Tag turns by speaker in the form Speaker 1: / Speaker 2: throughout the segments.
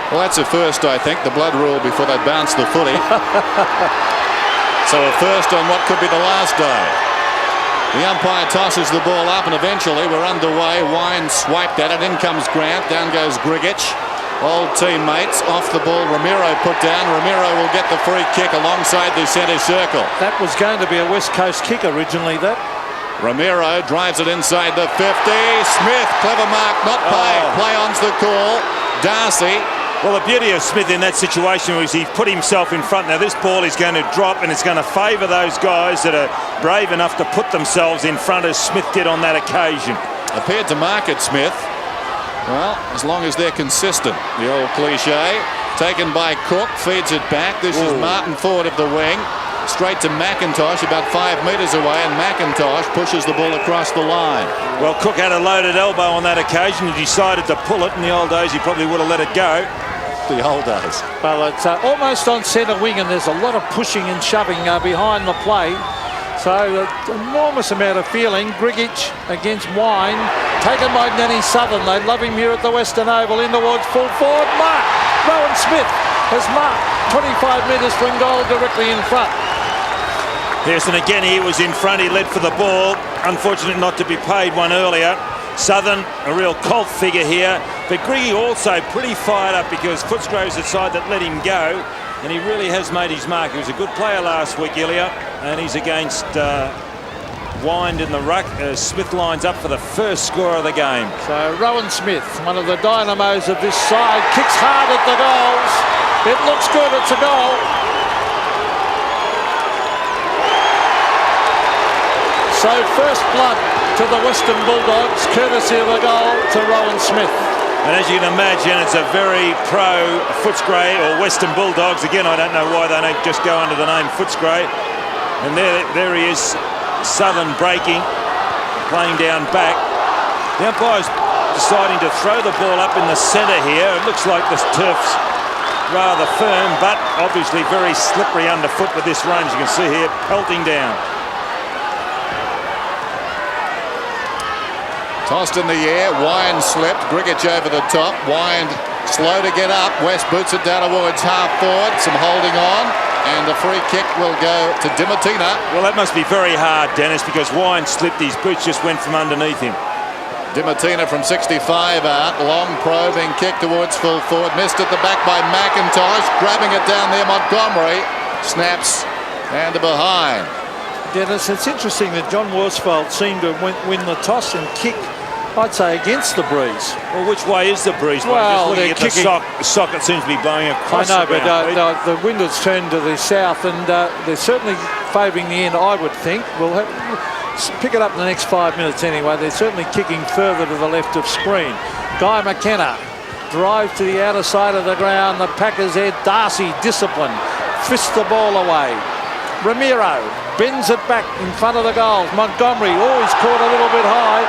Speaker 1: Well, that's a first, I think. The blood rule before they bounce the footy. So a first on what could be the last day. The umpire tosses the ball up, and eventually we're underway. Wine swiped at it. In comes Grant. Down goes Grigich. Old teammates off the ball. Ramiro put down. Ramiro will get the free kick alongside the centre circle.
Speaker 2: That was going to be a West Coast kick originally, that.
Speaker 1: Ramiro drives it inside the 50. Smith, clever mark, not paid. Play on's the call. Darcy.
Speaker 3: Well, the beauty of Smith in that situation was he put himself in front. Now this ball is going to drop, and it's going to favour those guys that are brave enough to put themselves in front, as Smith did on that occasion.
Speaker 1: Appeared to mark it, Smith. Well, as long as they're consistent. The old cliche. Taken by Cook, feeds it back. This is Martin Ford of the wing. Straight to McIntosh, about 5 metres away, and McIntosh pushes the ball across the line.
Speaker 3: Well, Cook had a loaded elbow on that occasion. He decided to pull it. In the old days, he probably would have let it go.
Speaker 1: The old days.
Speaker 2: Well, it's almost on centre wing, and there's a lot of pushing and shoving behind the play. So enormous amount of feeling. Grigich against Wine, taken by Denny Southern. They love him here at the Western Oval. In towards full forward. Mark. Rowan Smith has marked 25 metres from goal directly in front.
Speaker 3: Yes, and again he was in front. He led for the ball. Unfortunate not to be paid one earlier. Southern, a real cult figure here. But Griggy also pretty fired up because Footscray's the side that let him go. And he really has made his mark. He was a good player last week, Ilya. And he's against Wind in the ruck. Smith lines up for the first score of the game.
Speaker 2: So Rowan Smith, one of the dynamos of this side, kicks hard at the goals. It looks good. It's a goal. So first blood to the Western Bulldogs, courtesy of a goal to Rowan Smith.
Speaker 3: And as you can imagine, it's a very pro Footscray or Western Bulldogs. Again, I don't know why they don't just go under the name Footscray. And there he is, Southern breaking, playing down back. The umpire's deciding to throw the ball up in the centre here. It looks like the turf's rather firm, but obviously very slippery underfoot with this rain, as you can see here, pelting down.
Speaker 1: Tossed in the air, Wine slipped, Grigich over the top, Wine slow to get up, West boots it down towards half forward, some holding on, and the free kick will go to Dimattina.
Speaker 3: Well, that must be very hard, Dennis, because Wine slipped, his boots just went from underneath him.
Speaker 1: Dimattina from 65 out, long probing kick towards full forward, missed at the back by McIntosh, grabbing it down there, Montgomery, snaps, and to behind.
Speaker 2: Dennis, it's interesting that John Worsfold seemed to win the toss and kick, I'd say, against the breeze.
Speaker 3: Well, which way is the breeze?
Speaker 2: Well,
Speaker 3: just looking at the socket seems to be blowing across.
Speaker 2: I know, but the wind has turned to the south, and they're certainly favouring the end, I would think. We'll pick it up in the next 5 minutes anyway. They're certainly kicking further to the left of screen. Guy McKenna drives to the outer side of the ground. The Packers head. Darcy, discipline, fists the ball away. Ramiro bends it back in front of the goals. Montgomery, he's caught a little bit high.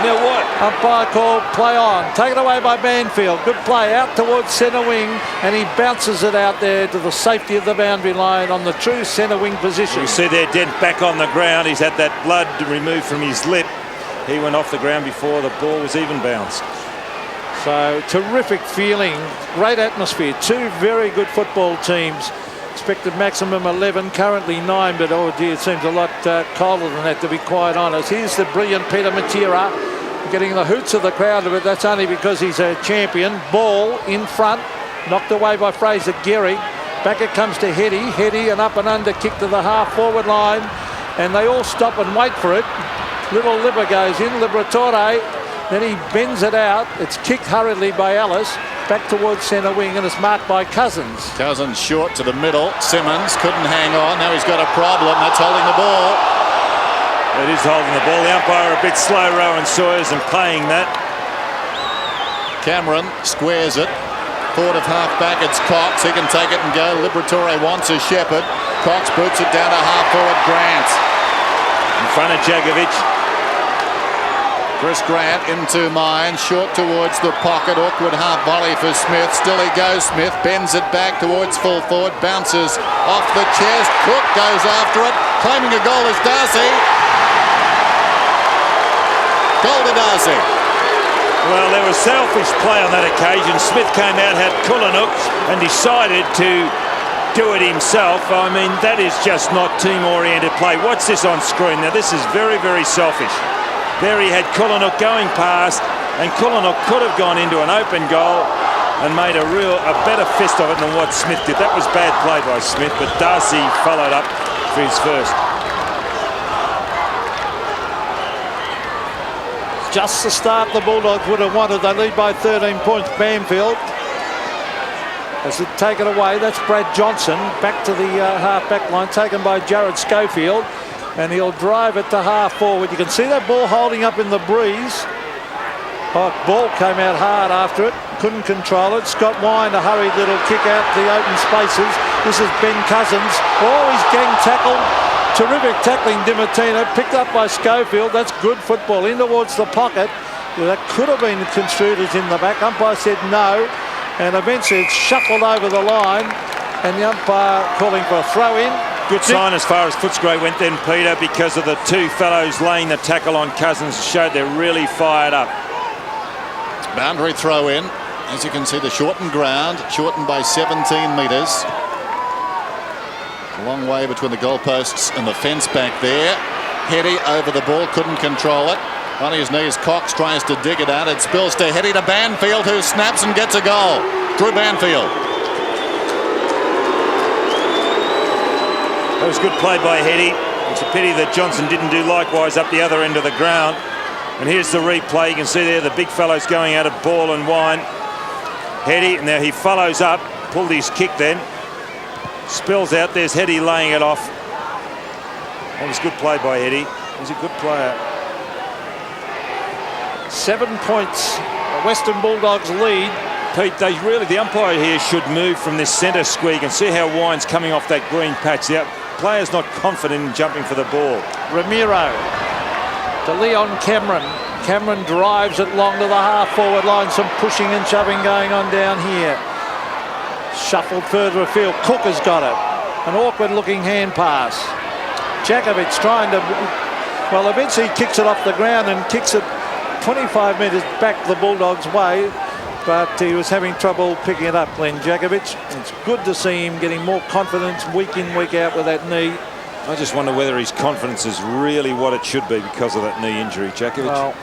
Speaker 3: Now what?
Speaker 2: Umpire called play on. Taken away by Banfield. Good play out towards centre wing, and he bounces it out there to the safety of the boundary line on the true centre wing position.
Speaker 3: You see there, Dent back on the ground. He's had that blood removed from his lip. He went off the ground before the ball was even bounced.
Speaker 2: So terrific feeling, great atmosphere. Two very good football teams. Expected maximum 11, currently 9, but oh dear, it seems a lot colder than that, to be quite honest. Here's the brilliant Peter Matera getting the hoots of the crowd, but that's only because he's a champion. Ball in front, knocked away by Fraser Gehrig. Back it comes to Heady. Heady, an up and under kick to the half forward line, and they all stop and wait for it. Little Libber goes in, Liberatore, then he bends it out. It's kicked hurriedly by Ellis. Back towards centre wing, and it's marked by Cousins.
Speaker 1: Cousins short to the middle. Simmons couldn't hang on. Now he's got a problem. That's holding the ball.
Speaker 3: It is holding the ball. The umpire a bit slow, Rowan Sawyers, and playing that.
Speaker 1: Cameron squares it. Forward of half back, it's Cox. He can take it and go. Liberatore wants a Shepherd. Cox boots it down to half forward Grant.
Speaker 3: In front of Jagovic.
Speaker 1: Chris Grant into mine, short towards the pocket, awkward half volley for Smith, still he goes, Smith bends it back towards full forward, bounces off the chest, Cook goes after it, claiming a goal is Darcy. Goal to Darcy.
Speaker 3: Well, there was selfish play on that occasion. Smith came out, had Kulinook, and decided to do it himself. I mean, that is just not team-oriented play. Watch this on screen. Now, this is very, very selfish. There he had Kulinook going past, and Kulinook could have gone into an open goal and made a better fist of it than what Smith did. That was bad play by Smith, but Darcy followed up for his first.
Speaker 2: Just the start the Bulldogs would have wanted. They lead by 13 points, Banfield. As it taken away, that's Brad Johnson back to the half-back line, taken by Jarrad Schofield, and he'll drive it to half-forward. You can see that ball holding up in the breeze. Oh, ball came out hard after it, couldn't control it. Scott Wine, a hurried little kick out the open spaces. This is Ben Cousins. Oh, he's gang tackled. Terrific tackling, Dimattina, picked up by Schofield. That's good football in towards the pocket. That could have been construed as in the back. Umpire said no. And eventually it's shuffled over the line, and the umpire calling for a throw-in.
Speaker 3: Good sign as far as Footscray went then, Peter, because of the two fellows laying the tackle on Cousins. Showed they're really fired up.
Speaker 1: Boundary throw-in. As you can see, the shortened ground, shortened by 17 metres. A long way between the goalposts and the fence back there. Heady over the ball, couldn't control it. On his knees, Cox tries to dig it out. It spills to Heady to Banfield, who snaps and gets a goal. Drew Banfield.
Speaker 3: That was good play by Heady. It's a pity that Johnson didn't do likewise up the other end of the ground. And here's the replay. You can see there the big fellows going out of Ball and Wine. Heady, now he follows up, pulled his kick then. Spills out, there's Heady laying it off. That was good play by Heady. He's a good player.
Speaker 2: 7 points. The Western Bulldogs lead.
Speaker 3: Pete, the umpire here should move from this centre square. You can see how Wine's coming off that green patch. The player's not confident in jumping for the ball.
Speaker 2: Ramiro to Leon Cameron. Cameron drives it long to the half-forward line. Some pushing and shoving going on down here. Shuffled further afield. Cook has got it. An awkward-looking hand pass. Djakovic trying to... Well, eventually he kicks it off the ground and kicks it 25 metres back the Bulldogs' way, but he was having trouble picking it up, Glenn Djakovic. It's good to see him getting more confidence week in, week out with that knee.
Speaker 3: I just wonder whether his confidence is really what it should be because of that knee injury, Djakovic.
Speaker 2: Well,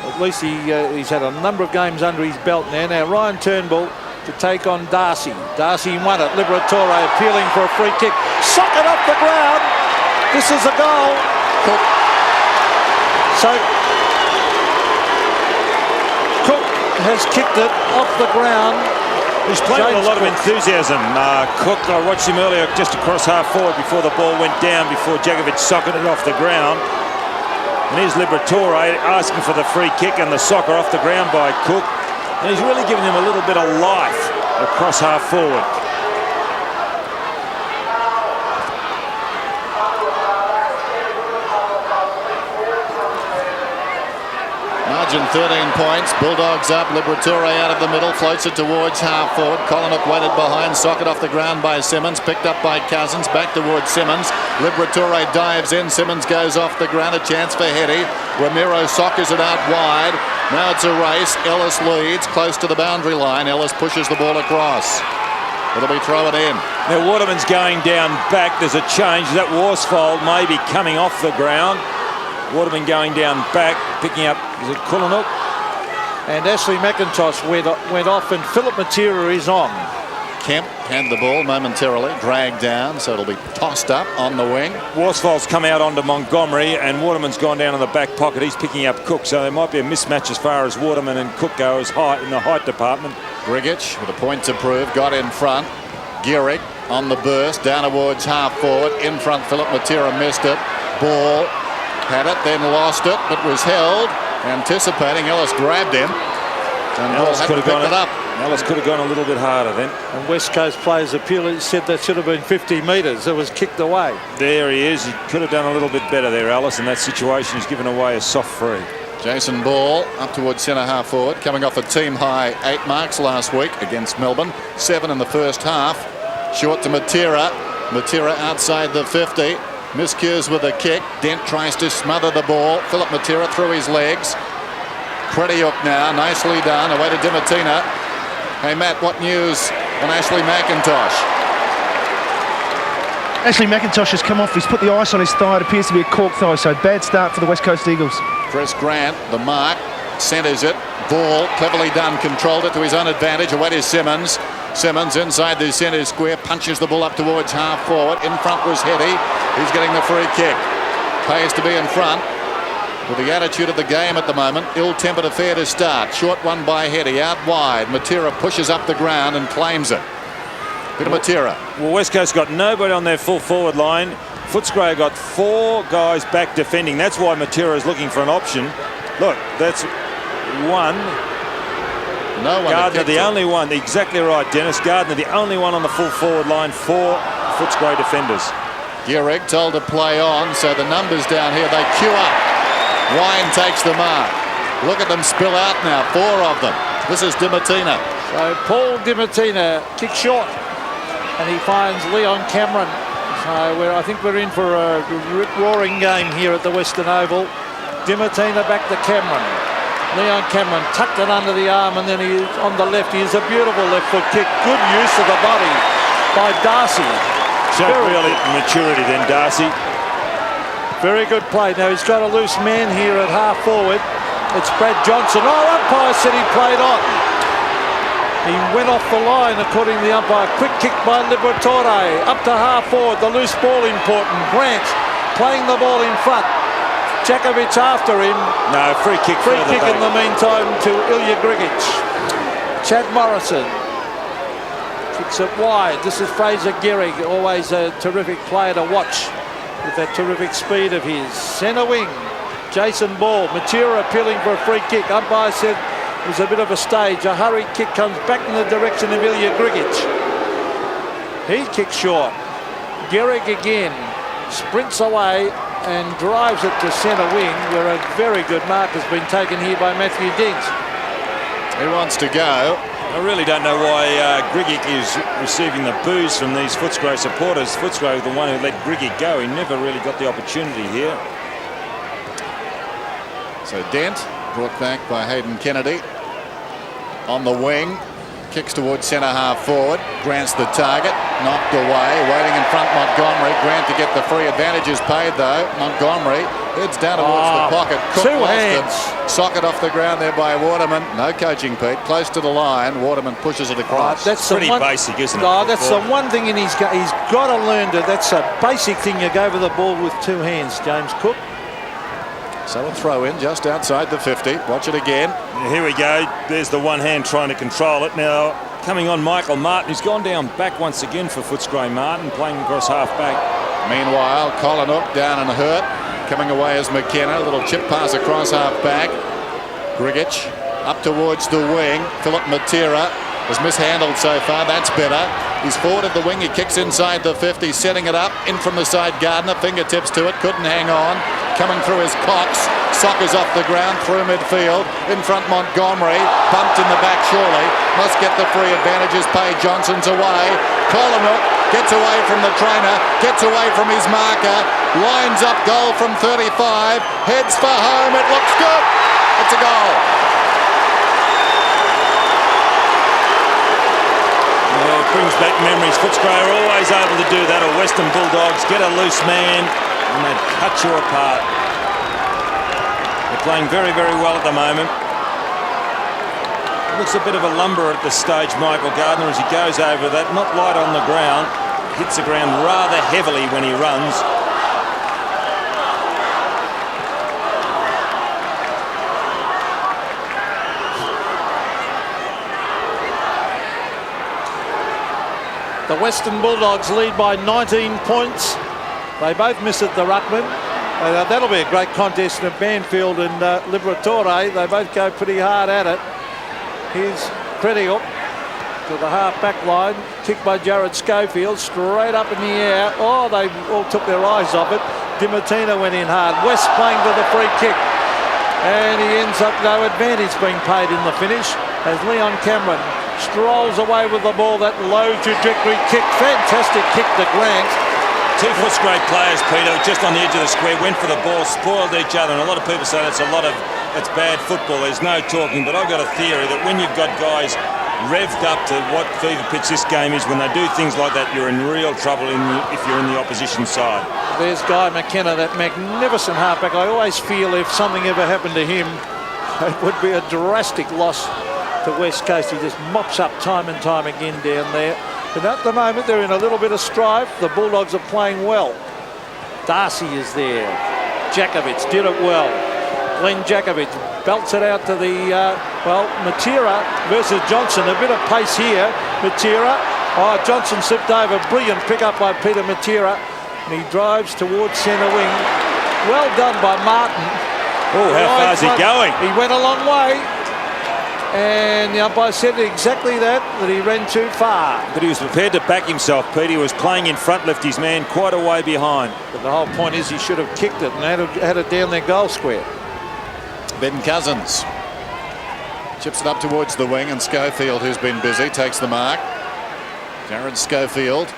Speaker 2: at least he's had a number of games under his belt now. Now Ryan Turnbull to take on Darcy. Darcy won it. Liberatore appealing for a free kick. Sock it off the ground. This is a goal. Cook. So Cook has kicked it off the ground.
Speaker 3: He's playing with a lot of enthusiasm. Cook, I watched him earlier just across half forward before the ball went down, before Djakovic socketed it off the ground. And here's Liberatore asking for the free kick and the soccer off the ground by Cook. And he's really giving him a little bit of life across half forward.
Speaker 1: Margin 13 points. Bulldogs up. Liberatore out of the middle. Floats it towards half forward. Kulinook waited behind. Socket off the ground by Simmons. Picked up by Cousins. Back towards Simmons. Liberatore dives in. Simmons goes off the ground. A chance for Heady. Ramiro sockers it out wide. Now it's a race. Ellis leads close to the boundary line. Ellis pushes the ball across. It'll be thrown in.
Speaker 3: Now Waterman's going down back. There's a change. That Worsfold may be coming off the ground. Waterman going down back, picking up, is it Kulinook?
Speaker 2: And Ashley McIntosh went off, and Philip Matera is on.
Speaker 1: Kemp had the ball momentarily, dragged down, so it'll be tossed up on the wing.
Speaker 3: Worsfold's come out onto Montgomery, and Waterman's gone down in the back pocket. He's picking up Cook, so there might be a mismatch as far as Waterman and Cook go as height in the height department.
Speaker 1: Grigich with a point to prove, got in front. Gehrig on the burst, down towards half forward. In front, Philip Matera missed it. Ball. Had it, then lost it, but was held. Anticipating, Ellis grabbed him. And
Speaker 3: Ellis could have gone
Speaker 1: it up.
Speaker 3: Ellis could have gone a little bit harder then.
Speaker 2: And West Coast players appealed, said that should have been 50 metres. It was kicked away.
Speaker 3: There he is. He could have done a little bit better there, Ellis, in that situation. He's given away a soft free.
Speaker 1: Jason Ball up towards centre half forward, coming off a team high 8 marks last week against Melbourne. 7 in the first half. Short to Matera. Matera outside the 50. Miscues with a kick. Dent tries to smother the ball. Philip Matera through his legs. Pretty hook now, nicely done. Away to Dimattina. Hey Matt, what news on Ashley McIntosh?
Speaker 4: Ashley McIntosh has come off. He's put the ice on his thigh. It appears to be a cork thigh, so bad start for the West Coast Eagles.
Speaker 1: Chris Grant, the mark, centres it. Ball, cleverly done, controlled it to his own advantage. Away to Simmons. Simmons inside the centre square, punches the ball up towards half forward. In front was Heady. He's getting the free kick. Pays to be in front. With the attitude of the game at the moment, ill-tempered affair to start. Short one by Heady, out wide. Matera pushes up the ground and claims it. Bit of Matera.
Speaker 3: Well, West Coast got nobody on their full forward line. Footscray got 4 guys back defending. That's why Matera is looking for an option. Look, that's one.
Speaker 1: No one.
Speaker 3: Gardiner, the only one. Exactly right, Dennis. Gardiner, the only one on the full forward line for Footscray defenders.
Speaker 1: Gehrig told to play on, so the numbers down here, they queue up. Wine takes the mark. Look at them spill out now, 4 of them. This is Dimattina.
Speaker 2: So Paul Dimattina kicks short, and he finds Leon Cameron. So I think we're in for a rip-roaring game here at the Western Oval. Dimattina back to Cameron. Leon Cameron tucked it under the arm, and then he on the left. He is a beautiful left foot kick. Good use of the body by Darcy.
Speaker 3: So really maturity then, Darcy.
Speaker 2: Very good play. Now he's got a loose man here at half forward. It's Brad Johnson. Oh, umpire said he played on. He went off the line according to the umpire. Quick kick by Liberatore. Up to half forward. The loose ball important. Grant playing the ball in front. Jakovic after him.
Speaker 3: No, free kick.
Speaker 2: Free kick in the meantime to Ilya Grigic. Chad Morrison kicks it wide. This is Fraser Gehrig. Always a terrific player to watch with that terrific speed of his. Centre wing. Jason Ball. Matera appealing for a free kick. Umpire said it was a bit of a stage. A hurried kick comes back in the direction of Ilya Grigic. He kicks short. Gehrig again sprints away and drives it to centre wing, where a very good mark has been taken here by Matthew Dent.
Speaker 1: He wants to go.
Speaker 3: I really don't know why Gehrig is receiving the boos from these Footscray supporters. Footscray, the one who let Gehrig go, he never really got the opportunity here.
Speaker 1: So Dent brought back by Hayden Kennedy on the wing. Kicks towards centre half forward. Grant's the target. Knocked away. Waiting in front Montgomery. Grant to get the free advantage is paid though. Montgomery heads down towards the pocket. Cook
Speaker 2: 2 hands.
Speaker 1: Socket off the ground there by Waterman. No coaching, Pete. Close to the line. Waterman pushes it across.
Speaker 2: That's
Speaker 3: pretty basic, isn't it?
Speaker 2: No, that's the one thing in his game. He's got to learn to. That's a basic thing. You go over the ball with 2 hands, James Cook.
Speaker 1: So a throw in just outside the 50. Watch it again.
Speaker 3: Here we go. There's the one hand trying to control it. Now coming on Michael Martin, who's gone down back once again for Footscray. Martin playing across half back.
Speaker 1: Meanwhile, Colin Hook down and hurt. Coming away as McKenna. A little chip pass across half back. Grigic up towards the wing. Philip Matera has mishandled so far. That's better. He's forwarded the wing. He kicks inside the 50, setting it up. In from the side, Gardiner. Fingertips to it. Couldn't hang on. Coming through his Cox. Sockers off the ground through midfield. In front, Montgomery. Bumped in the back, surely. Must get the free advantages. Pay Johnson's away. Colin Hook gets away from the trainer. Gets away from his marker. Lines up goal from 35. Heads for home. It looks good. It's a goal.
Speaker 3: Well, it brings back memories. Footscray are always able to do that, or Western Bulldogs get a loose man and they cut you apart. They're playing very, very well at the moment. Looks a bit of a lumber at this stage, Michael Gardiner, as he goes over that. Not light on the ground. Hits the ground rather heavily when he runs.
Speaker 2: The Western Bulldogs lead by 19 points. They both miss at the ruckman. That'll be a great contest of Banfield and Liberatore. They both go pretty hard at it. Here's Credial to the half-back line. Kicked by Jarrad Schofield. Straight up in the air. Oh, they all took their eyes off it. Dimattina went in hard. West playing for the free kick. And he ends up no advantage being paid in the finish as Leon Cameron strolls away with the ball. That low trajectory kick. Fantastic kick to Grant.
Speaker 3: 2 Footscray players, Peter, just on the edge of the square, went for the ball, spoiled each other, and a lot of people say that's a lot of It's bad football. There's no talking. But I've got a theory that when you've got guys revved up to what fever pitch this game is, when they do things like that, you're in real trouble if you're in the opposition side.
Speaker 2: There's Guy McKenna, that magnificent halfback. I always feel if something ever happened to him, it would be a drastic loss to West Coast. He just mops up time and time again down there. But at the moment, they're in a little bit of strife. The Bulldogs are playing well. Darcy is there. Jakovic did it well. Glenn Jakovic belts it out to the, Matera versus Johnson. A bit of pace here. Matera. Oh, Johnson slipped over. Brilliant pick up by Peter Matera. And he drives towards centre wing. Well done by Martin.
Speaker 3: Oh, how far is he going?
Speaker 2: He went a long way. And the umpire said exactly that he ran too far.
Speaker 3: But he was prepared to back himself, Pete. He was playing in front, left his man quite a way behind.
Speaker 2: But the whole point is he should have kicked it and had it down their goal square.
Speaker 1: Ben Cousins chips it up towards the wing, and Schofield, who's been busy, takes the mark. Jarrad Schofield.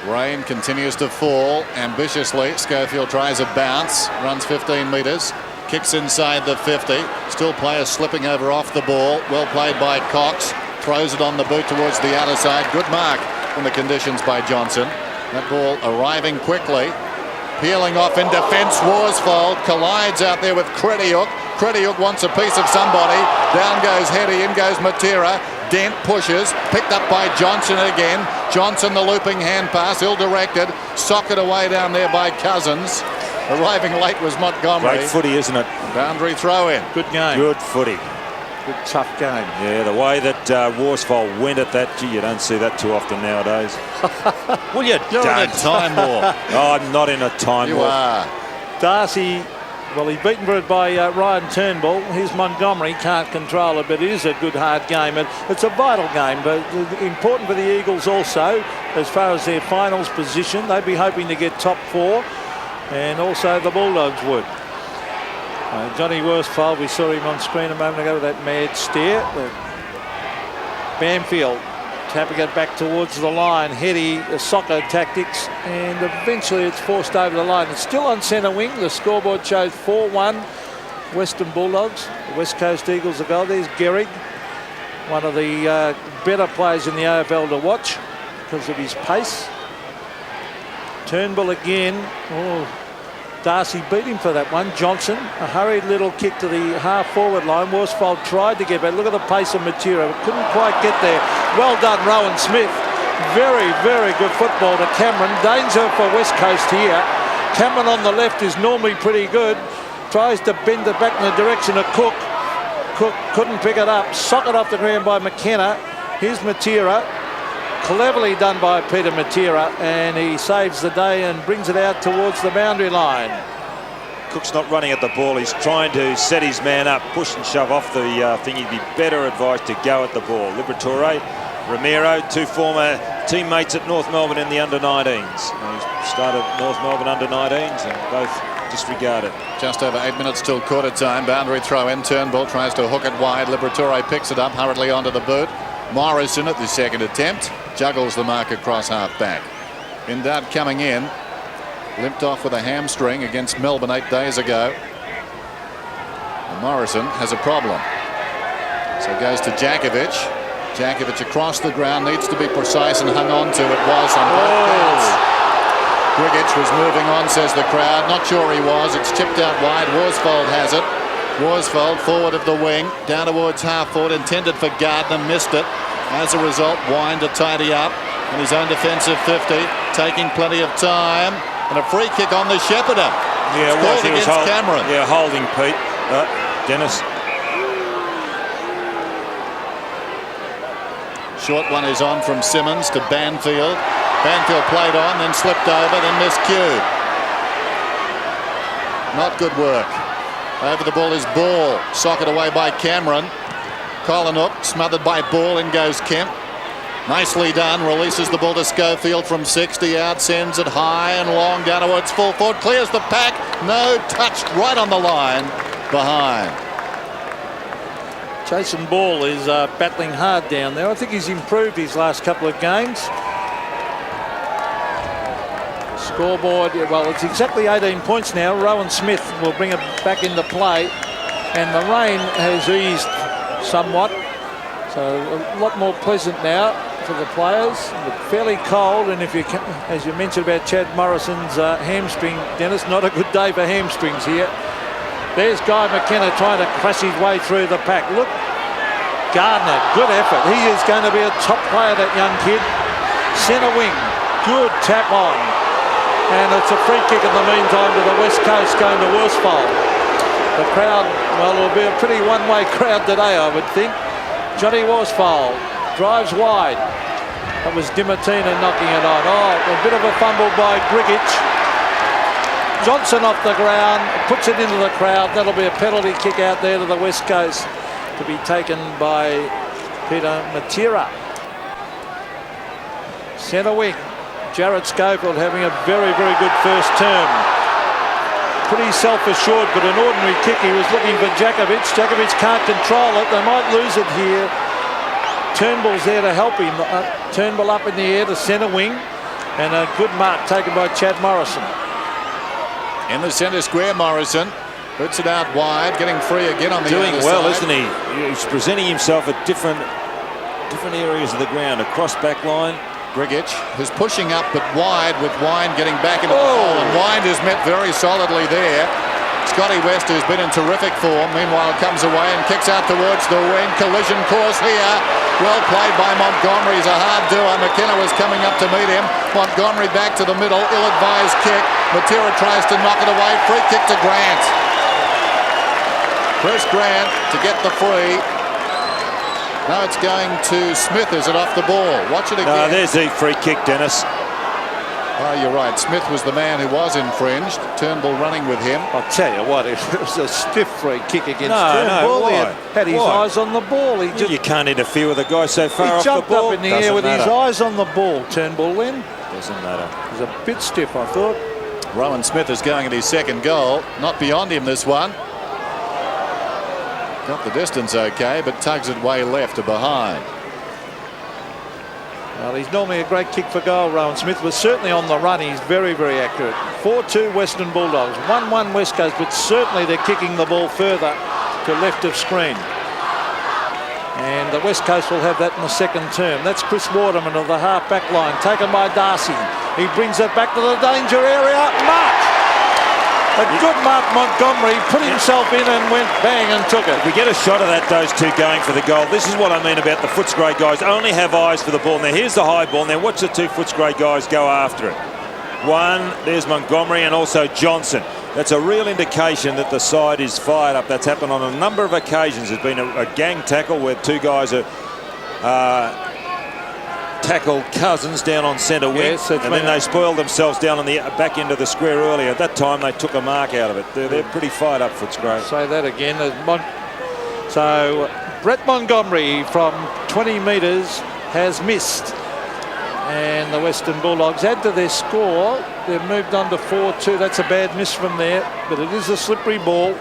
Speaker 1: Rain continues to fall ambitiously. Schofield tries a bounce, runs 15 metres. Kicks inside the 50. Still players slipping over off the ball. Well played by Cox. Throws it on the boot towards the outer side. Good mark in the conditions by Johnson. That ball arriving quickly. Peeling off in defence. Worsfold collides out there with Crediuk. Crediuk wants a piece of somebody. Down goes Heady. In goes Matera. Dent pushes. Picked up by Johnson again. Johnson the looping hand pass. Ill-directed. Socket away down there by Cousins. Arriving late was Montgomery.
Speaker 3: Great footy, isn't it?
Speaker 1: Boundary throw in.
Speaker 2: Good game.
Speaker 3: Good footy.
Speaker 2: Good tough game.
Speaker 3: Yeah, the way that Worsfold went at that, gee, you don't see that too often nowadays. Well, you
Speaker 1: You're
Speaker 3: don't.
Speaker 1: in a time war.
Speaker 3: Oh, I'm not in a time
Speaker 1: You
Speaker 3: war.
Speaker 1: are.
Speaker 2: Darcy, well, he's beaten for it by Ryan Turnbull. Here's Montgomery, can't control it, but it is a good hard game. And it's a vital game, but important for the Eagles also as far as their finals position. They'd be hoping to get top 4. And also the Bulldogs would. Johnny Worsfold, we saw him on screen a moment ago with that mad stare. Banfield tapping it back towards the line. Heady, soccer tactics, and eventually it's forced over the line. It's still on centre wing. The scoreboard shows 4-1 Western Bulldogs. The West Coast Eagles a goal. There's Gehrig, one of the better players in the AFL to watch because of his pace. Turnbull again. Oh, Darcy beat him for that one. Johnson, a hurried little kick to the half-forward line. Worsfold tried to get back. Look at the pace of Matera, but couldn't quite get there. Well done, Rohan Smith. Very, very good football to Cameron. Danger for West Coast here. Cameron on the left is normally pretty good. Tries to bend it back in the direction of Cook. Cook couldn't pick it up. Socket off the ground by McKenna. Here's Matera. Cleverly done by Peter Matera, and he saves the day and brings it out towards the boundary line.
Speaker 3: Cook's not running at the ball. He's trying to set his man up, push and shove off the thing. He'd be better advised to go at the ball. Liberatore, Romero, two former teammates at North Melbourne in the under-19s. He started North Melbourne under-19s and both disregarded.
Speaker 1: Just over 8 minutes till quarter time. Boundary throw in. Turnbull tries to hook it wide. Liberatore picks it up hurriedly onto the boot. Morrison at the second attempt juggles the mark across half back. Indad coming in, limped off with a hamstring against Melbourne 8 days ago. And Morrison has a problem, so goes to Jakovic. Jakovic across the ground, needs to be precise and hung on to. It was on both counts. Gehrig was moving on, says the crowd. Not sure he was. It's chipped out wide. Worsfold has it. Worsfold forward of the wing, down towards half forward, intended for Gardiner, missed it. As a result, Wine to tidy up in his own defensive 50, taking plenty of time, and a free kick on the Shepparton.
Speaker 3: Yeah,
Speaker 1: it was against Cameron.
Speaker 3: Yeah, holding Pete. Dennis.
Speaker 1: Short one is on from Simmons to Banfield. Banfield played on, then slipped over, then miscued. Not good work. Over the ball is Ball. Socket away by Cameron. Collinhook smothered by Ball. In goes Kemp. Nicely done. Releases the ball to Schofield from 60 out. Sends it high and long down towards full forward. Clears the pack. No, touched right on the line behind.
Speaker 2: Jason Ball is battling hard down there. I think he's improved his last couple of games. Scoreboard, well, it's exactly 18 points now. Rowan Smith will bring it back into play. and the rain has eased somewhat, so a lot more pleasant now for the players. But fairly cold, and if you can, as you mentioned about Chad Morrison's hamstring, Dennis, not a good day for hamstrings here. There's Guy McKenna trying to crash his way through the pack. Look, Gardiner, good effort. He is going to be a top player, that young kid. Centre wing, good tap on. And it's a free kick in the meantime to the West Coast, going to Worsfold. The crowd, well, it'll be a pretty one-way crowd today, I would think. Johnny Worsfold drives wide. That was Dimattina knocking it on. Oh, a bit of a fumble by Gehrig. Johnson off the ground, puts it into the crowd. That'll be a penalty kick out there to the West Coast, to be taken by Peter Matera. Centre wing, Jarrad Schofield having a very, very good first term. Pretty self-assured, but an ordinary kick. He was looking for Djakovic. Djakovic can't control it. They might lose it here. Turnbull's there to help him. Turnbull up in the air to centre wing, and a good mark taken by Chad Morrison.
Speaker 1: In the centre square, Morrison puts it out wide, getting free again on the
Speaker 3: doing
Speaker 1: other
Speaker 3: well,
Speaker 1: side.
Speaker 3: isn't he? He's presenting himself at different areas of the ground, across back line.
Speaker 1: Gehrig, who's pushing up but wide, with Wine getting back into the hole, and Wine is met very solidly there. Scotty West, who's been in terrific form, meanwhile comes away and kicks out towards the wing. Collision course here. Well played by Montgomery. He's a hard doer. McKenna was coming up to meet him. Montgomery back to the middle. Ill-advised kick. Matera tries to knock it away. Free kick to Grant. Chris Grant to get the free. Now it's going to Smith. Is it off the ball? Watch it again.
Speaker 3: No, there's the free kick, Dennis.
Speaker 1: Oh, you're right. Smith was the man who was infringed. Turnbull running with him.
Speaker 2: I'll tell you what, it was a stiff free kick against
Speaker 3: No,
Speaker 2: Turnbull.
Speaker 3: why?
Speaker 2: He had his eyes on the ball. He just
Speaker 3: You can't interfere with a guy so far off the ball.
Speaker 2: jumped up in the air with his
Speaker 3: Doesn't
Speaker 2: eyes on the ball, Turnbull then.
Speaker 3: Doesn't matter.
Speaker 2: It was a bit stiff, I thought.
Speaker 1: Rowan Smith is going at his second goal. Not beyond him, this one. Got the distance okay, but tugs it way left to behind.
Speaker 2: Well, he's normally a great kick for goal, Rowan Smith, was certainly on the run. He's very, very accurate. 4-2 Western Bulldogs, 1-1 West Coast, but certainly they're kicking the ball further to left of screen. And the West Coast will have that in the second term. That's Chris Waterman of the half back line, taken by Darcy. He brings it back to the danger area. Mark! A good mark, Montgomery, put himself in and went bang and took it.
Speaker 3: We get a shot of that, those two going for the goal. This is what I mean about the Footscray guys. Only have eyes for the ball. Now, here's the high ball. Now, watch the two Footscray guys go after it. One, there's Montgomery and also Johnson. That's a real indication that the side is fired up. That's happened on a number of occasions. There's been a gang tackle where two guys are tackled Cousins down on centre wing,
Speaker 2: yes,
Speaker 3: and then they spoiled themselves down on the back end of the square earlier. At that time, they took a mark out of it. They're pretty fired up, Footscray.
Speaker 2: Say that again. So Brett Montgomery from 20 metres has missed. And the Western Bulldogs add to their score. They've moved on to 4-2. That's a bad miss from there, but it is a slippery ball.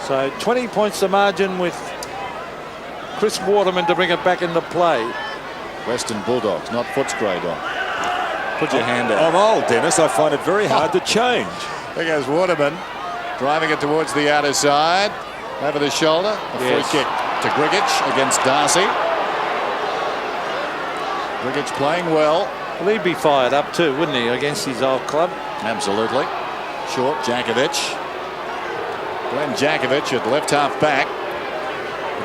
Speaker 2: So 20 points the margin with Chris Waterman to bring it back into play.
Speaker 1: Western Bulldogs, not Footscray, Don. Put your hand out.
Speaker 3: I'm old, Dennis. I find it very hard to change.
Speaker 1: There goes Waterman, driving it towards the outer side. Over the shoulder. A free kick to Gehrig against Darcy. Gehrig playing well.
Speaker 2: Well, he'd be fired up too, wouldn't he, against his old club?
Speaker 1: Absolutely. Short, Djakovic. Glenn Djakovic at left half back.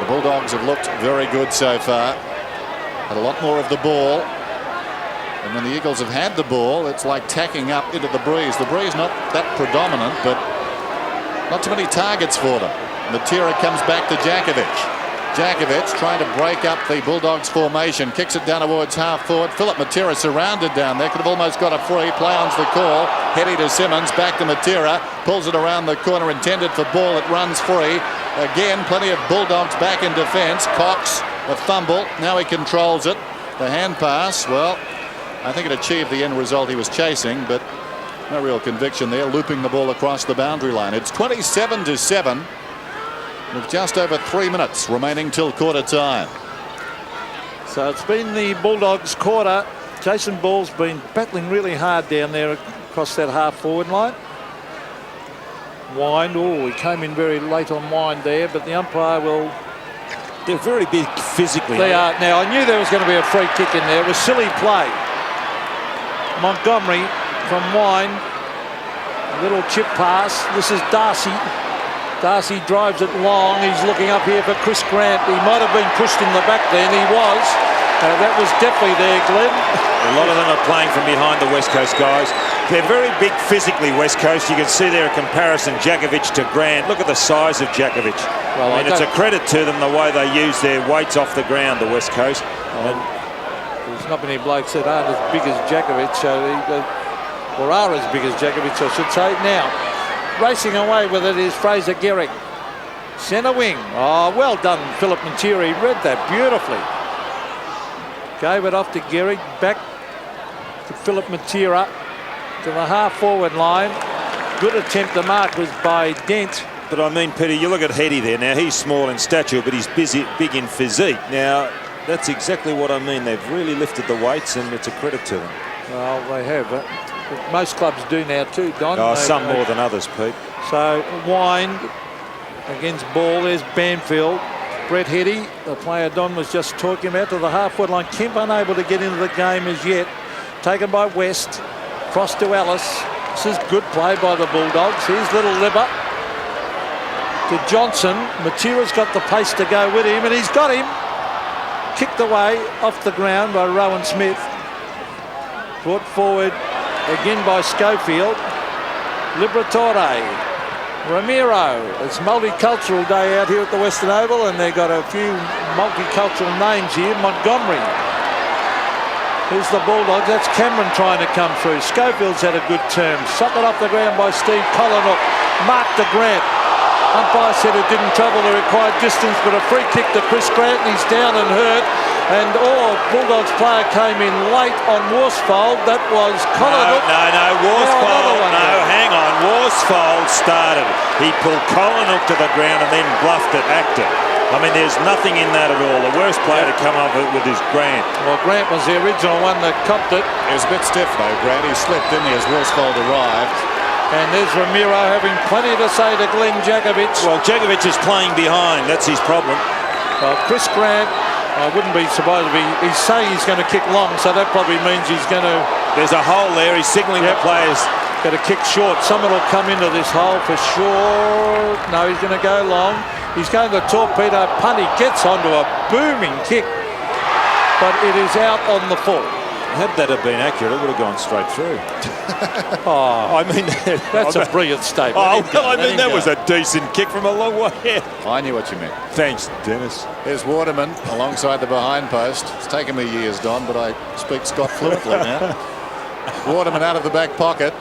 Speaker 1: The Bulldogs have looked very good so far. Had a lot more of the ball. And when the Eagles have had the ball, it's like tacking up into the breeze. The breeze not that predominant, but not too many targets for them. Matera comes back to Djakovic. Djakovic trying to break up the Bulldogs formation. Kicks it down towards half forward. Philip Matera surrounded down there. Could have almost got a free. Play on's the call. Heady to Simmons. Back to Matera. Pulls it around the corner. Intended for ball. It runs free. Again, plenty of Bulldogs back in defence. Cox, a fumble. Now he controls it. The hand pass, well, I think it achieved the end result he was chasing, but no real conviction there. Looping the ball across the boundary line. It's 27-7. With just over 3 minutes remaining till quarter time.
Speaker 2: So it's been the Bulldogs quarter. Jason Ball's been battling really hard down there across that half forward line. Wind. Oh, he came in very late on Wind there, but the umpire will...
Speaker 3: They're very big physically.
Speaker 2: They are. Now, I knew there was going to be a free kick in there. It was silly play. Montgomery from Wind. A little chip pass. This is Darcy. Darcy drives it long. He's looking up here for Chris Grant. He might have been pushed in the back then. He was. That was definitely there, Glenn.
Speaker 3: A lot of them are playing from behind the West Coast guys. They're very big physically, West Coast. You can see there a comparison, Djakovic to Grant. Look at the size of Djakovic.
Speaker 2: Well,
Speaker 3: I mean, it's a credit to them the way they use their weights off the ground, the West Coast.
Speaker 2: There's not many blokes that aren't as big as Djakovic, or are as big as Djakovic, I should say. Now, racing away with it is Fraser Gehrig. Centre wing. Oh, well done, Philip Matera. He read that beautifully. Gave it off to Gehrig, back to Philip Matera, to the half-forward line. Good attempt to mark was by Dent.
Speaker 3: But I mean, Peter, you look at Heady there. Now, he's small in stature, but he's big in physique. Now, that's exactly what I mean. They've really lifted the weights, and it's a credit to them.
Speaker 2: Well, they have. Most clubs do now too, Don.
Speaker 3: Oh, some more than others, Pete.
Speaker 2: So, Wind against ball. There's Banfield. Brett Heady, the player Don was just talking about, to the half-forward line. Kemp unable to get into the game as yet. Taken by West. Cross to Ellis. This is good play by the Bulldogs. Here's Little Libber to Johnson. Matera's got the pace to go with him, and he's got him. Kicked away off the ground by Rowan Smith. Brought forward again by Schofield. Liberatore. Ramiro. It's multicultural day out here at the Western Oval, and they've got a few multicultural names here. Montgomery. Here's the Bulldogs. That's Cameron trying to come through. Schofield's had a good term. Shot it off the ground by Steve Collinook. Mark to Grant. Umpire said it didn't travel the required distance, but a free kick to Chris Grant, and he's down and hurt. And Bulldogs player came in late on Worsfold. That was Collinook.
Speaker 3: No, Worsfold. No, hang on. Worsfold started. He pulled Collinook to the ground and then bluffed it, acted. I mean, there's nothing in that at all. The worst player to come up with is Grant.
Speaker 2: Well, Grant was the original one that copped it.
Speaker 1: It was a bit stiff, though, Grant. He slipped in there as Worsfold arrived.
Speaker 2: And there's Ramiro having plenty to say to Glenn Djakovic.
Speaker 3: Well, Djakovic is playing behind. That's his problem.
Speaker 2: Well, Chris Grant, I wouldn't be surprised if he's saying he's going to kick long, so that probably means he's going to...
Speaker 3: There's a hole there. He's signalling the players.
Speaker 2: Got to kick short. Someone will come into this hole for sure. No, he's going to go long. He's going to torpedo punt. He gets onto a booming kick, but it is out on the full.
Speaker 3: Had that have been accurate, it would have gone straight through.
Speaker 2: Oh,
Speaker 3: I mean,
Speaker 2: that's a brilliant statement.
Speaker 3: Oh, well, I mean, that was a decent kick from a long way.
Speaker 1: I knew what you meant.
Speaker 3: Thanks, Dennis.
Speaker 1: Here's Waterman alongside the behind post. It's taken me years, Don, but I speak Scott fluently now. Waterman out of the back pocket.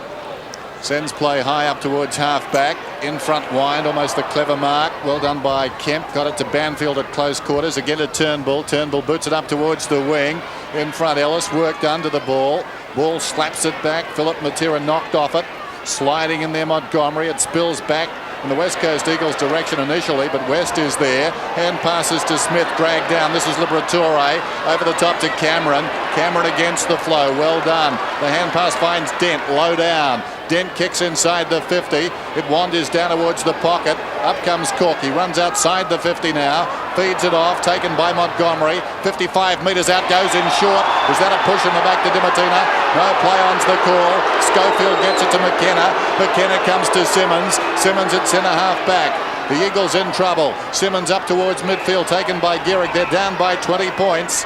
Speaker 1: Sends play high up towards half-back. In front Wind, almost a clever mark. Well done by Kemp. Got it to Banfield at close quarters. Again to Turnbull. Turnbull boots it up towards the wing. In front Ellis worked under the ball. Ball slaps it back. Philip Matera knocked off it. Sliding in there Montgomery. It spills back in the West Coast Eagles direction initially, but West is there. Hand passes to Smith, dragged down. This is Liberatore over the top to Cameron. Cameron against the flow. Well done. The hand pass finds Dent low down. Dent kicks inside the 50. It wanders down towards the pocket. Up comes Cook. He runs outside the 50 now. Feeds it off. Taken by Montgomery. 55 metres out. Goes in short. Was that a push in the back to Dimattina? No, play on's the call. Schofield gets it to McKenna. McKenna comes to Simmons. Simmons at centre half back. The Eagles in trouble. Simmons up towards midfield. Taken by Gehrig. They're down by 20 points.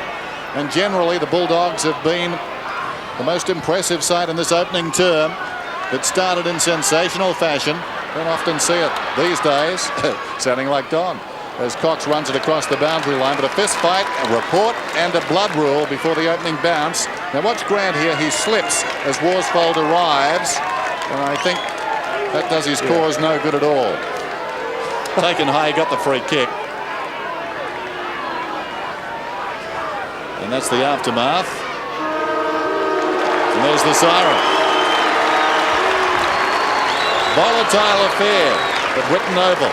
Speaker 1: And generally the Bulldogs have been the most impressive side in this opening term. It started in sensational fashion. Don't often see it these days. Sounding like Don. As Cox runs it across the boundary line. But a fist fight, a report and a blood rule before the opening bounce. Now watch Grant here. He slips as Worsfold arrives. And I think that does his cause no good at all. Taken high, got the free kick. And that's the aftermath. And there's the siren. Volatile affair at Whitten Oval.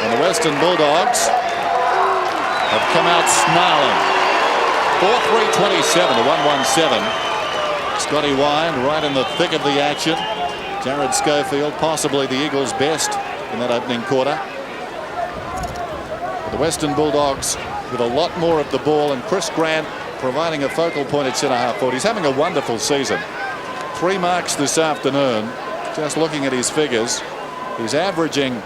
Speaker 1: And the Western Bulldogs have come out snarling. 4-3-27 to 1-1-7. Scotty Wind right in the thick of the action. Jarrad Schofield, possibly the Eagles' best in that opening quarter. But the Western Bulldogs with a lot more of the ball, and Chris Grant providing a focal point at centre-half forward. He's having a wonderful season. 3 marks this afternoon. Just looking at his figures, he's averaging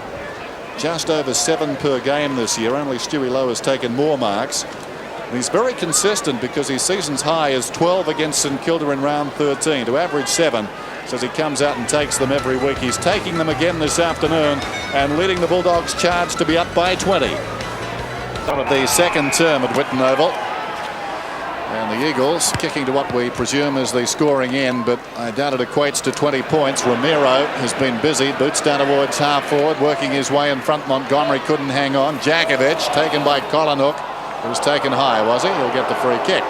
Speaker 1: just over 7 per game this year. Only Stewie Lowe has taken more marks. And he's very consistent because his season's high is 12 against St Kilda in round 13. To average 7, says he comes out and takes them every week. He's taking them again this afternoon and leading the Bulldogs' charge to be up by 20. Some of the second term at Whitten Oval. And the Eagles kicking to what we presume is the scoring end, but I doubt it equates to 20 points. Romero has been busy, boots down towards half forward, working his way in front. Montgomery couldn't hang on. Djakovic taken by Collinhook. He was taken high, was he? He'll get the free kick.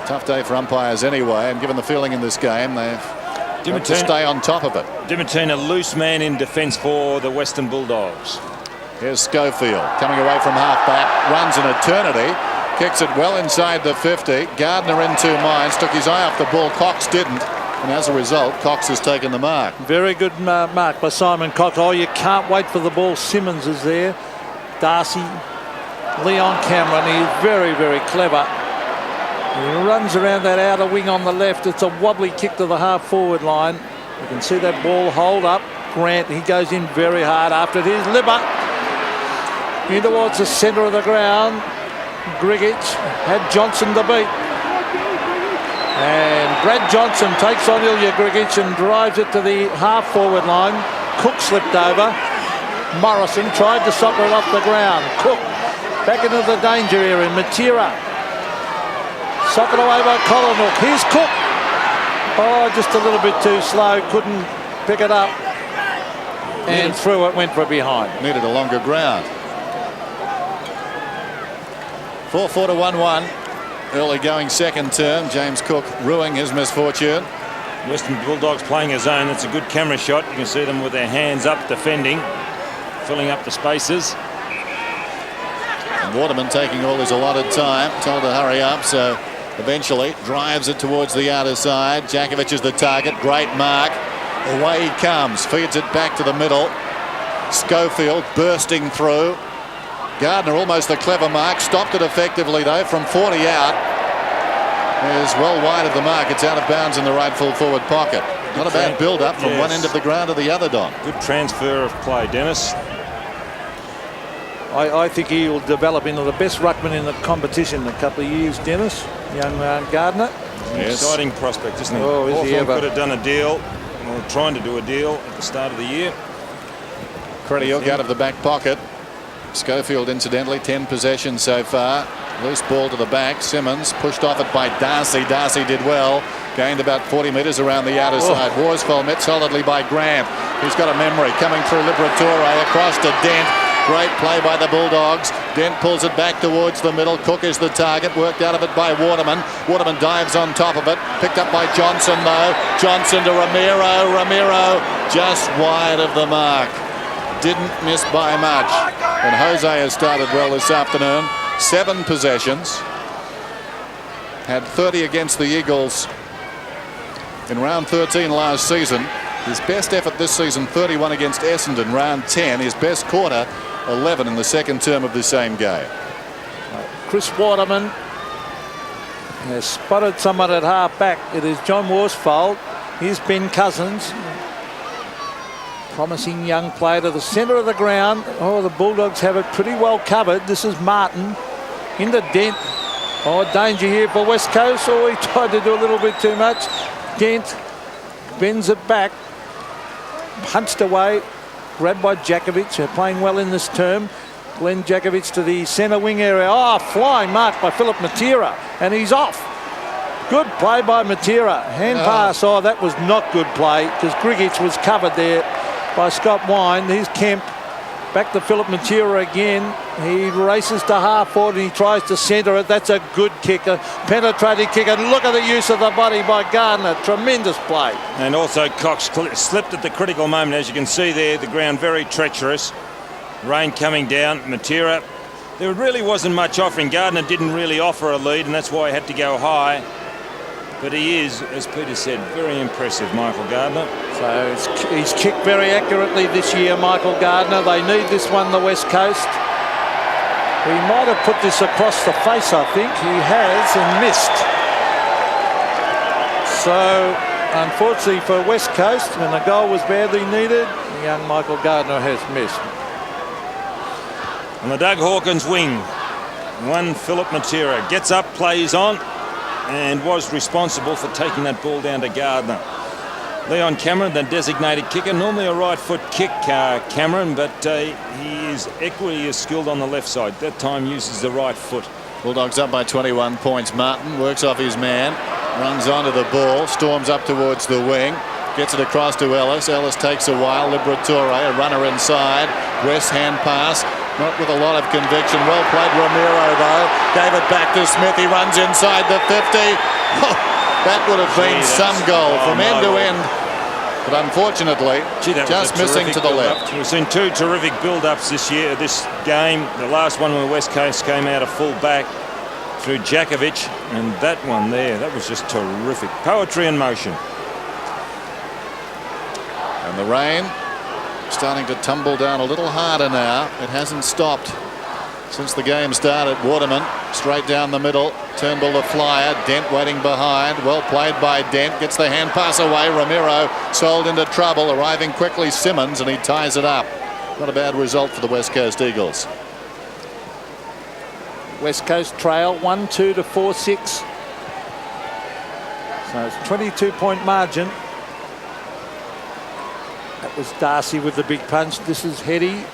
Speaker 1: Tough day for umpires anyway, and given the feeling in this game, they've got to stay on top of it.
Speaker 3: Dimattina, loose man in defence for the Western Bulldogs.
Speaker 1: Here's Schofield coming away from half back, runs an eternity, kicks it well inside the 50. Gardiner in 2 minds, took his eye off the ball. Cox didn't, and as a result, Cox has taken the mark.
Speaker 2: Very good mark by Simon Cox. Oh, you can't wait for the ball. Simmons is there. Darcy, Leon Cameron. He's very, very clever. He runs around that outer wing on the left. It's a wobbly kick to the half forward line. You can see that ball hold up. Grant, he goes in very hard after it. Here's Libber in towards the centre of the ground. Gehrig had Johnson to beat. And Brad Johnson takes on Ilya Gehrig and drives it to the half forward line. Cook slipped over. Morrison tried to soccer it off the ground. Cook back into the danger area. Matera socked away by Collinhook. Here's Cook. Oh, just a little bit too slow. Couldn't pick it up. And through it went for behind.
Speaker 1: Needed a longer ground. 4-4 to 1-1. Early going second term. James Cook ruining his misfortune.
Speaker 3: Western Bulldogs playing a zone. That's a good camera shot. You can see them with their hands up defending, filling up the spaces.
Speaker 1: And Waterman taking all his allotted time, told to hurry up, so eventually drives it towards the outer side. Djakovic is the target. Great mark. Away he comes. Feeds it back to the middle. Schofield bursting through. Gardiner almost a clever mark. Stopped it effectively though from 40 out. Is well wide of the mark. It's out of bounds in the right full forward pocket. Not a bad build-up from one end of the ground to the other, Don.
Speaker 3: Good transfer of play, Dennis.
Speaker 2: I think he will develop into the best ruckman in the competition in a couple of years, Dennis. Young Gardiner.
Speaker 1: Yes.
Speaker 3: Exciting prospect, isn't he?
Speaker 2: Oh, is he ever?
Speaker 3: Could have done a deal, or trying to do a deal at the start of the year.
Speaker 1: Krediuk out of the back pocket. Schofield, incidentally, 10 possessions so far. Loose ball to the back. Simmons pushed off it by Darcy. Darcy did well. Gained about 40 metres around the outer side. Worsfold met solidly by Graham. He's got a memory coming through Liberatore across to Dent. Great play by the Bulldogs. Dent pulls it back towards the middle. Cook is the target. Worked out of it by Waterman. Waterman dives on top of it. Picked up by Johnson though. Johnson to Romero. Romero just wide of the mark. Didn't miss by much. And Jose has started well this afternoon. 7 possessions. Had 30 against the Eagles in round 13 last season. His best effort this season, 31 against Essendon, round 10. His best quarter, 11 in the second term of the same game.
Speaker 2: Chris Waterman has spotted someone at half back. It is John Worsfold. Here's Ben Cousins. Promising young player to the centre of the ground. Oh, the Bulldogs have it pretty well covered. This is Martin into Dent. Oh, danger here for West Coast. Oh, he tried to do a little bit too much. Dent bends it back. Punched away. Grabbed by Djakovic. They're playing well in this term. Glenn Djakovic to the centre wing area. Oh, flying mark by Philip Matera. And he's off. Good play by Matera. Hand pass. Oh, that was not good play because Gehrig was covered there by Scott Wine. Here's Kemp. Back to Philip Matera again. He races to half forward and he tries to centre it. That's a good kick, a penetrating kick. And look at the use of the body by Gardiner. Tremendous play.
Speaker 3: And also Cox slipped at the critical moment. As you can see there, the ground very treacherous. Rain coming down. Matera, there really wasn't much offering. Gardiner didn't really offer a lead and that's why he had to go high. But he is, as Peter said, very impressive, Michael Gardiner.
Speaker 2: So he's kicked very accurately this year, Michael Gardiner. They need this one, the West Coast. He might have put this across the face, I think. He has, and missed. So, unfortunately for West Coast, when the goal was badly needed, young Michael Gardiner has missed.
Speaker 3: On the Doug Hawkins wing, one Philip Matera gets up, plays on, and was responsible for taking that ball down to Gardiner. Leon Cameron, the designated kicker, normally a right foot kick, Cameron, but he is equally as skilled on the left side. That time uses the right foot.
Speaker 1: Bulldogs up by 21 points. Martin works off his man, runs onto the ball, storms up towards the wing, gets it across to Ellis. Ellis takes a while. Liberatore, a runner inside. West hand pass, not with a lot of conviction. Well played, Ramiro, though. Gave it back to Smith. He runs inside the 50. That would have been some goal from end to end. But unfortunately, just missing to the left.
Speaker 3: We've seen two terrific build-ups this year, this game. The last one when West Coast came out of full back through Jakovic. And that one there, that was just terrific. Poetry in motion.
Speaker 1: And the rain starting to tumble down a little harder now. It hasn't stopped since the game started. Waterman straight down the middle. Turnbull the flyer. Dent waiting behind. Well played by Dent. Gets the hand pass away. Ramiro sold into trouble. Arriving quickly Simmons, and he ties it up. Not a bad result for the West Coast Eagles.
Speaker 2: West Coast trail 1-2 to 4-6. So it's 22-point margin. That was Darcy with the big punch. This is Heady.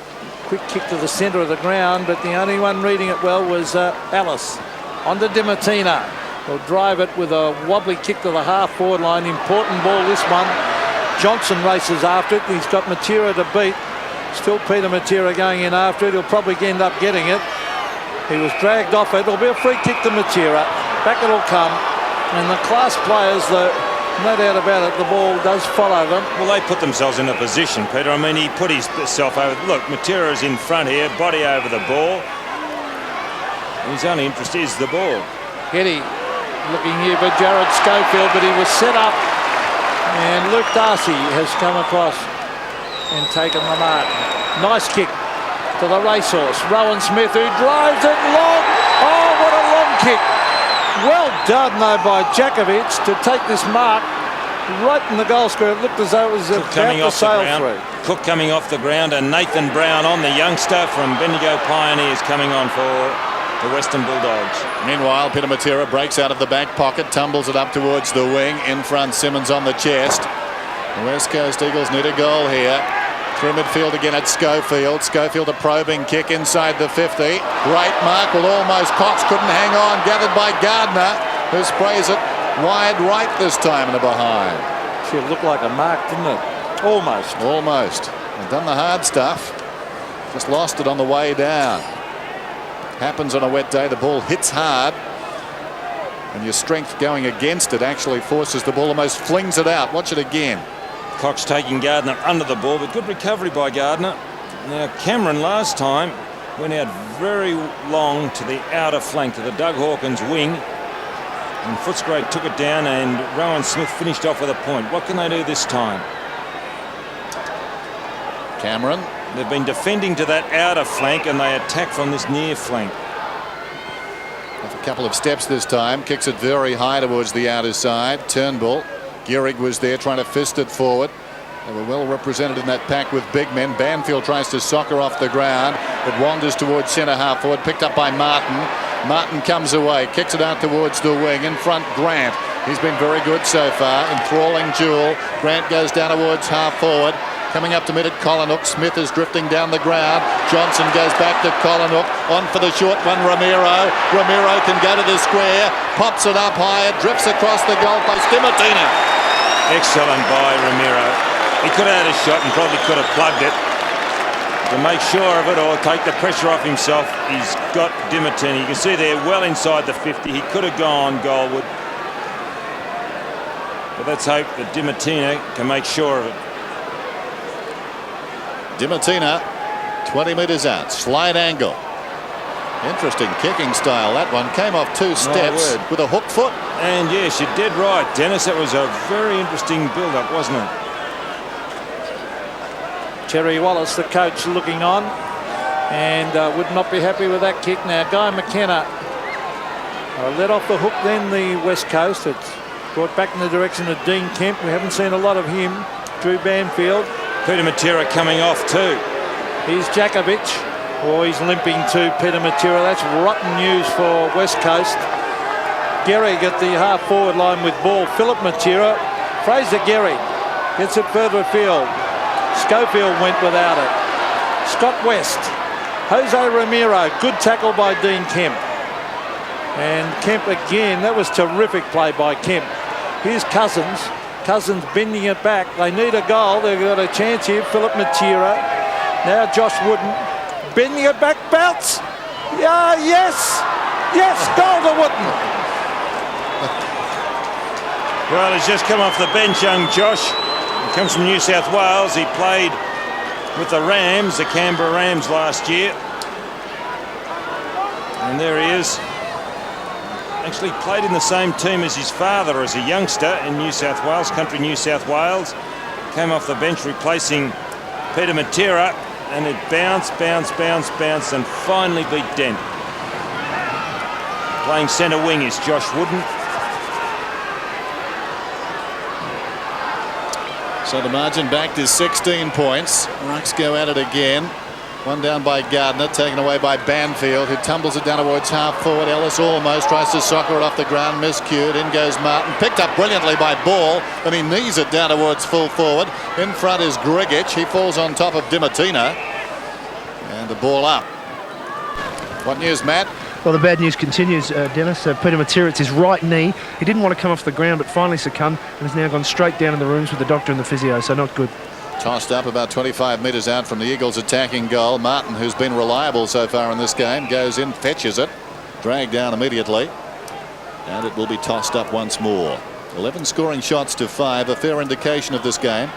Speaker 2: Quick kick to the centre of the ground, but the only one reading it well was Alice. On to Dimattina. He'll drive it with a wobbly kick to the half-forward line. Important ball, this one. Johnson races after it. He's got Matera to beat. Still Peter Matera going in after it. He'll probably end up getting it. He was dragged off it. It'll be a free kick to Matera. Back it'll come. And the class players, no doubt about it, the ball does follow them.
Speaker 3: Well, they put themselves in a position, Peter. I mean, he put himself over. Look, Matera's in front here, body over the ball. His only interest is the ball.
Speaker 2: Heady looking here for Jarrad Schofield, but he was set up. And Luke Darcy has come across and taken the mark. Nice kick to the racehorse. Rowan Smith, who drives it long. Oh, what a long kick. Well done, though, by Jakovic to take this mark right in the goal square. It looked as though it was about to sail through.
Speaker 3: Cook coming off the ground, and Nathan Brown on, the youngster from Bendigo Pioneers, coming on for the Western Bulldogs.
Speaker 1: Meanwhile, Peter Matera breaks out of the back pocket, tumbles it up towards the wing. In front, Simmons on the chest. The West Coast Eagles need a goal here. Through midfield again at Schofield. Schofield a probing kick inside the 50. Great mark, well, almost Cox couldn't hang on. Gathered by Gardiner, who sprays it wide right this time in the behind.
Speaker 2: Should look like a mark, didn't it? Almost.
Speaker 1: Almost. They've done the hard stuff. Just lost it on the way down. Happens on a wet day. The ball hits hard. And your strength going against it actually forces the ball, almost flings it out. Watch it again.
Speaker 3: Cox taking Gardiner under the ball, but good recovery by Gardiner. Now, Cameron last time went out very long to the outer flank, to the Doug Hawkins wing. And Footscray took it down, and Rowan Smith finished off with a point. What can they do this time?
Speaker 1: Cameron.
Speaker 3: They've been defending to that outer flank, and they attack from this near flank.
Speaker 1: Off a couple of steps this time. Kicks it very high towards the outer side. Turnbull. Gehrig was there trying to fist it forward. They were well represented in that pack with big men. Banfield tries to soccer off the ground. It wanders towards centre half forward. Picked up by Martin. Martin comes away. Kicks it out towards the wing. In front, Grant. He's been very good so far. Enthralling duel. Grant goes down towards half forward. Coming up to mid at Collingwood. Smith is drifting down the ground. Johnson goes back to Collingwood. On for the short one, Ramiro. Ramiro can go to the square. Pops it up higher. Drifts across the goalpost. Dimattina.
Speaker 3: Excellent by Ramiro. He could have had a shot and probably could have plugged it. To make sure of it or take the pressure off himself, he's got Dimattina. You can see there well inside the 50. He could have gone goalward. But let's hope that Dimattina can make sure of it.
Speaker 1: Dimattina, 20 metres out. Slide angle. Interesting kicking style. That one came off 2 steps with a hook foot.
Speaker 3: And yes, you did right, Dennis. It was a very interesting build-up, wasn't it?
Speaker 2: Terry Wallace, the coach, looking on, and would not be happy with that kick. Now, Guy McKenna let off the hook, then the West Coast. It's brought back in the direction of Dean Kemp. We haven't seen a lot of him. Drew Banfield.
Speaker 3: Peter Matera coming off too.
Speaker 2: Here's Jakovic. Oh, he's limping to Peter Matera. That's rotten news for West Coast. Gehrig at the half-forward line with ball. Philip Matera. Fraser Gehrig gets it further afield. Schofield went without it. Scott West. Jose Romero. Good tackle by Dean Kemp. And Kemp again. That was terrific play by Kemp. Here's Cousins. Cousins bending it back. They need a goal. They've got a chance here. Philip Matera. Now Josh Wooden. Bending it back. Bounce. Yeah, yes. Yes, goal to Wooden.
Speaker 3: Well, he's just come off the bench, young Josh. He comes from New South Wales. He played with the Rams, the Canberra Rams last year. And there he is. Actually played in the same team as his father as a youngster in New South Wales, country New South Wales. Came off the bench replacing Peter Matera, and it bounced, and finally beat Dent. Playing centre wing is Josh Wooden.
Speaker 1: So the margin back to 16 points. Rucks go at it again. One down by Gardiner, taken away by Banfield, who tumbles it down towards half forward. Ellis almost tries to soccer it off the ground, miscued. In goes Martin, picked up brilliantly by Ball, and he knees it down towards full forward. In front is Gehrig. He falls on top of Dimattina, and the ball up. What news, Matt?
Speaker 4: Well, the bad news continues, Dennis. Peter Matera, it's his right knee. He didn't want to come off the ground, but finally succumbed and has now gone straight down in the rooms with the doctor and the physio, so not good.
Speaker 1: Tossed up about 25 metres out from the Eagles' attacking goal. Martin, who's been reliable so far in this game, goes in, fetches it, dragged down immediately, and it will be tossed up once more. 11 scoring shots to 5, a fair indication of this game.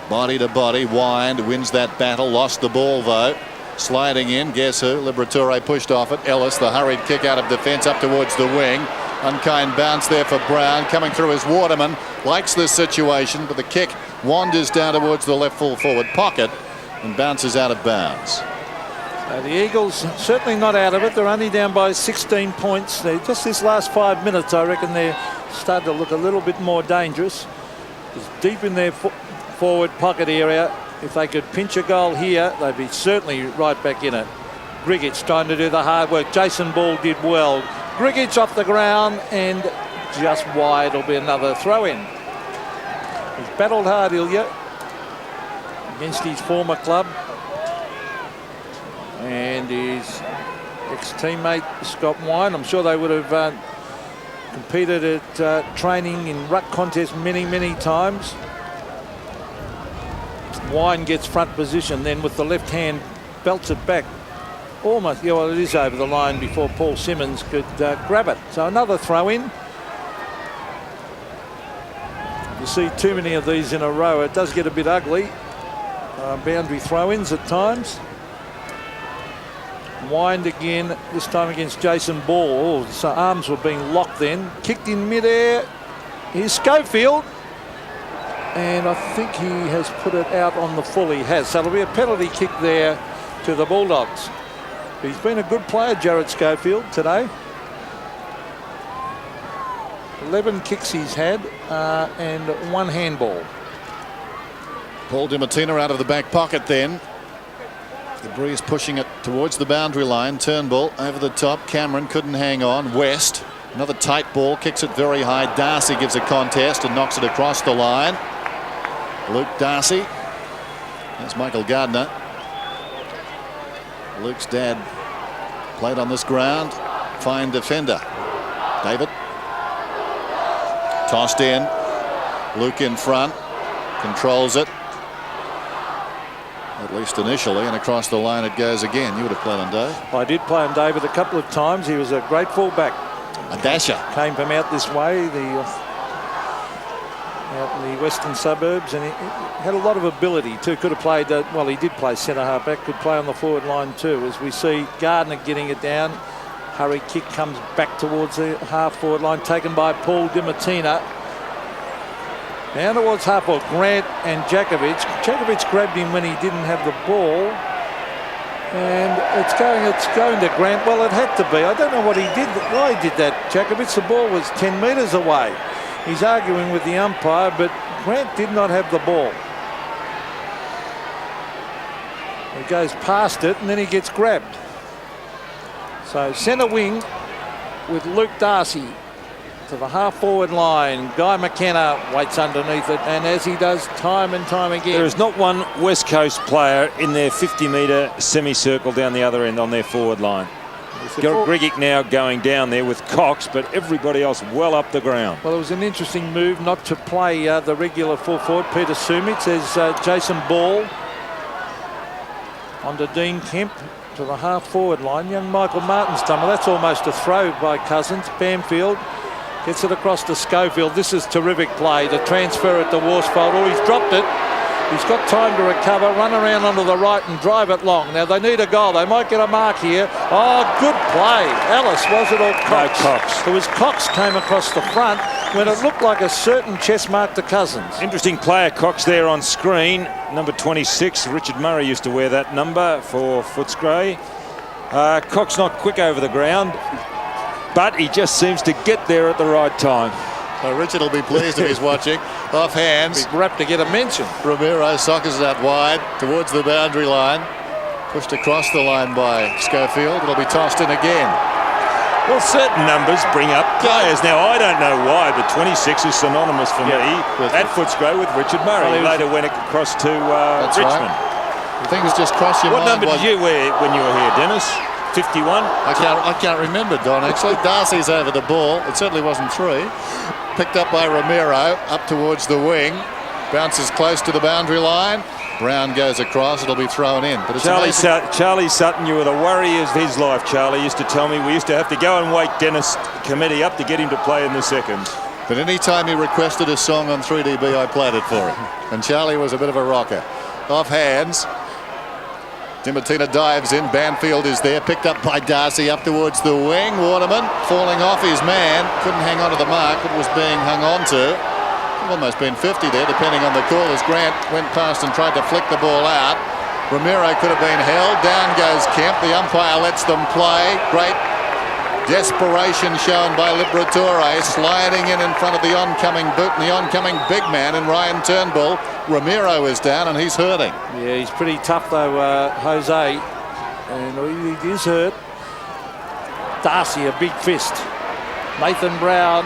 Speaker 1: Body to body, Wind wins that battle, lost the ball though. Sliding in, guess who? Liberatore pushed off it. Ellis, the hurried kick out of defence up towards the wing. Unkind bounce there for Brown. Coming through is Waterman. Likes this situation, but the kick wanders down towards the left full forward pocket and bounces out of bounds.
Speaker 2: The Eagles certainly not out of it. They're only down by 16 points. Just this last 5 minutes, I reckon they're starting to look a little bit more dangerous. It's deep in their forward pocket area. If they could pinch a goal here, they'd be certainly right back in it. Gehrig trying to do the hard work. Jason Ball did well. Gehrig off the ground and just wide. It'll be another throw-in. He's battled hard, Ilya, against his former club. And his ex-teammate, Scott Wine. I'm sure they would have competed at training in ruck contests many times. Wine gets front position, then with the left hand belts it back. Almost, yeah, well, it is over the line before Paul Simmons could grab it. So another throw in. You see too many of these in a row. It does get a bit ugly. Boundary throw-ins at times. Wind again, this time against Jason Ball. Oh, so arms were being locked then. Kicked in midair. Here's Schofield. And I think he has put it out on the full. He has. So it'll be a penalty kick there to the Bulldogs. He's been a good player, Jarrad Schofield, today. 11 kicks he's had and 1 handball.
Speaker 1: Paul Dimattina out of the back pocket then. The breeze pushing it towards the boundary line. Turnbull over the top. Cameron couldn't hang on. West, another tight ball, kicks it very high. Darcy gives a contest and knocks it across the line. Luke Darcy. That's Michael Gardiner. Luke's dad played on this ground. Fine defender. David. Tossed in. Luke in front. Controls it. At least initially, and across the line it goes again. You would have played on Dave.
Speaker 2: I did play on David a couple of times. He was a great fullback.
Speaker 1: A dasher.
Speaker 2: Came from out this way. out in the western suburbs, and he had a lot of ability too. Could have played, well, he did play centre half back, could play on the forward line too, as we see Gardiner getting it down. Hurry kick comes back towards the half forward line, taken by Paul Dimattina. Down towards half forward, Grant and Djakovic. Djakovic grabbed him when he didn't have the ball. And it's going to Grant. Well, it had to be. I don't know what he did, why he did that, Djakovic. The ball was 10 metres away. He's arguing with the umpire, but Grant did not have the ball. He goes past it and then he gets grabbed. So centre wing with Luke Darcy to the half-forward line. Guy McKenna waits underneath it, and as he does time and time again.
Speaker 3: There is not one West Coast player in their 50-metre semicircle down the other end on their forward line. Gehrig now going down there with Cox, but everybody else well up the ground.
Speaker 2: Well, it was an interesting move not to play the regular full forward, Peter Sumich, as Jason Ball onto Dean Kemp to the half-forward line. Young Michael Martin's done. Well, that's almost a throw by Cousins. Banfield gets it across to Schofield. This is terrific play to transfer it to Worsfold. Oh, he's dropped it. He's got time to recover, run around onto the right and drive it long. Now they need a goal. They might get a mark here. Oh, good play. Ellis, was it, or Cox?
Speaker 3: No, Cox.
Speaker 2: It was Cox came across the front when it looked like a certain chest mark to Cousins.
Speaker 3: Interesting player, Cox, there on screen. Number 26. Richard Murray used to wear that number for Footscray. Cox not quick over the ground, but he just seems to get there at the right time.
Speaker 1: Well, Richard will be pleased if he's watching. Off hands.
Speaker 2: Big rap to get a mention.
Speaker 1: Ramiro sockers that wide towards the boundary line. Pushed across the line by Schofield. It'll be tossed in again.
Speaker 3: Well, certain numbers bring up players. Now, I don't know why, but 26 is synonymous for me at Footscray with Richard Murray. Well, later went across to Richmond.
Speaker 1: Right. Things just cross your mind.
Speaker 3: What number did you wear when you were here, Dennis? 51?
Speaker 1: I can't remember, Don, actually. Darcy's over the ball. It certainly wasn't 3. Picked up by Ramiro, up towards the wing. Bounces close to the boundary line. Brown goes across. It'll be thrown in. But it's
Speaker 3: Charlie Sutton, you were the worry of his life, Charlie. Used to tell me we used to have to go and wake Dennis Committee up to get him to play in the seconds.
Speaker 1: But any time he requested a song on 3DB, I played it for him. And Charlie was a bit of a rocker. Off hands. Dimattina dives in. Banfield is there. Picked up by Darcy up towards the wing. Waterman falling off his man. Couldn't hang on to the mark, but was being hung on to. Almost been 50 there, depending on the call, as Grant went past and tried to flick the ball out. Ramiro could have been held. Down goes Kemp. The umpire lets them play. Great desperation shown by Liberatore, sliding in front of the oncoming boot and the oncoming big man in Ryan Turnbull. Ramiro is down and he's hurting.
Speaker 2: Yeah, he's pretty tough though, Jose, and he is hurt. Darcy, a big fist. Nathan Brown,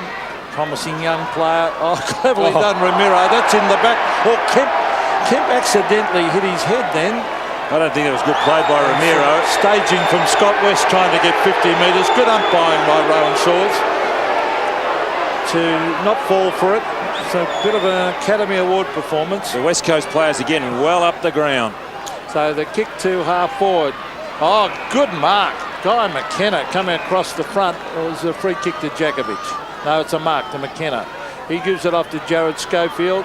Speaker 2: promising young player. Oh, cleverly done, Ramiro. That's in the back. Oh, Kemp accidentally hit his head then.
Speaker 3: I don't think it was good play by Ramiro.
Speaker 2: Staging from Scott West, trying to get 50 metres. Good umpiring by Rowan Swords to not fall for it. It's a bit of an Academy Award performance.
Speaker 3: The West Coast players again well up the ground.
Speaker 2: So the kick to half forward. Oh, good mark. Guy McKenna coming across the front. It was a free kick to Djakovic. No, it's a mark to McKenna. He gives it off to Jarrad Schofield.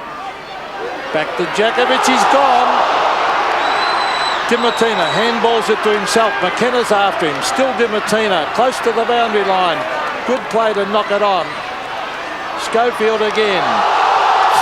Speaker 2: Back to Djakovic. He's gone. Dimattina handballs it to himself. McKenna's after him. Still Dimattina, close to the boundary line. Good play to knock it on. Schofield again.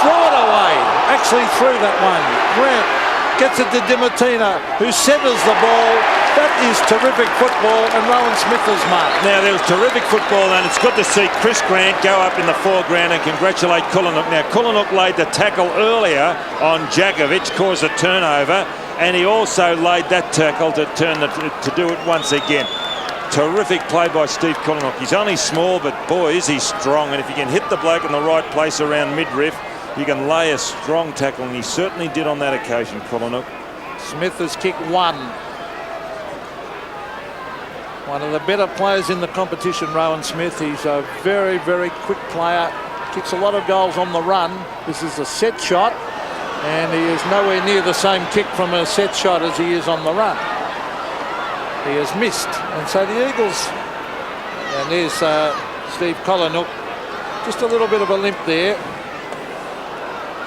Speaker 2: Throw it away. Actually threw that one. Grant gets it to Dimattina, who centres the ball. That is terrific football, and Rowan Smith has marked.
Speaker 3: Now, there was terrific football, and it's good to see Chris Grant go up in the foreground and congratulate Kulinook. Now, Kulinook laid the tackle earlier on Djakovic, caused a turnover, and he also laid that tackle to do it once again. Terrific play by Steve Kulinook. He's only small, but boy, is he strong. And if you can hit the bloke in the right place around midriff, you can lay a strong tackle, and he certainly did on that occasion, Kulinook.
Speaker 2: Smith has kicked one. One of the better players in the competition, Rowan Smith. He's a very, very quick player. Kicks a lot of goals on the run. This is a set shot, and he is nowhere near the same kick from a set shot as he is on the run. He has missed, and so the Eagles, and there's Steve Kulinook, just a little bit of a limp there.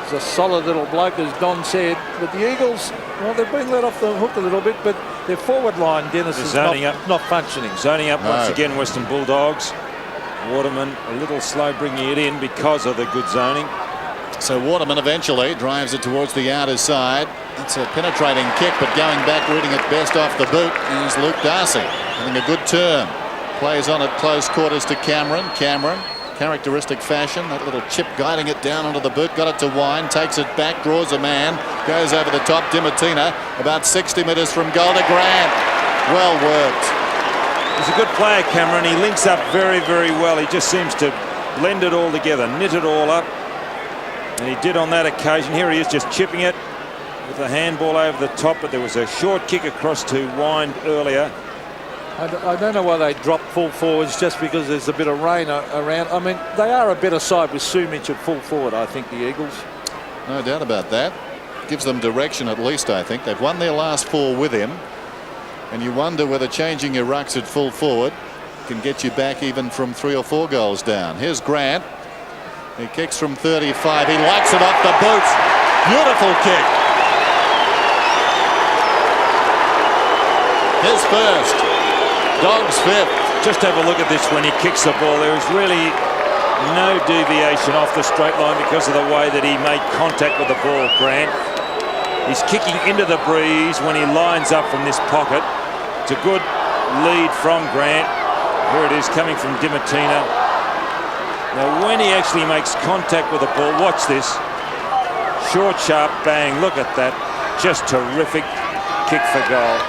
Speaker 2: He's a solid little bloke, as Don said. But the Eagles, well, they've been let off the hook a little bit, but their forward line, Dennis, is not functioning.
Speaker 3: Zoning up once again, Western Bulldogs. Waterman a little slow bringing it in because of the good zoning.
Speaker 1: So Waterman eventually drives it towards the outer side. It's a penetrating kick, but going back, reading it best off the boot is Luke Darcy. Having a good turn. Plays on at close quarters to Cameron. Cameron, characteristic fashion, that little chip guiding it down onto the boot. Got it to Wine, takes it back, draws a man, goes over the top. Dimattina, about 60 metres from goal to Grant. Well worked.
Speaker 3: He's a good player, Cameron. He links up very, very well. He just seems to blend it all together, knit it all up. And he did on that occasion. Here he is just chipping it with the handball over the top, but there was a short kick across to Wine earlier.
Speaker 2: I don't know why they drop full forwards just because there's a bit of rain around. I mean, they are a better side with Sumich at full forward, I think, the Eagles.
Speaker 1: No doubt about that. Gives them direction at least, I think. They've won their last 4 with him. And you wonder whether changing your rucks at full forward can get you back even from 3 or 4 goals down. Here's Grant. He kicks from 35. He likes it off the boots. Beautiful kick. His first. Dogs 5th.
Speaker 3: Just have a look at this when he kicks the ball. There is really no deviation off the straight line because of the way that he made contact with the ball, Grant. He's kicking into the breeze when he lines up from this pocket. It's a good lead from Grant. Here it is coming from Dimattina. Now when he actually makes contact with the ball, watch this. Short, sharp, bang. Look at that. Just terrific kick for goal.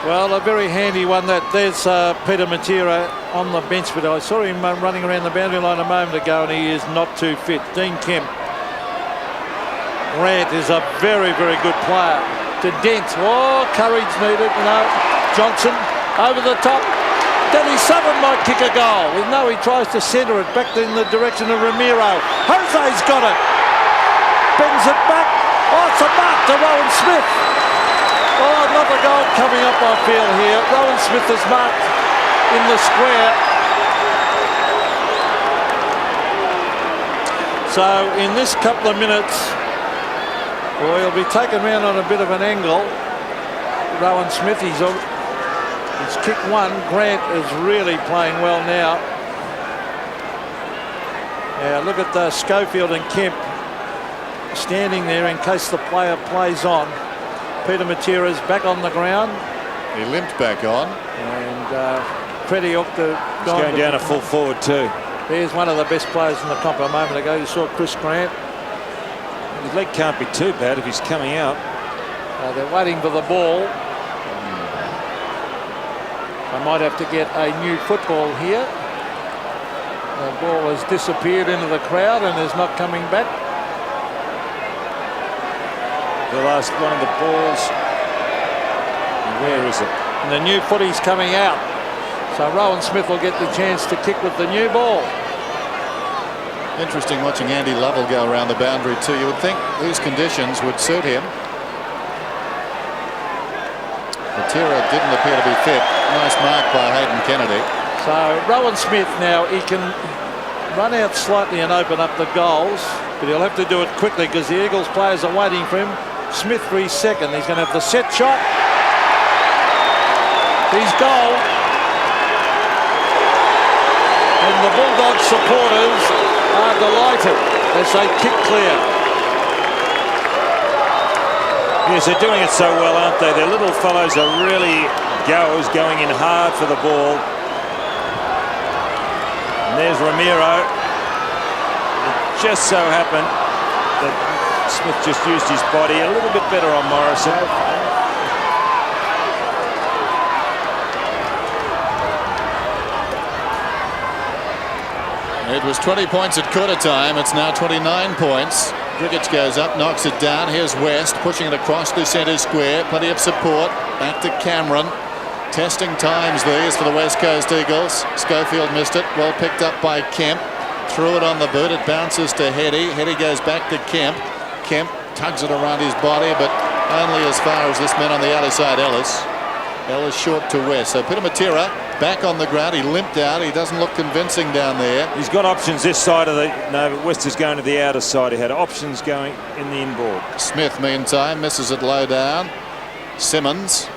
Speaker 2: Well, a very handy one. There's Peter Matera on the bench, but I saw him running around the boundary line a moment ago, and he is not too fit. Dean Kemp. Grant is a very, very good player. To Dent. Oh, courage needed. No. Johnson over the top. Danny Southern might kick a goal. No, he tries to centre it back in the direction of Ramiro. Jose's got it. Bends it back. Oh, it's a mark to Rowan Smith. Oh, another goal coming up, I feel here. Rowan Smith is marked in the square. So in this couple of minutes, well, he'll be taken round on a bit of an angle. Rowan Smith, he's kicked 1. Grant is really playing well now. Yeah, look at Schofield and Kemp standing there in case the player plays on. Peter Matera's back on the ground.
Speaker 1: He limped back on.
Speaker 2: And Crediok
Speaker 3: going down a full forward too.
Speaker 2: There's one of the best players in the comp a moment ago. You saw Chris Grant.
Speaker 3: His leg can't be too bad if he's coming out.
Speaker 2: They're waiting for the ball. I might have to get a new football here. The ball has disappeared into the crowd and is not coming back.
Speaker 3: The last one of the balls. Where is it?
Speaker 2: And the new footy's coming out. So Rowan Smith will get the chance to kick with the new ball.
Speaker 1: Interesting watching Andy Lovell go around the boundary too. You would think these conditions would suit him. Matera didn't appear to be fit. Nice mark by Hayden Kennedy.
Speaker 2: So Rowan Smith now, he can run out slightly and open up the goals, but he'll have to do it quickly because the Eagles players are waiting for him. Smith for his second. He's going to have the set shot. He's goal. And the Bulldogs supporters are delighted as they kick clear.
Speaker 3: Yes, they're doing it so well, aren't they? Their little fellows are really goers, going in hard for the ball. And there's Ramiro. It just so happened that Smith just used his body a little bit better on Morrison.
Speaker 1: It was 20 points at quarter time. It's now 29 points. Griggett goes up, knocks it down. Here's West pushing it across the centre square. Plenty of support. Back to Cameron. Testing times these for the West Coast Eagles. Schofield missed it. Well picked up by Kemp. Threw it on the boot. It bounces to Heady. Heady goes back to Kemp. Kemp tugs it around his body, but only as far as this man on the outer side, Ellis. Ellis short to West. So Dimattina back on the ground. He limped out. He doesn't look convincing down there.
Speaker 3: He's got options this side of the... No, but West is going to the outer side. He had options going in the inboard.
Speaker 1: Smith, meantime, misses it low down. Simmons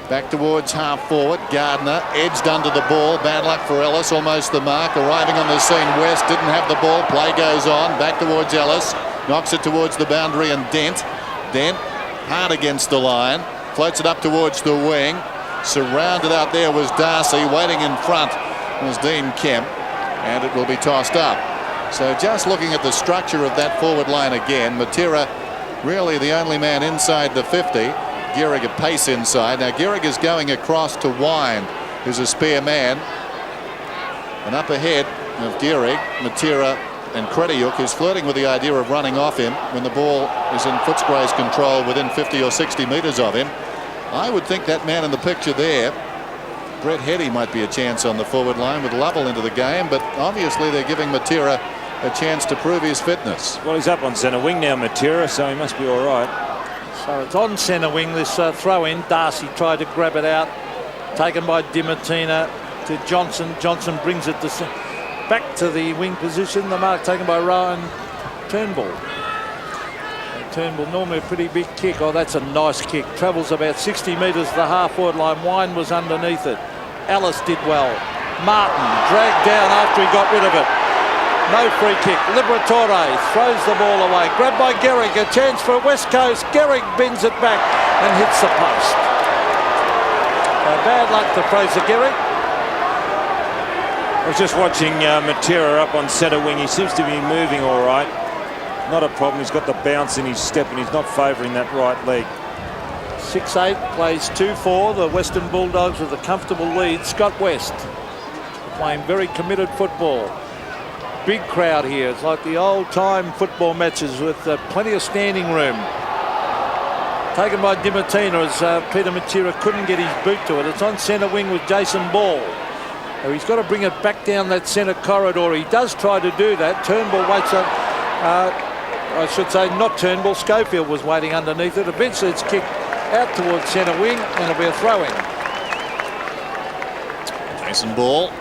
Speaker 1: back towards half forward. Gardiner edged under the ball. Bad luck for Ellis. Almost the mark. Arriving on the scene. West didn't have the ball. Play goes on. Back towards Ellis. Knocks it towards the boundary and Dent. Dent hard against the line. Floats it up towards the wing. Surrounded out there was Darcy. Waiting in front was Dean Kemp. And it will be tossed up. So just looking at the structure of that forward line again. Dimattina really the only man inside the 50. Gehrig a pace inside. Now Gehrig is going across to Wine, who's a spare man. And up ahead of Gehrig, Dimattina and Crediuk, who's flirting with the idea of running off him when the ball is in Footscray's control within 50 or 60 metres of him. I would think that man in the picture there, Brett Heady, might be a chance on the forward line with Lovell into the game, but obviously they're giving Dimattina a chance to prove his fitness.
Speaker 3: Well, he's up on centre wing now, Dimattina, so he must be all right.
Speaker 2: So it's on centre wing, this throw in. Darcy tried to grab it out. Taken by Dimattina to Johnson. Johnson brings it to back to the wing position. The mark taken by Rohan. Turnbull. Turnbull, normally a pretty big kick. Oh, that's a nice kick. Travels about 60 metres to the half-forward line. Wine was underneath it. Ellis did well. Martin dragged down after he got rid of it. No free kick. Liberatore throws the ball away. Grabbed by Gehrig. A chance for West Coast. Gehrig bends it back and hits the post. So bad luck to Fraser Gehrig.
Speaker 3: I was just watching Dimattina up on centre wing. He seems to be moving all right. Not a problem. He's got the bounce in his step and he's not favouring that right leg.
Speaker 2: 6'8", plays 2-4. The Western Bulldogs with a comfortable lead. Scott West playing very committed football. Big crowd here. It's like the old-time football matches with plenty of standing room. Taken by Dimattina as Dimattina couldn't get his boot to it. It's on centre wing with Jason Ball. So he's got to bring it back down that centre corridor. He does try to do that. Turnbull waits up. I should say not Turnbull. Schofield was waiting underneath it. Eventually it's kicked out towards centre wing and it'll be a throw-in.
Speaker 1: Jason Ball.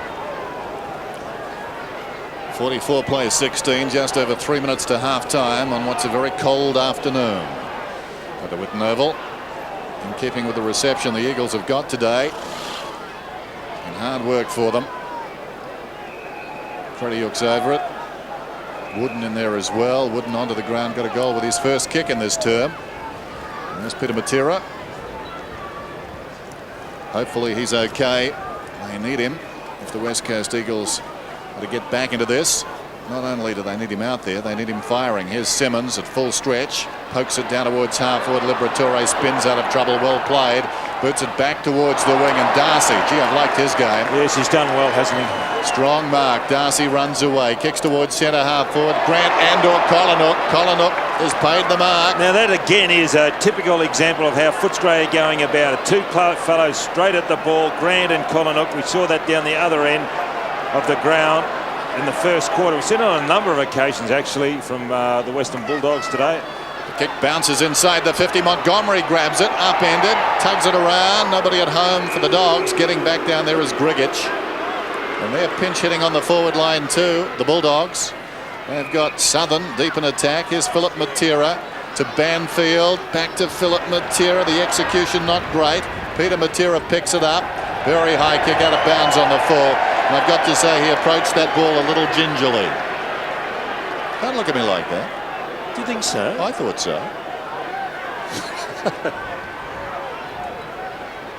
Speaker 1: 44 plays 16, just over 3 minutes to half-time on what's a very cold afternoon. At the Whitten Oval, in keeping with the reception the Eagles have got today. And hard work for them. Crediuk's over it. Wooden in there as well. Wooden onto the ground, got a goal with his first kick in this term. And there's Dimattina. Hopefully he's okay. They need him if the West Coast Eagles to get back into this. Not only do they need him out there, they need him firing. Here's Simmons at full stretch, pokes it down towards half forward. Liberatore spins out of trouble. Well played. Boots it back towards the wing, and Darcy, gee, I've liked his game.
Speaker 3: Yes, he's done well, hasn't he?
Speaker 1: Strong mark. Darcy runs away, kicks towards centre half forward. Grant and/or Collinook. Collinook has paid the mark.
Speaker 3: Now that again is a typical example of how Footscray are going about it. Two fellows straight at the ball, Grant and Collinook. We saw that down the other end of the ground in the first quarter. We've seen it on a number of occasions actually from the Western Bulldogs today.
Speaker 1: The kick bounces inside the 50. Montgomery grabs it, upended, tugs it around. Nobody at home for the Dogs. Getting back down there is Gehrig. And they're pinch hitting on the forward line too, the Bulldogs. They've got Southern deep in attack. Here's Philip Dimattina to Banfield. Back to Philip Dimattina. The execution not great. Dimattina picks it up. Very high kick out of bounds on the full. And I've got to say he approached that ball a little gingerly. Don't look at me like that.
Speaker 3: Do you think so?
Speaker 1: I thought so.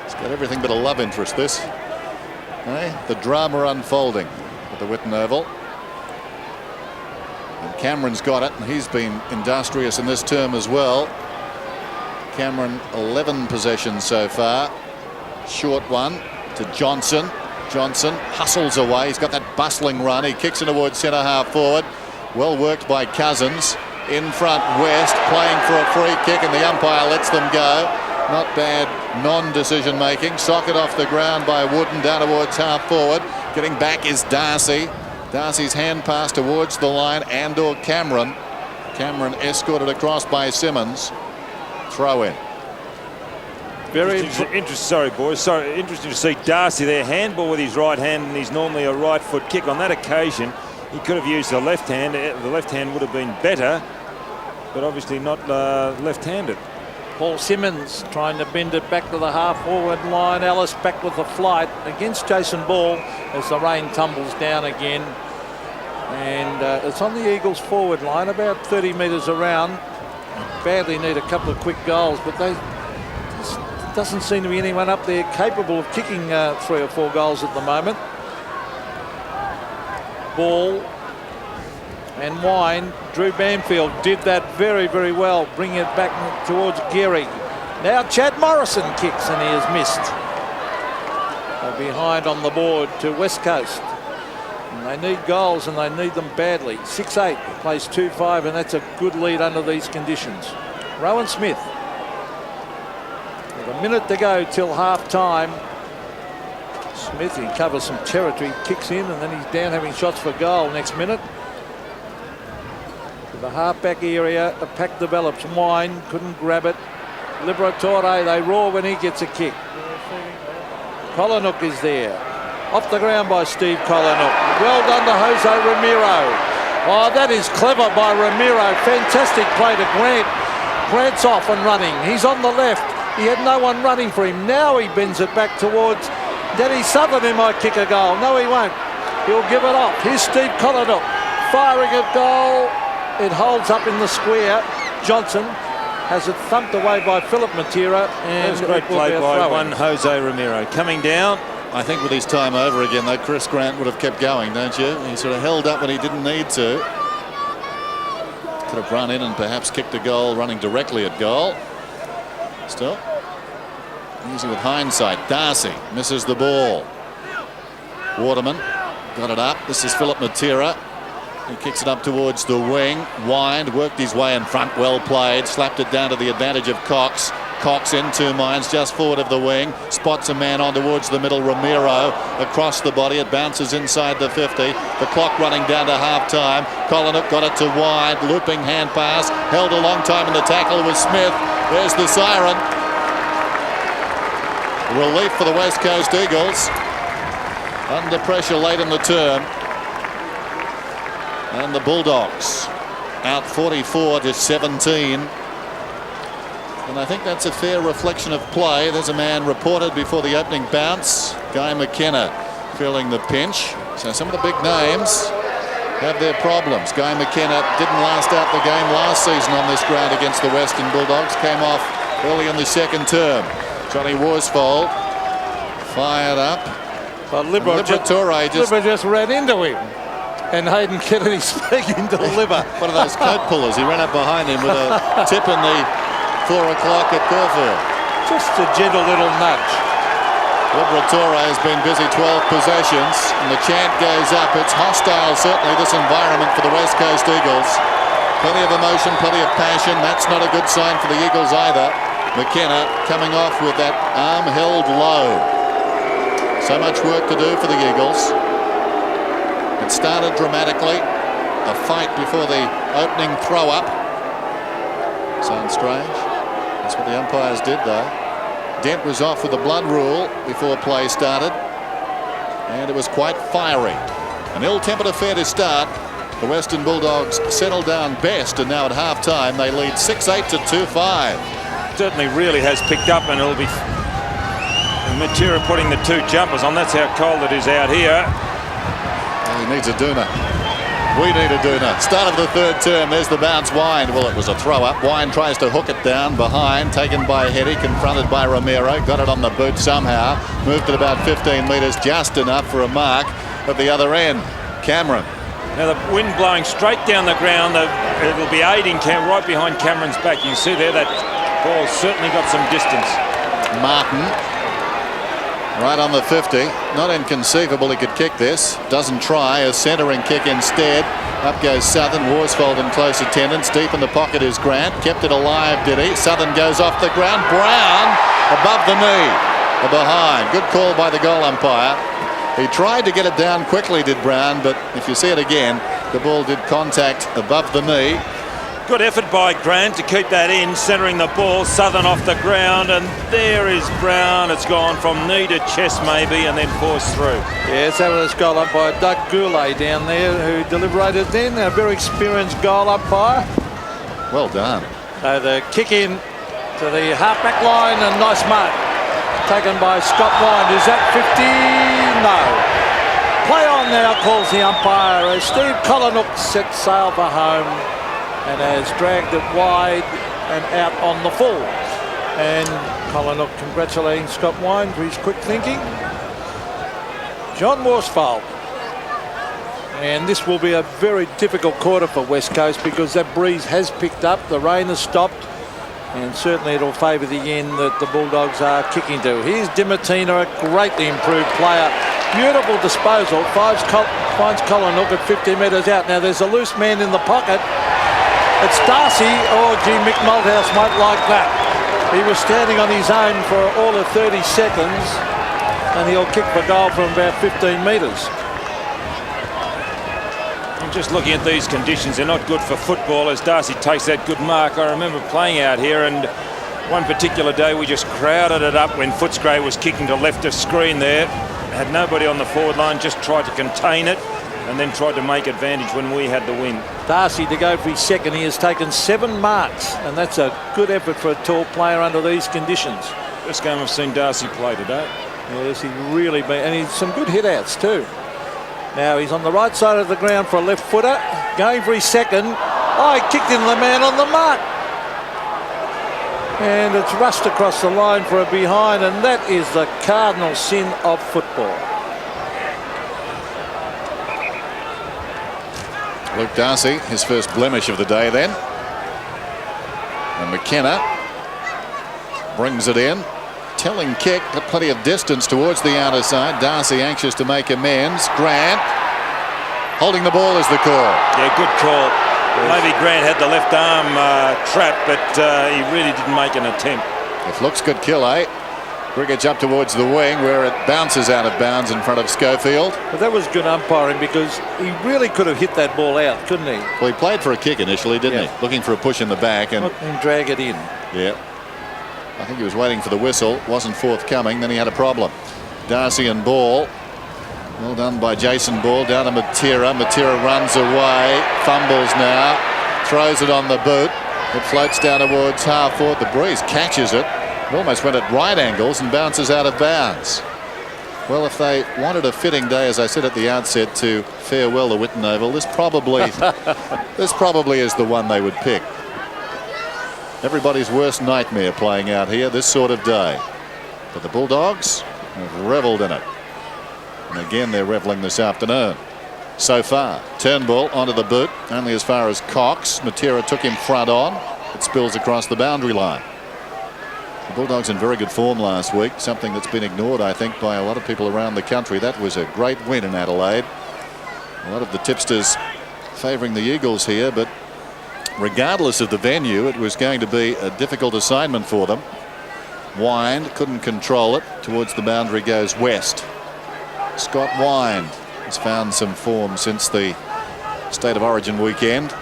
Speaker 1: It's got everything but a love interest, this. Hey, the drama unfolding at the Whitten Oval. And Cameron's got it, and he's been industrious in this term as well. Cameron 11 possessions so far. Short one to Johnson. Johnson hustles away. He's got that bustling run. He kicks it towards centre half forward. Well worked by Cousins. In front, West playing for a free kick, and the umpire lets them go. Not bad non-decision making. Socket off the ground by Wooden down towards half forward. Getting back is Darcy. Darcy's hand pass towards the line and/or Cameron. Cameron escorted across by Simmons. Throw in.
Speaker 2: Very
Speaker 3: Sorry, boys. Sorry, interesting to see Darcy there. Handball with his right hand, and he's normally a right foot kick. On that occasion, he could have used the left hand. The left hand would have been better, but obviously not left-handed.
Speaker 2: Paul Simmons trying to bend it back to the half-forward line. Ellis back with the flight against Jason Ball as the rain tumbles down again. And it's on the Eagles' forward line, about 30 metres around. Badly need a couple of quick goals, but there doesn't seem to be anyone up there capable of kicking 3 or 4 goals at the moment. Ball and Wine. Drew Banfield did that very, very well, bringing it back towards Gehrig. Now Chad Morrison kicks and he has missed. They're behind on the board to West Coast. And they need goals and they need them badly. 6-8, plays 2-5, and that's a good lead under these conditions. Rowan Smith. With a minute to go till half time. Smith, he covers some territory, kicks in, and then he's down having shots for goal next minute. To the half-back area, the pack develops. Wine couldn't grab it. Liberatore, they roar when he gets a kick. Kollenuk is there. Off the ground by Steve Kollenuk. Well done to Jose Ramiro. Oh, that is clever by Ramiro. Fantastic play to Grant. Grant's off and running. He's on the left. He had no one running for him. Now he bends it back towards Denny Southern, who might kick a goal. No, he won't. He'll give it off. Here's Steve Kollenuk firing a goal. It holds up in the square. Johnson has it thumped away by Philip Matera. And
Speaker 3: it was a great play by one Jose Ramiro. Coming down.
Speaker 1: I think with his time over again, though, Chris Grant would have kept going, don't you? He sort of held up when he didn't need to. Could have run in and perhaps kicked a goal, running directly at goal. Still, easy with hindsight. Darcy misses the ball. Waterman got it up. This is Philip Matera. He kicks it up towards the wing. Wind worked his way in front. Well played. Slapped it down to the advantage of Cox. Cox in 2 minds just forward of the wing. Spots a man on towards the middle. Ramiro across the body. It bounces inside the 50. The clock running down to half-time. Kollenuk got it to Wide. Looping hand pass. Held a long time in the tackle with Smith. There's the siren. Relief for the West Coast Eagles. Under pressure late in the term. And the Bulldogs out 44-17. And I think that's a fair reflection of play. There's a man reported before the opening bounce. Guy McKenna feeling the pinch. So some of the big names have their problems. Guy McKenna didn't last out the game last season on this ground against the Western Bulldogs. Came off early in the second term. Johnny Worsfold fired up.
Speaker 2: But Liberatore just ran into him. And Hayden Kennedy speaking to Libber.
Speaker 1: One of those coat pullers. He ran up behind him with a tip in the 4 o'clock at Caulfield.
Speaker 2: Just a gentle little nudge.
Speaker 1: Liberatore has been busy 12 possessions, and the chant goes up. It's hostile, certainly, this environment for the West Coast Eagles. Plenty of emotion, plenty of passion. That's not a good sign for the Eagles either. McKenna coming off with that arm held low. So much work to do for the Eagles. It started dramatically. A fight before the opening throw-up. Sounds strange. That's what the umpires did, though. Dent was off with the blood rule before play started. And it was quite fiery. An ill-tempered affair to start. The Western Bulldogs settled down best, and now at half-time they lead 6-8 to 2-5.
Speaker 3: Certainly really has picked up, and it'll be Matera putting the 2 jumpers on. That's how cold it is out here.
Speaker 1: Well, he needs a doona. We need a doona. Start of the third term. There's the bounce. Wind. Well, it was a throw-up. Wind tries to hook it down behind. Taken by Heady. Confronted by Ramiro. Got it on the boot somehow. Moved it about 15 metres. Just enough for a mark at the other end. Cameron.
Speaker 3: Now the wind blowing straight down the ground. It'll be aiding right behind Cameron's back. You can see there that ball certainly got some distance.
Speaker 1: Martin. Right on the 50. Not inconceivable he could kick this. Doesn't try. A centering kick instead. Up goes Southern. Worsfold in close attendance. Deep in the pocket is Grant. Kept it alive, did he? Southern goes off the ground. Brown above the knee. Behind. Good call by the goal umpire. He tried to get it down quickly, did Brown, but if you see it again, the ball did contact above the knee.
Speaker 3: Good effort by Grant to keep that in, centering the ball, Southern off the ground, and there is Brown. It's gone from knee to chest maybe, and then forced through.
Speaker 2: Yes, that was goal up by Doug Goulet down there, who deliberated then. A very experienced goal umpire.
Speaker 1: Well done.
Speaker 2: So the kick in to the half-back line, and nice mark taken by Scott Wine. Is that 50? No. Play on now, calls the umpire, as Steve Collinook sets sail for home and has dragged it wide and out on the full. And Collinook congratulating Scott Wine for his quick thinking. John Worsfold. And this will be a very difficult quarter for West Coast because that breeze has picked up, the rain has stopped, and certainly it'll favour the end that the Bulldogs are kicking to. Here's Dimattina, a greatly improved player. Beautiful disposal, finds Collinook at 50 metres out. Now there's a loose man in the pocket. It's Darcy. Oh, gee, Mick Malthouse might like that. He was standing on his own for all of 30 seconds, and he'll kick for goal from about 15 metres.
Speaker 3: Just looking at these conditions, they're not good for football as Darcy takes that good mark. I remember playing out here, and one particular day we just crowded it up when Footscray was kicking to left of screen there. Had nobody on the forward line, just tried to contain it and then tried to make advantage when we had the win.
Speaker 2: Darcy to go for his second. He has taken 7 marks, and that's a good effort for a tall player under these conditions.
Speaker 3: First game I've seen Darcy play today.
Speaker 2: Yes, he really been, and he's some good hit-outs too. Now he's on the right side of the ground for a left footer, going for his second. Oh, he kicked in the man on the mark. And it's rushed across the line for a behind, and that is the cardinal sin of football.
Speaker 1: Luke Darcy, his first blemish of the day then. And McKenna brings it in. Telling kick, but plenty of distance towards the outer side. Darcy anxious to make amends. Grant holding the ball is the call.
Speaker 3: Yeah, good call. Maybe Grant had the left arm trap, but he really didn't make an attempt.
Speaker 1: If looks could kill, eh? Cricket's up towards the wing where it bounces out of bounds in front of Schofield.
Speaker 2: But that was good umpiring because he really could have hit that ball out, couldn't he?
Speaker 1: Well, he played for a kick initially, didn't he? Looking for a push in the back and
Speaker 2: drag it in.
Speaker 1: Yeah. I think he was waiting for the whistle, wasn't forthcoming, then he had a problem. Darcy and ball. Well done by Jason Ball, down to Matera. Matera runs away, fumbles now, throws it on the boot. It floats down towards half forward. The breeze catches it. It almost went at right angles and bounces out of bounds. Well, if they wanted a fitting day, as I said at the outset, to farewell the Whitten Oval, this probably is the one they would pick. Everybody's worst nightmare playing out here this sort of day. But the Bulldogs have revelled in it. And again, they're revelling this afternoon. So far, Turnbull onto the boot, only as far as Cox. Matera took him front on. It spills across the boundary line. The Bulldogs in very good form last week, something that's been ignored, I think, by a lot of people around the country. That was a great win in Adelaide. A lot of the tipsters favouring the Eagles here, but regardless of the venue, it was going to be a difficult assignment for them. Wind couldn't control it. Towards the boundary goes West. Scott Wind has found some form since the State of Origin weekend.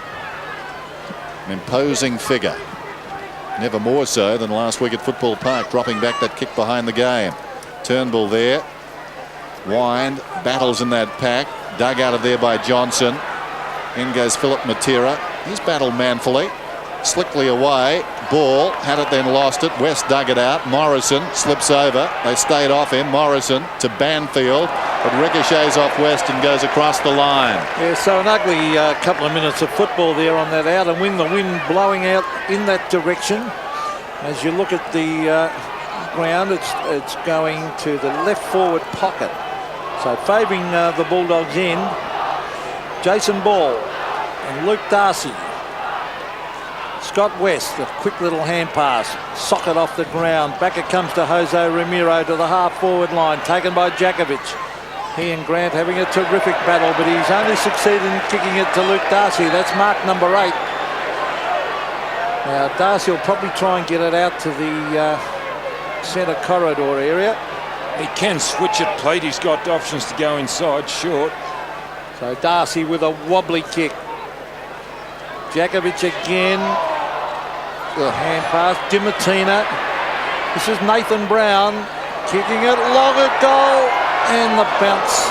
Speaker 1: An imposing figure. Never more so than last week at Football Park, dropping back that kick behind the game. Turnbull there. Wind battles in that pack. Dug out of there by Johnson. In goes Philip Matera. He's battled manfully. Slickly away. Ball. Had it then lost it. West dug it out. Morrison slips over. They stayed off him. Morrison to Banfield. But ricochets off West and goes across the line.
Speaker 2: Yeah, so an ugly couple of minutes of football there on that out and wing. The wind blowing out in that direction. As you look at the ground, it's going to the left forward pocket. So favouring the Bulldogs end. Jason Ball and Luke Darcy. Scott West, a quick little hand pass, socket off the ground. Back it comes to Jose Ramiro to the half forward line, taken by Jakovic. He and Grant having a terrific battle, but he's only succeeded in kicking it to Luke Darcy. That's mark number 8. Now Darcy will probably try and get it out to the centre corridor area.
Speaker 3: He can switch it plate. He's got options to go inside short.
Speaker 2: So Darcy with a wobbly kick. Djakovic again. The hand pass. Dimattina. This is Nathan Brown kicking it long at goal, and the bounce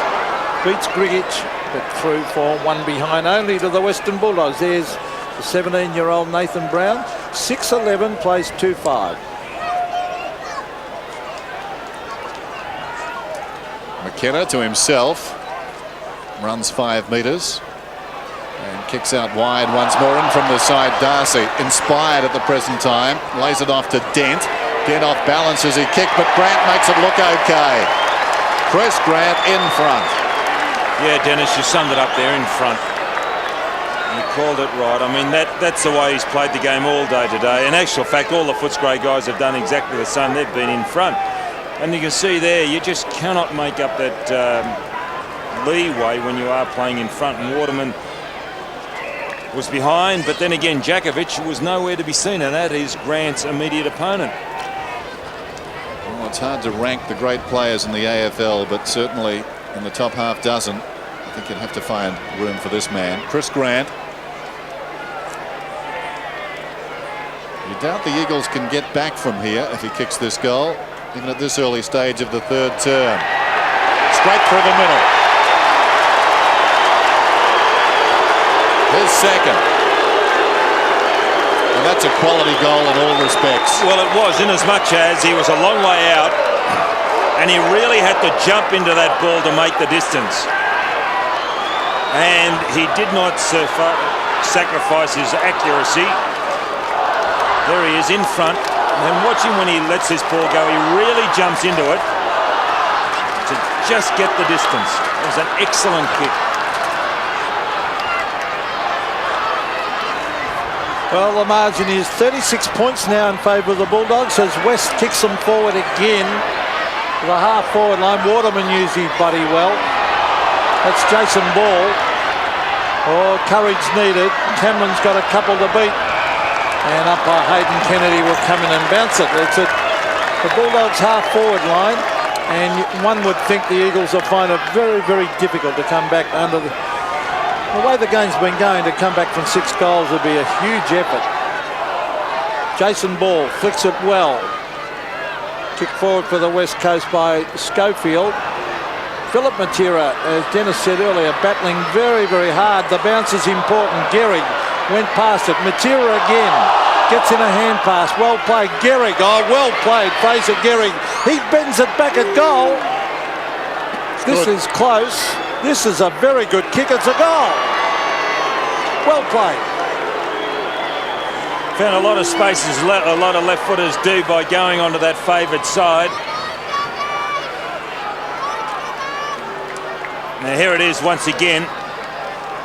Speaker 2: beats Gehrig, but through for one behind only to the Western Bulldogs. There's the 17-year-old Nathan Brown. 6'11", plays 2'5".
Speaker 1: McKenna to himself, runs 5 metres and kicks out wide once more. In from the side, Darcy, inspired at the present time, lays it off to Dent. Dent off balance as he kicked, but Grant makes it look okay. Chris Grant in front.
Speaker 3: Yeah, Dennis, you summed it up there, in front. You called it right. I mean, that's the way he's played the game all day today. In actual fact, all the Footscray guys have done exactly the same. They've been in front. And you can see there, you just cannot make up that leeway when you are playing in front. And Waterman was behind, but then again, Djakovic was nowhere to be seen, and that is Grant's immediate opponent.
Speaker 1: Well, it's hard to rank the great players in the AFL, but certainly in the top half dozen, I think you'd have to find room for this man. Chris Grant. You doubt the Eagles can get back from here if he kicks this goal, even at this early stage of the third term. Straight through the middle. His second. And that's a quality goal in all respects.
Speaker 3: Well, it was, in as much as he was a long way out, and he really had to jump into that ball to make the distance. And he did not sacrifice his accuracy. There he is in front. And watch him when he lets this ball go. He really jumps into it to just get the distance. It was an excellent kick.
Speaker 2: Well, the margin is 36 points now in favour of the Bulldogs as West kicks them forward again. The half-forward line. Waterman used his buddy well. That's Jason Ball. Oh, courage needed. Cameron's got a couple to beat. And umpire Hayden Kennedy will come in and bounce it. It's the Bulldogs half-forward line. And one would think the Eagles will find it very, very difficult to come back under the way the game's been going. To come back from 6 goals would be a huge effort. Jason Ball flicks it well. Kick forward for the West Coast by Schofield. Philip Matera, as Dennis said earlier, battling very, very hard. The bounce is important. Gehrig went past it. Matera again gets in a hand pass. Well played. Gehrig, oh, well played. Fraser Gehrig. He bends it back at goal. This is close. This is a very good kick. It's a goal. Well played.
Speaker 3: Found a lot of spaces, a lot of left footers do by going onto that favoured side. Now here it is once again,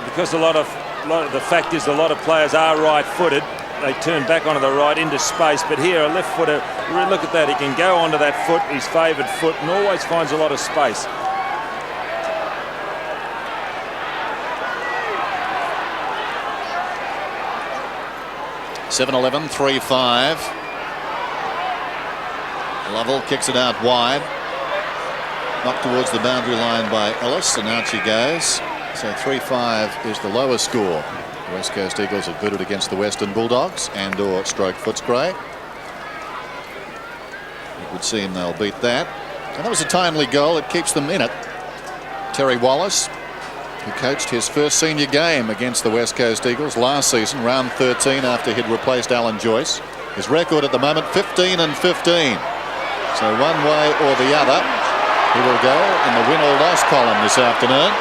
Speaker 3: because the fact is a lot of players are right-footed. They turn back onto the right into space, but here a left footer, look at that, he can go onto that foot, his favoured foot, and always finds a lot of space.
Speaker 1: (7-11), 3-5. Lovell kicks it out wide. Knocked towards the boundary line by Ellis, and out she goes. So 3-5 is the lower score. The West Coast Eagles have booted against the Western Bulldogs and/or stroke Footscray. It would seem they'll beat that. And that was a timely goal. It keeps them in it. Terry Wallace, who coached his first senior game against the West Coast Eagles last season, round 13, after he'd replaced Alan Joyce. His record at the moment, 15-15. So one way or the other, he will go in the win or loss column this afternoon.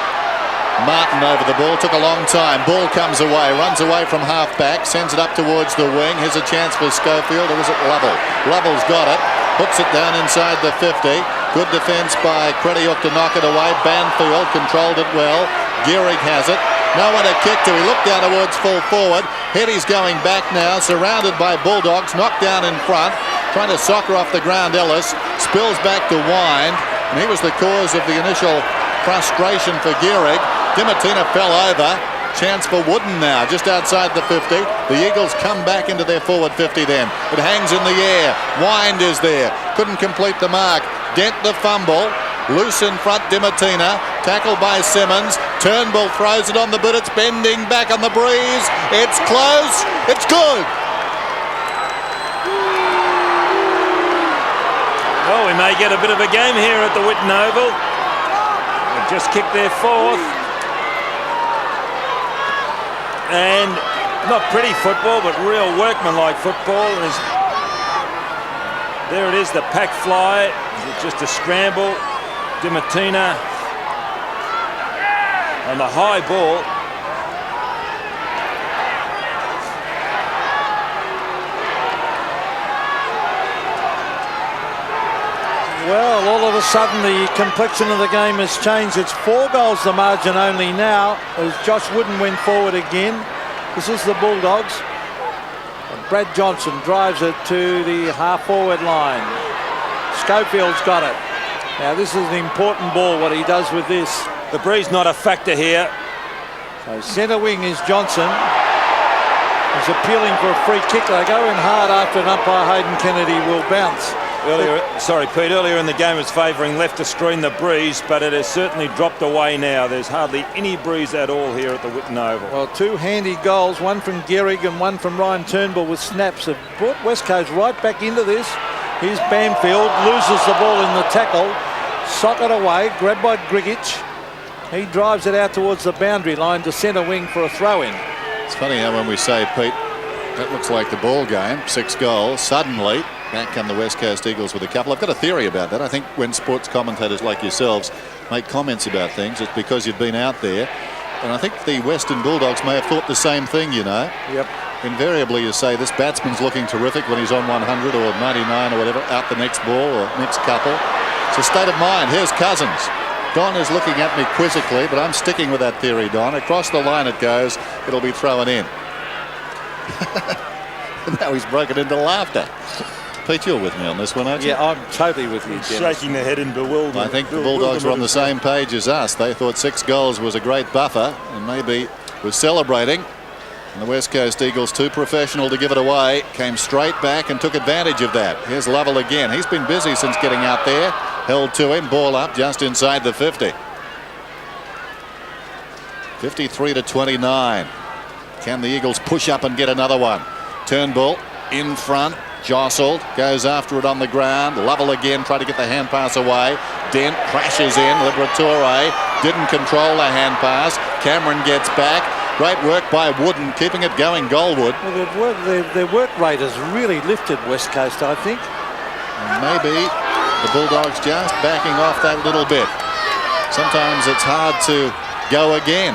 Speaker 1: Martin over the ball, took a long time. Ball comes away, runs away from half-back, sends it up towards the wing. Here's a chance for Schofield, or is it Lovell? Lovell's got it, puts it down inside the 50. Good defence by Crediuk to knock it away. Banfield controlled it well. Gehrig has it. No one to kick to. He looked down towards full forward. Heady's going back now, surrounded by Bulldogs, knocked down in front, trying to soccer off the ground. Ellis spills back to Wind, and he was the cause of the initial frustration for Gehrig. Dimattina fell over. Chance for Wooden now, just outside the 50. The Eagles come back into their forward 50 then. It hangs in the air. Wind is there. Couldn't complete the mark. Dent the fumble. Loose in front, Dimattina. Tackled by Simmons. Turnbull throws it on the boot. It's bending back on the breeze. It's close. It's good.
Speaker 3: Well, we may get a bit of a game here at the Whitten Oval. They've just kicked their fourth. And not pretty football, but real workmanlike football. There it is, the pack fly. Just a scramble. Dimattina on the high ball.
Speaker 2: Well, all of a sudden the complexion of the game has changed. It's 4 goals the margin only now as Josh Wooden went forward again. This is the Bulldogs. And Brad Johnson drives it to the half-forward line. Schofield's got it. Now this is an important ball, what he does with this.
Speaker 3: The breeze not a factor here.
Speaker 2: So centre wing is Johnson. He's appealing for a free kick. They go in hard after an umpire, Hayden Kennedy, will bounce.
Speaker 3: Earlier in the game was favouring left to screen the breeze, but it has certainly dropped away now. There's hardly any breeze at all here at the Whitten Oval.
Speaker 2: Well, 2 handy goals, one from Gehrig and one from Ryan Turnbull with snaps, have brought West Coast right back into this. Here's Banfield, loses the ball in the tackle, socket away, grabbed by Gehrig. He drives it out towards the boundary line to centre wing for a throw-in.
Speaker 1: It's funny how when we say, Pete, that looks like the ball game, 6 goals, suddenly back come the West Coast Eagles with a couple. I've got a theory about that. I think when sports commentators like yourselves make comments about things, it's because you've been out there. And I think the Western Bulldogs may have thought the same thing, you know.
Speaker 2: Yep.
Speaker 1: Invariably, you say this batsman's looking terrific when he's on 100 or 99 or whatever, out the next ball or next couple. It's a state of mind. Here's Cousins. Don is looking at me quizzically, but I'm sticking with that theory, Don. Across the line it goes. It'll be thrown in. Now he's broken into laughter. Pete, you're with me on this one, aren't you?
Speaker 2: Yeah, I'm totally with you, Dennis.
Speaker 3: Shaking the head in bewilderment.
Speaker 1: I think the Bulldogs were on the same page as us. They thought 6 goals was a great buffer and maybe was celebrating. And the West Coast Eagles, too professional to give it away, came straight back and took advantage of that. Here's Lovell again. He's been busy since getting out there. Held to him, ball up just inside the 50. 53-29. Can the Eagles push up and get another one? Turnbull in front, jostled, goes after it on the ground. Lovell again, try to get the hand pass away. Dent crashes in. Liberatore didn't control the hand pass. Cameron gets back. Great work by Wooden, keeping it going, Goldwood.
Speaker 2: Well, their work rate has really lifted West Coast, I think.
Speaker 1: And maybe the Bulldogs just backing off that little bit. Sometimes it's hard to go again.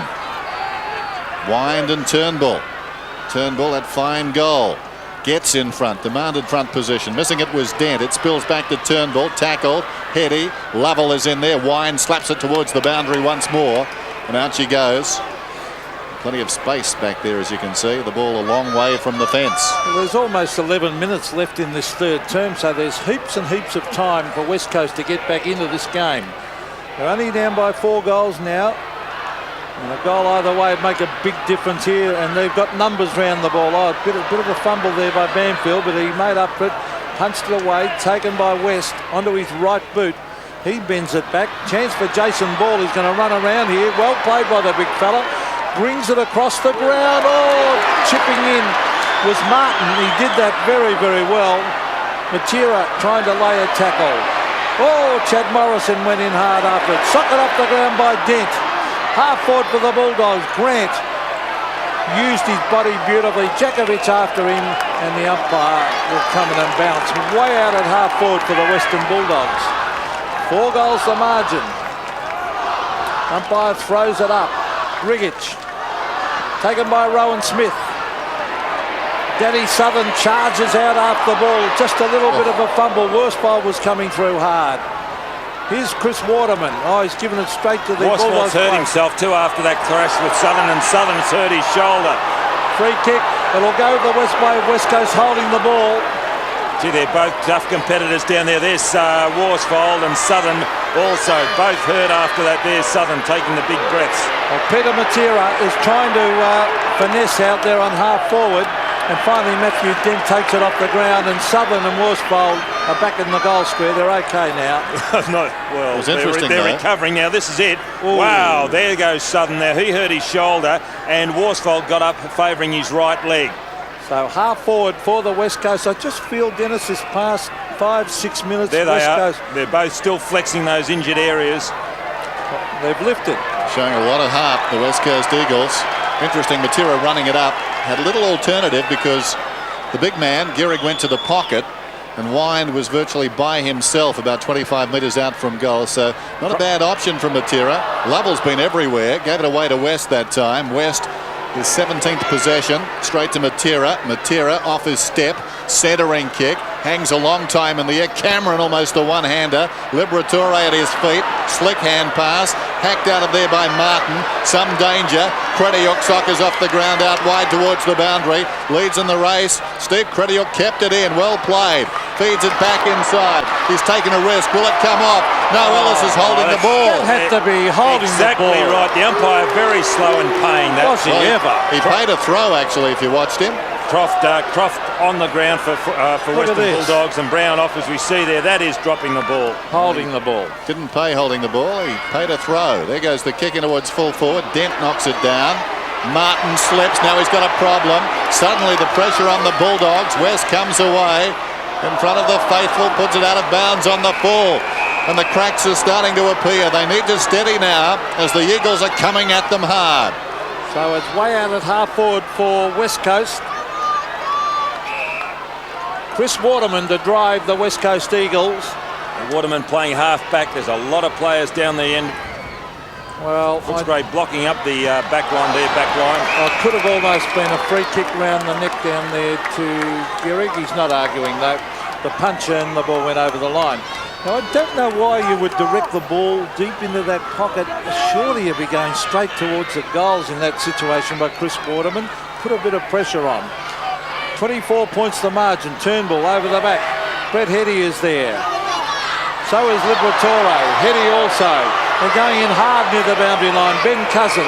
Speaker 1: Wind and Turnbull. Turnbull, that fine goal. Gets in front, demanded front position. Missing it was Dent. It spills back to Turnbull. Tackled. Heady. Lovell is in there. Wind slaps it towards the boundary once more. And out she goes. Plenty of space back there, as you can see. The ball a long way from the fence.
Speaker 2: Well, there's almost 11 minutes left in this third term, so there's heaps and heaps of time for West Coast to get back into this game. They're only down by 4 goals now. And a goal either way would make a big difference here, and they've got numbers round the ball. Oh, a bit of a fumble there by Banfield, but he made up for it, punched it away, taken by West onto his right boot. He bends it back. Chance for Jason Ball. He's going to run around here. Well played by the big fella. Brings it across the ground. Oh, chipping in was Martin. He did that very, very well. Matera trying to lay a tackle. Oh, Chad Morrison went in hard after it. Socket off the ground by Dent. Half forward for the Bulldogs. Grant used his body beautifully. Djokovic after him, and the umpire will come in and bounce way out at half forward for the Western Bulldogs. 4 goals the margin. Umpire throws it up. Gehrig taken by Rowan Smith. Danny Southern charges out after the ball. Just a little bit of a fumble. Worsfold was coming through hard. Here's Chris Waterman. Oh, he's given it straight to the Bulldogs.
Speaker 3: Worsfold's hurt himself too after that crash with Southern, and Southern's hurt his shoulder.
Speaker 2: Free kick. It'll go the West way. West Coast holding the ball.
Speaker 3: Gee, they're both tough competitors down there. There's Worsfold and Southern also both hurt after that. There's Southern taking the big breaths.
Speaker 2: Well, Peter Matera is trying to finesse out there on half forward. And finally, Matthew Dent takes it off the ground, and Southern and Worsfold are back in the goal square. They're okay now.
Speaker 3: Not well.
Speaker 1: It was interesting,
Speaker 3: they're
Speaker 1: though.
Speaker 3: recovering now. This is it.
Speaker 2: Ooh.
Speaker 3: Wow, there goes Southern there. He hurt his shoulder, and Worsfold got up favouring his right leg.
Speaker 2: So half forward for the West Coast. I just feel, Dennis, this past 5-6 minutes.
Speaker 3: There they
Speaker 2: West
Speaker 3: are.
Speaker 2: Coast,
Speaker 3: They're both still flexing those injured areas.
Speaker 2: they've lifted.
Speaker 1: Showing a lot of heart, the West Coast Eagles. Interesting, Matera running it up. Had a little alternative because the big man, Gehrig, went to the pocket and Wine was virtually by himself about 25 metres out from goal. So not a bad option from Matera. Lovell's been everywhere. Gave it away to West that time. West, his 17th possession. Straight to Matera. Matera off his step. Centering kick. Hangs a long time in the air. Cameron almost a one-hander. Liberatore at his feet. Slick hand pass. Hacked out of there by Martin. Some danger. Crediuk soccers off the ground out wide towards the boundary. Leads in the race. Steve Crediuk kept it in. Well played. Feeds it back inside. He's taken a risk. Will it come off? No, Ellis is holding the ball.
Speaker 2: Had to be holding
Speaker 3: exactly
Speaker 2: the ball.
Speaker 3: right. The umpire very slow in paying that.
Speaker 2: Was he ever?
Speaker 1: He paid a throw, actually, if you watched him.
Speaker 3: Croft on the ground for Western
Speaker 2: this.
Speaker 3: Bulldogs, and Brown off, as we see there. That is dropping the ball.
Speaker 2: Holding the ball.
Speaker 1: Didn't pay holding the ball. He paid a throw. There goes the kick in towards full forward. Dent knocks it down. Martin slips. Now he's got a problem. Suddenly the pressure on the Bulldogs. West comes away in front of the faithful. Puts it out of bounds on the full. And the cracks are starting to appear. They need to steady now as the Eagles are coming at them hard.
Speaker 2: So it's way out at half forward for West Coast. Chris Waterman to drive the West Coast Eagles.
Speaker 3: Waterman playing half back. There's a lot of players down the end.
Speaker 2: Well,
Speaker 3: Footscray blocking up the back line there, back line.
Speaker 2: it could have almost been a free kick round the neck down there to Gehrig. He's not arguing though. The punch and the ball went over the line. Now, I don't know why you would direct the ball deep into that pocket. Surely you'd be going straight towards the goals in that situation by Chris Waterman. Put a bit of pressure on. 24 points the margin. Turnbull over the back. Brett Heady is there. So is Liberatore. Heady also. They're going in hard near the boundary line. Ben Cousins.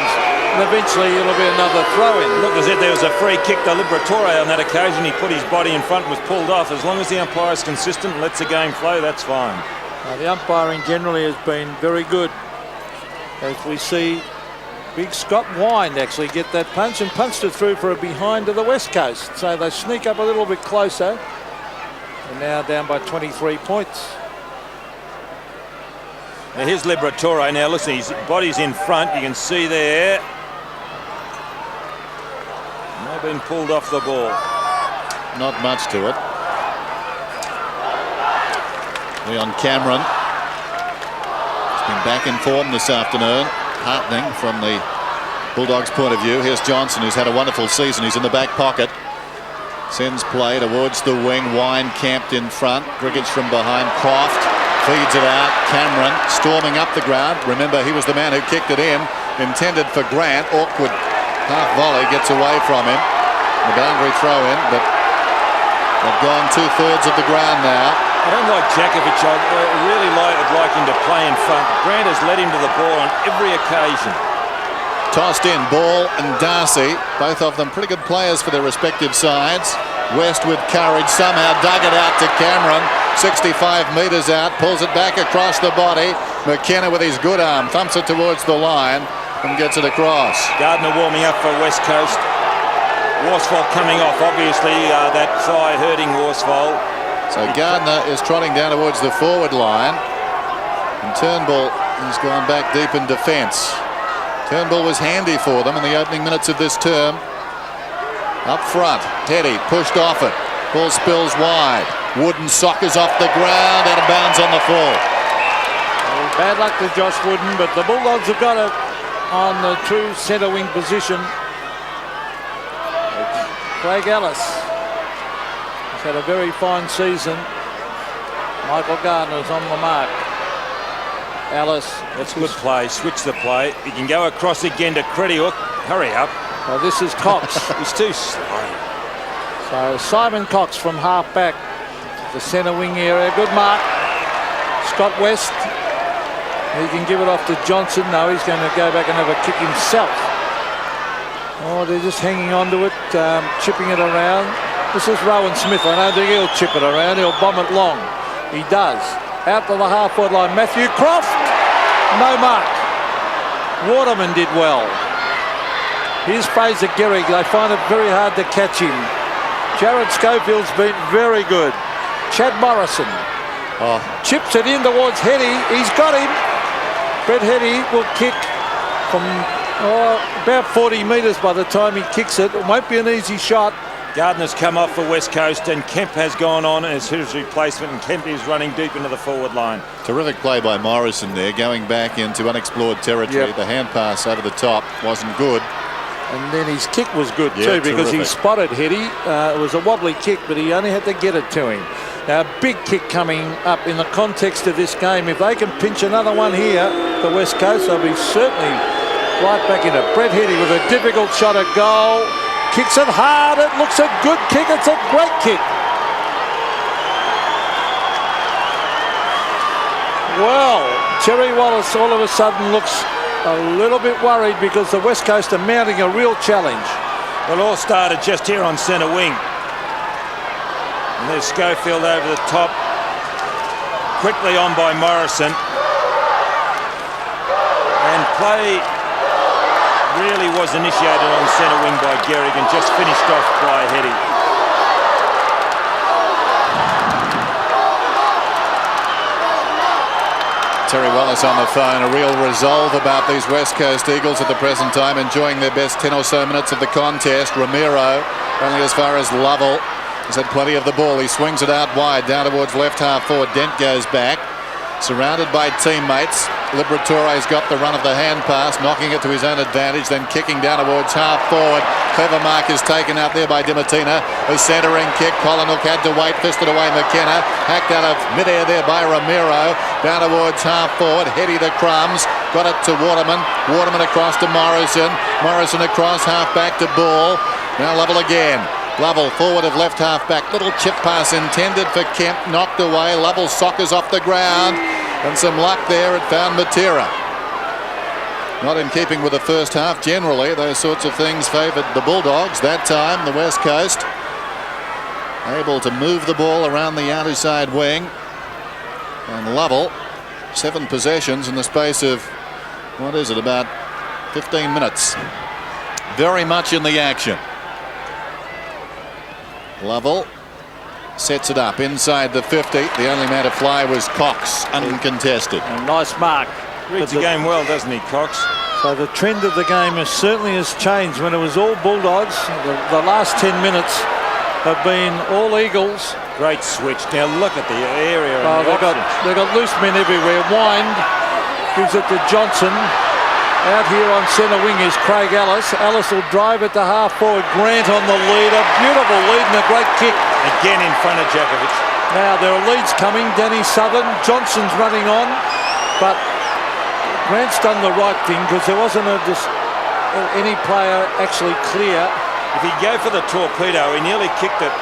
Speaker 2: And eventually it'll be another throw-in.
Speaker 3: Looked as if there was a free kick to Liberatore on that occasion. He put his body in front and was pulled off. As long as the umpire is consistent and lets the game flow, that's fine.
Speaker 2: The umpiring generally has been very good. As we see big Scott Wine actually get that punch and punched it through for a behind to the West Coast. So they sneak up a little bit closer. And now down by 23 points.
Speaker 3: Now here's Liberatore. Now listen, his body's in front. You can see there. Now been pulled off the ball.
Speaker 1: Not much to it. Leon Cameron has been back in form this afternoon. Heartening from the Bulldogs' point of view. Here's Johnson, who's had a wonderful season. He's in the back pocket. Sends play towards the wing. Wine camped in front. Griggage from behind. Croft feeds it out. Cameron storming up the ground. Remember, he was the man who kicked it in. Intended for Grant. Awkward half volley. Gets away from him. The boundary throw in, but they've gone 2/3 of the ground now.
Speaker 3: I don't like Jakovic. I really would like him to play in front. Grant has led him to the ball on every occasion.
Speaker 1: Tossed in, Ball and Darcy, both of them pretty good players for their respective sides. West with courage, somehow dug it out to Cameron. 65 metres out, pulls it back across the body. McKenna with his good arm, thumps it towards the line and gets it across.
Speaker 3: Gardiner warming up for West Coast. Worsfold coming off, obviously that thigh hurting Worsfold.
Speaker 1: So Gardiner is trotting down towards the forward line. And Turnbull has gone back deep in defence. Turnbull was handy for them in the opening minutes of this term. Up front, Heady pushed off it. Ball spills wide. Wooden soccers off the ground, out of bounds on the full.
Speaker 2: Bad luck to Josh Wooden, but the Bulldogs have got it on the true centre wing position. Craig Ellis has had a very fine season. Michael Gardner's on the mark. Ellis.
Speaker 3: That's good play. Switch the play. You can go across again to Crediuk. Hurry up.
Speaker 2: Well, this is Cox.
Speaker 3: He's too slow.
Speaker 2: So Simon Cox from half back. The centre wing area. Good mark. Scott West. He can give it off to Johnson. No, he's going to go back and have a kick himself. Oh, they're just hanging on to it, chipping it around. This is Rowan Smith. I don't think he'll chip it around. He'll bomb it long. He does. Out to the half-forward line. Matthew Croft. No mark. Waterman did well. Here's Fraser Gehrig. They find it very hard to catch him. Jarrad Schofield's been very good. Chad Morrison chips it in towards Heady. He's got him. Brett Heady will kick from about 40 metres by the time he kicks it. It won't be an easy shot.
Speaker 3: Gardiner's come off for West Coast and Kemp has gone on as his replacement, and Kemp is running deep into the forward line.
Speaker 1: Terrific play by Morrison there, going back into unexplored territory.
Speaker 2: Yep.
Speaker 1: The hand pass over the top wasn't good.
Speaker 2: And then his kick was good
Speaker 1: Yeah,
Speaker 2: too, because he
Speaker 1: terrific.
Speaker 2: spotted Heady. It was a wobbly kick, but he only had to get it to him. Now, a big kick coming up in the context of this game. If they can pinch another one here, the West Coast, they'll be certainly right back in it. Brett Heady with a difficult shot at goal. Kicks it hard. It looks a good kick. It's a great kick. Well, Terry Wallace all of a sudden looks a little bit worried because the West Coast are mounting a real challenge.
Speaker 3: Well, all started just here on centre wing. And there's Schofield over the top. Quickly on by Morrison. And play really was initiated on centre wing by Gehrig and just finished off by Heady.
Speaker 1: Terry Wallace on the phone, a real resolve about these West Coast Eagles at the present time, enjoying their best 10 or so minutes of the contest. Romero only as far as Lovell. He's had plenty of the ball. He swings it out wide, down towards left half forward. Dent goes back, surrounded by teammates. Liberatore's got the run of the hand pass, knocking it to his own advantage, then kicking down towards half forward. Clever mark is taken out there by Dimattina. A centering kick. Collinook had to wait, fisted away McKenna. Hacked out of midair there by Romero. Down towards half forward. Heady the crumbs. Got it to Waterman. Waterman across to Morrison. Morrison across half back to Ball. Now Lovell again. Lovell forward of left half back. Little chip pass intended for Kemp. Knocked away. Lovell sockers off the ground. And some luck there. It found Matera. Not in keeping with the first half. Generally, those sorts of things favoured the Bulldogs. That time, the West Coast able to move the ball around the outside wing. And Lovell, 7 possessions in the space of, what is it, about 15 minutes. Very much in the action. Lovell sets it up inside the 50. The only man to fly was Cox, uncontested.
Speaker 2: A nice mark.
Speaker 3: Reads the game well, doesn't he, Cox?
Speaker 2: So the trend of the game certainly has changed. When it was all Bulldogs, the last 10 minutes have been all Eagles.
Speaker 3: Great switch. Now look at the area.
Speaker 2: Oh, they got loose men everywhere. Wind gives it to Johnson. Out here on centre wing is Craig Ellis. Ellis will drive it to half forward. Grant on the lead. A beautiful lead and a great kick.
Speaker 3: Again in front of Djokovic.
Speaker 2: Now there are leads coming. Danny Southern. Johnson's running on. But Grant's done the right thing because there wasn't any player actually clear.
Speaker 3: If he'd go for the torpedo, he nearly kicked it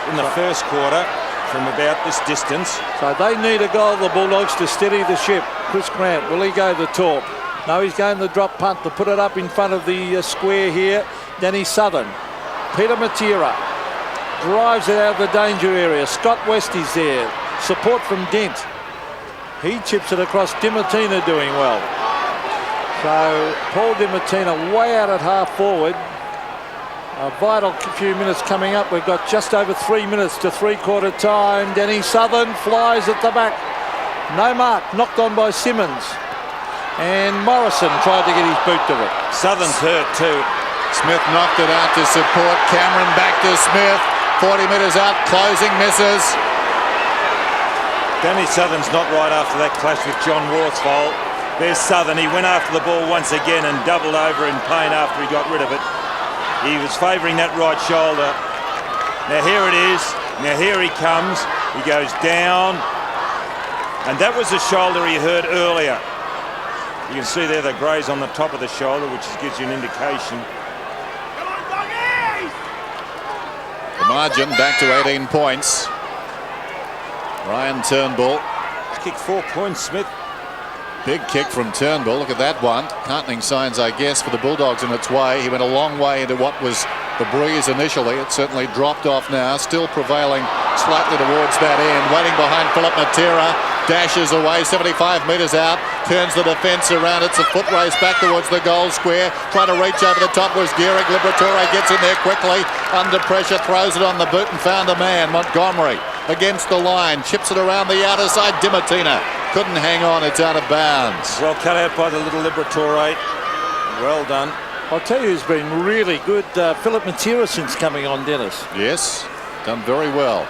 Speaker 3: in the first quarter from about this distance.
Speaker 2: So they need a goal, the Bulldogs, to steady the ship. Chris Grant, will he go the torp? No, he's going the drop punt to put it up in front of the square here. Danny Southern. Peter Matera drives it out of the danger area. Scott West is there. Support from Dent. He chips it across. Dimattina doing well. So Paul Dimattina way out at half forward. A vital few minutes coming up. We've got just over 3 minutes to three-quarter time. Danny Southern flies at the back. No mark. Knocked on by Simmons. And Morrison tried to get his boot to it.
Speaker 3: Southern's hurt too.
Speaker 1: Smith knocked it out to support. Cameron back to Smith. 40 metres out. Closing misses.
Speaker 3: Danny Southern's not right after that clash with John Warthfold. There's Southern. He went after the ball once again and doubled over in pain after he got rid of it. He was favouring that right shoulder. Now here it is. Now here he comes. He goes down. And that was the shoulder he hurt earlier. You can see there the graze on the top of the shoulder, which gives you an indication.
Speaker 1: The margin back to 18 points. Ryan Turnbull.
Speaker 3: He's kicked 4 points, Smith.
Speaker 1: Big kick from Turnbull. Look at that one. Heartening signs, I guess, for the Bulldogs in its way. He went a long way into what was the breeze initially. It certainly dropped off now. Still prevailing slightly towards that end. Waiting behind Dimattina. Dashes away 75 metres out. Turns the defence around. It's a foot race back towards the goal square. Trying to reach over the top was Gehrig. Liberatore gets in there quickly. Under pressure. Throws it on the boot and found a man. Montgomery against the line. Chips it around the outer side. Dimattina couldn't hang on. It's out of bounds.
Speaker 3: Well cut out by the little Liberatore. Well done.
Speaker 2: I'll tell you who's been really good, Dimattina, since coming on, Dennis.
Speaker 1: Yes, done very well.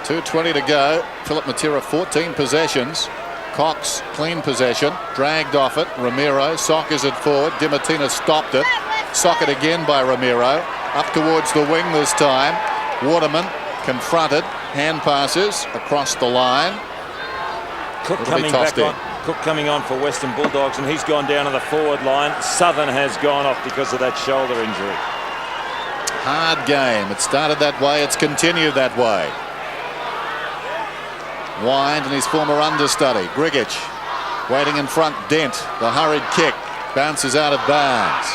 Speaker 1: 2:20 to go. Dimattina 14 possessions. Cox clean possession. Dragged off it. Ramiro sockers it forward. Dimattina stopped it. Sock it again by Ramiro. Up towards the wing this time. Waterman confronted. Hand passes across the line.
Speaker 3: Cook coming back on. Cook coming on for Western Bulldogs, and he's gone down to the forward line. Southern has gone off because of that shoulder injury.
Speaker 1: Hard game. It started that way. It's continued that way. Wind and his former understudy, Gehrig, waiting in front. Dent, the hurried kick, bounces out of bounds.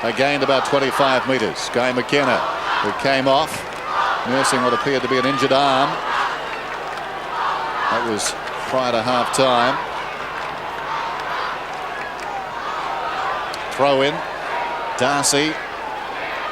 Speaker 1: They gained about 25 metres. Guy McKenna, who came off, nursing what appeared to be an injured arm. That was prior to half-time. Throw in, Darcy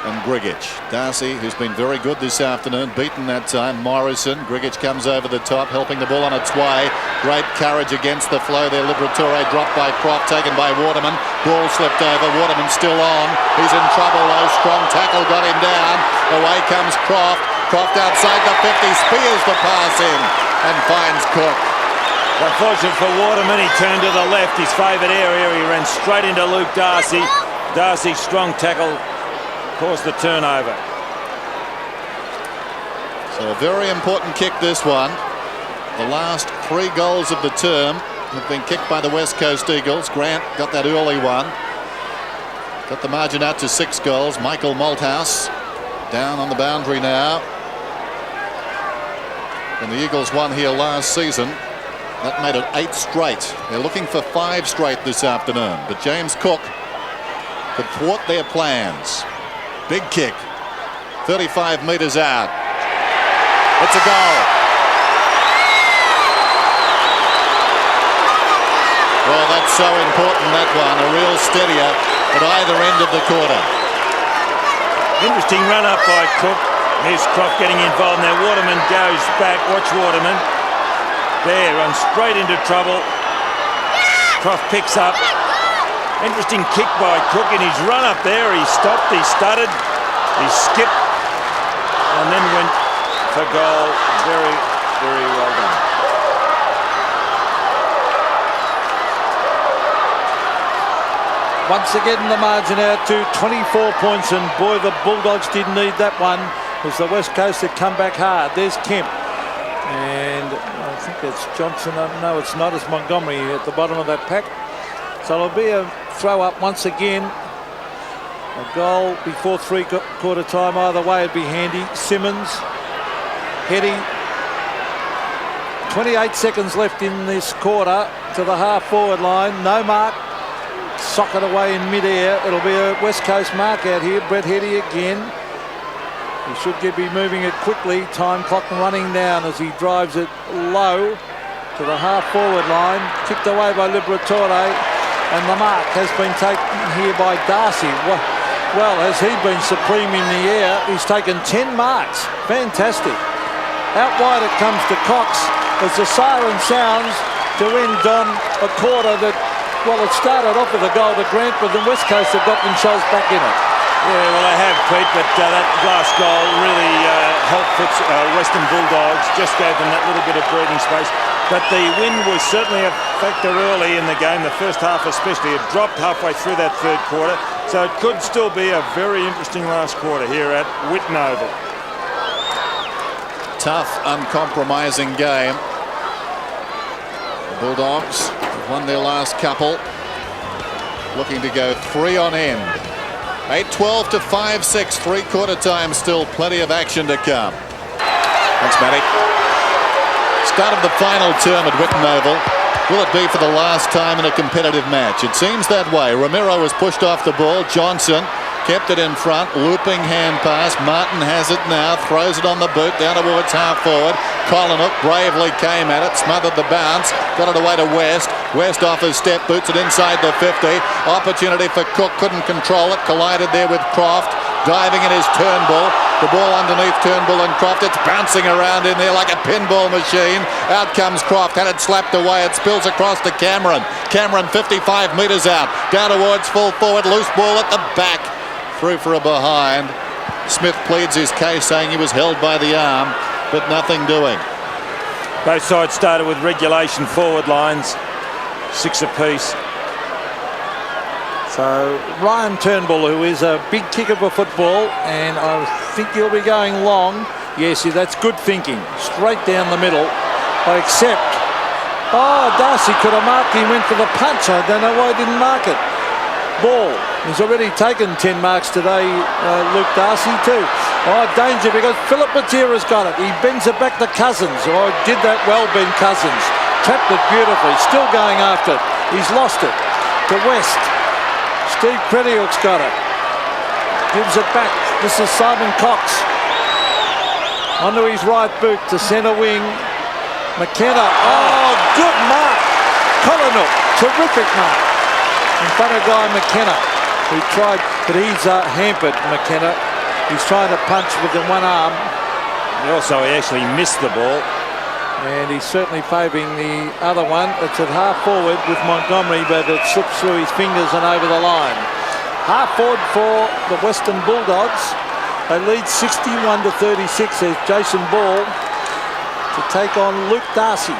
Speaker 1: and Gehrig. Darcy, who's been very good this afternoon, beaten that time. Morrison, Gehrig comes over the top, helping the ball on its way. Great courage against the flow there. Liberatore dropped by Croft, taken by Waterman. Ball slipped over. Waterman still on. He's in trouble though. Strong tackle got him down. Away comes Croft. Croft outside the 50, spears the pass in and finds Cook.
Speaker 3: Unfortunate for Waterman, he turned to the left, his favourite area. He ran straight into Luke Darcy. Darcy's strong tackle caused the turnover.
Speaker 1: So a very important kick, this one. The last 3 goals of the term have been kicked by the West Coast Eagles. Grant got that early one. Got the margin out to 6 goals. Michael Malthouse down on the boundary now. And the Eagles won here last season. That made it 8 straight. They're looking for 5 straight this afternoon. But James Cook could thwart their plans. Big kick. 35 metres out. It's a goal. Well, that's so important, that one. A real steadier at either end of the quarter.
Speaker 3: Interesting run up by Cook. Here's Croft getting involved now. Waterman goes back. Watch Waterman. There, runs straight into trouble. Croft picks up. Interesting kick by Cook in his run up there. He stopped, he stuttered, he skipped, and then went for goal. Very, very well done.
Speaker 2: Once again, the margin out to 24 points, and boy, the Bulldogs didn't need that one, as the West Coast had come back hard. There's Kemp, and I think it's Johnson. No, it's not. It's Montgomery at the bottom of that pack. So it'll be a throw up once again. A goal before 3/4 time either way would be handy. Simmons, Heady. 28 seconds left in this quarter to the half-forward line. No mark. Sock it away in mid-air. It'll be a West Coast mark out here. Brett Heady again. He should be moving it quickly. Time clock running down as he drives it low to the half-forward line. Kicked away by Liberatore. And the mark has been taken here by Darcy. Well, has he been supreme in the air? He's taken 10 marks. Fantastic. Out wide it comes to Cox as the siren sounds to end on a quarter that, well, it started off with a goal to Grant, but the West Coast have got themselves back in it.
Speaker 3: Yeah, well, they have, Pete, but that last goal really helped Western Bulldogs, just gave them that little bit of breathing space. But the wind was certainly a factor early in the game, the first half especially. It dropped halfway through that 3rd quarter, so it could still be a very interesting last quarter here at Whitten Oval.
Speaker 1: Tough, uncompromising game. The Bulldogs have won their last couple, looking to go 3 on end. 8-12 to 5-6, 3/4 time still, plenty of action to come. Thanks, Matty. Start of the final term at Whitten Oval. Will it be for the last time in a competitive match? It seems that way. Romero was pushed off the ball. Johnson kept it in front. Looping hand pass. Martin has it now. Throws it on the boot down towards half forward. Collinook bravely came at it. Smothered the bounce. Got it away to West. West off his step. Boots it inside the 50. Opportunity for Cook. Couldn't control it. Collided there with Croft. Diving in his Turnbull. The ball underneath Turnbull and Croft. It's bouncing around in there like a pinball machine. Out comes Croft. Had it slapped away. It spills across to Cameron. Cameron 55 metres out. Down towards full forward. Loose ball at the back. Through for a behind. Smith pleads his case, saying he was held by the arm, but nothing doing.
Speaker 3: Both sides started with regulation forward lines. 6 apiece.
Speaker 2: So Ryan Turnbull, who is a big kicker for football, and I think he'll be going long. Yes, that's good thinking. Straight down the middle. I accept. Oh, Darcy could have marked. He went for the punch. I don't know why he didn't mark it. Ball. He's already taken 10 marks today, Luke Darcy too. Oh, danger, because Philip Matera's got it. He bends it back to Cousins. Oh, did that well, Ben Cousins. Tapped it beautifully. Still going after it. He's lost it to West. Steve Credihook's got it. Gives it back. This is Simon Cox. Onto his right boot to centre wing. McKenna. Oh, good mark. Collinook. Terrific mark. In front of Guy McKenna, who tried, but he's hampered, McKenna. He's trying to punch with the one arm.
Speaker 3: And also, he actually missed the ball.
Speaker 2: And he's certainly favouring the other one. It's at half forward with Montgomery, but it slips through his fingers and over the line. Half forward for the Western Bulldogs. They lead 61-36 as Jason Ball to take on Luke Darcy.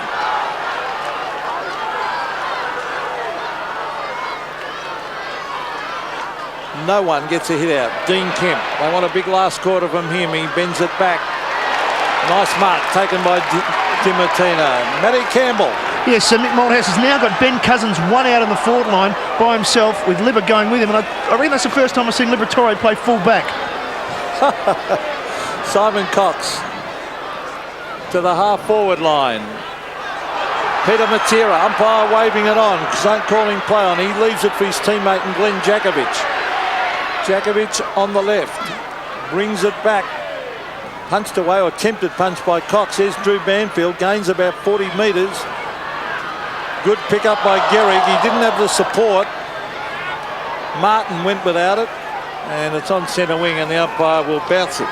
Speaker 2: No one gets a hit out. Dean Kemp. They want a big last quarter from him. He bends it back. Nice mark taken by Dimattina. Matty Campbell.
Speaker 4: Yes, so Mick Malthouse has now got Ben Cousins one out on the forward line by himself with Libba going with him. And I reckon that's the first time I've seen Liberatore play full back.
Speaker 2: Simon Cox to the half forward line. Peter Matera, umpire waving it on. Don't call him play on. He leaves it for his teammate and Glenn Jakovic. Jakovic on the left. Brings it back. Punched away, or attempted punch by Cox. There's Drew Banfield. Gains about 40 metres. Good pick up by Gehrig. He didn't have the support. Martin went without it. And it's on centre wing and the umpire will bounce it.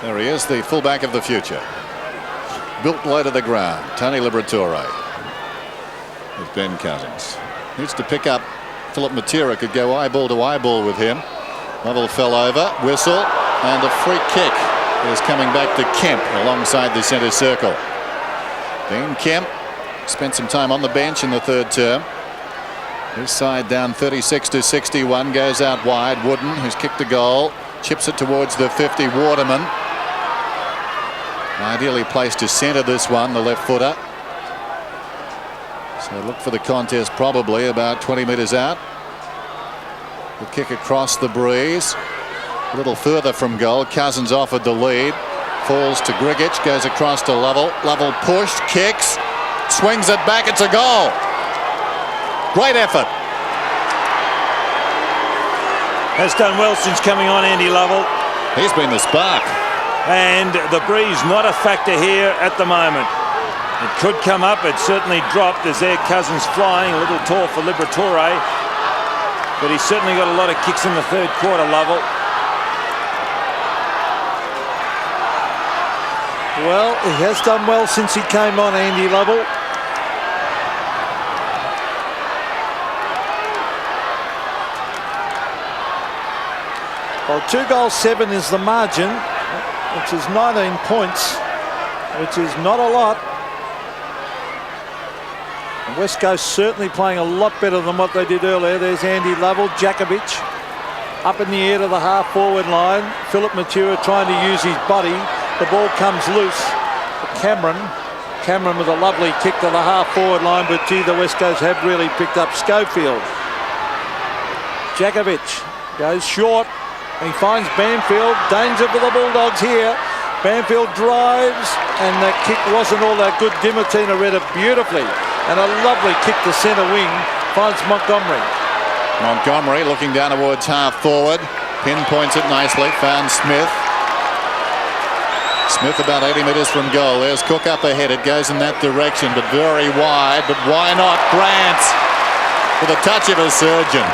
Speaker 1: There he is, the fullback of the future. Built low to the ground. Tony Liberatore with Ben Cousins. Needs to pick up. Philip Matera could go eyeball to eyeball with him. Lovell fell over. Whistle. And a free kick is coming back to Kemp alongside the centre circle. Dean Kemp spent some time on the bench in the third term. His side down 36-61. Goes out wide. Wooden, who's kicked the goal. Chips it towards the 50. Waterman. Ideally placed to centre this one, the left footer. So look for the contest probably about 20 metres out. The kick across the breeze. A little further from goal. Cousins offered the lead. Falls to Gehrig. Goes across to Lovell. Lovell pushed. Kicks. Swings it back. It's a goal. Great effort.
Speaker 3: Has done well since coming on, Andy Lovell.
Speaker 1: He's been the spark.
Speaker 3: And the breeze not a factor here at the moment. It could come up. It certainly dropped as their Cousins flying. A little tall for Liberatore. But he's certainly got a lot of kicks in the third quarter, Lovell.
Speaker 2: Well, he has done well since he came on, Andy Lovell. Well, 2-7 is the margin, which is 19 points, which is not a lot. And West Coast certainly playing a lot better than what they did earlier. There's Andy Lovell. Jakovic up in the air to the half forward line. Philip Matera trying to use his body. The ball comes loose for Cameron. Cameron with a lovely kick to the half forward line, but gee, the West Coast have really picked up Schofield. Jakovic goes short. He finds Banfield. Danger for the Bulldogs here. Banfield drives, and that kick wasn't all that good. Dimattina read it beautifully, and a lovely kick to centre wing finds Montgomery.
Speaker 1: Montgomery looking down towards half forward, pinpoints it nicely, found Smith. Smith about 80 metres from goal. There's Cook up ahead. It goes in that direction, but very wide. But why not? Grant with a touch of a surgeon.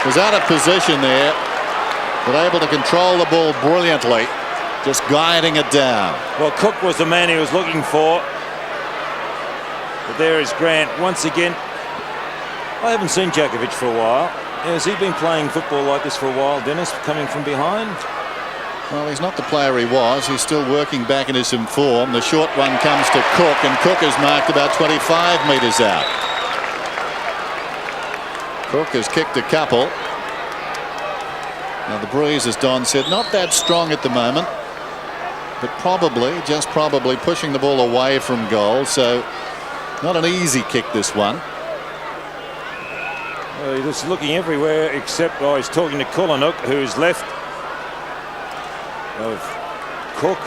Speaker 1: Was out of position there, but able to control the ball brilliantly, just guiding it down.
Speaker 3: Well, Cook was the man he was looking for. But there is Grant once again. I haven't seen Djokovic for a while. Has he been playing football like this for a while, Dennis, coming from behind?
Speaker 1: Well, he's not the player he was. He's still working back into some form. The short one comes to Cook, and Cook is marked about 25 metres out. Cook has kicked a couple. Now the breeze, as Don said, not that strong at the moment, but probably, just probably, pushing the ball away from goal. So not an easy kick, this one.
Speaker 3: Well, he's just looking everywhere except, he's talking to Kullenhoek, who's left of Cook.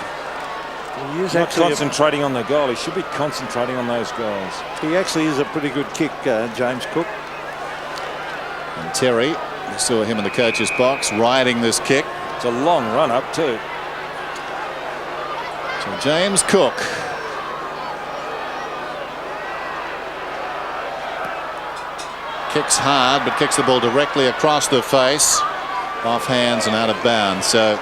Speaker 2: He is
Speaker 3: not
Speaker 2: actually
Speaker 3: concentrating on the goal. He should be concentrating on those goals.
Speaker 2: He actually is a pretty good kick, James Cook.
Speaker 1: And Terry, you saw him in the coach's box riding this kick.
Speaker 3: It's a long run up too.
Speaker 1: So James Cook. Kicks hard, but kicks the ball directly across the face, off hands and out of bounds. So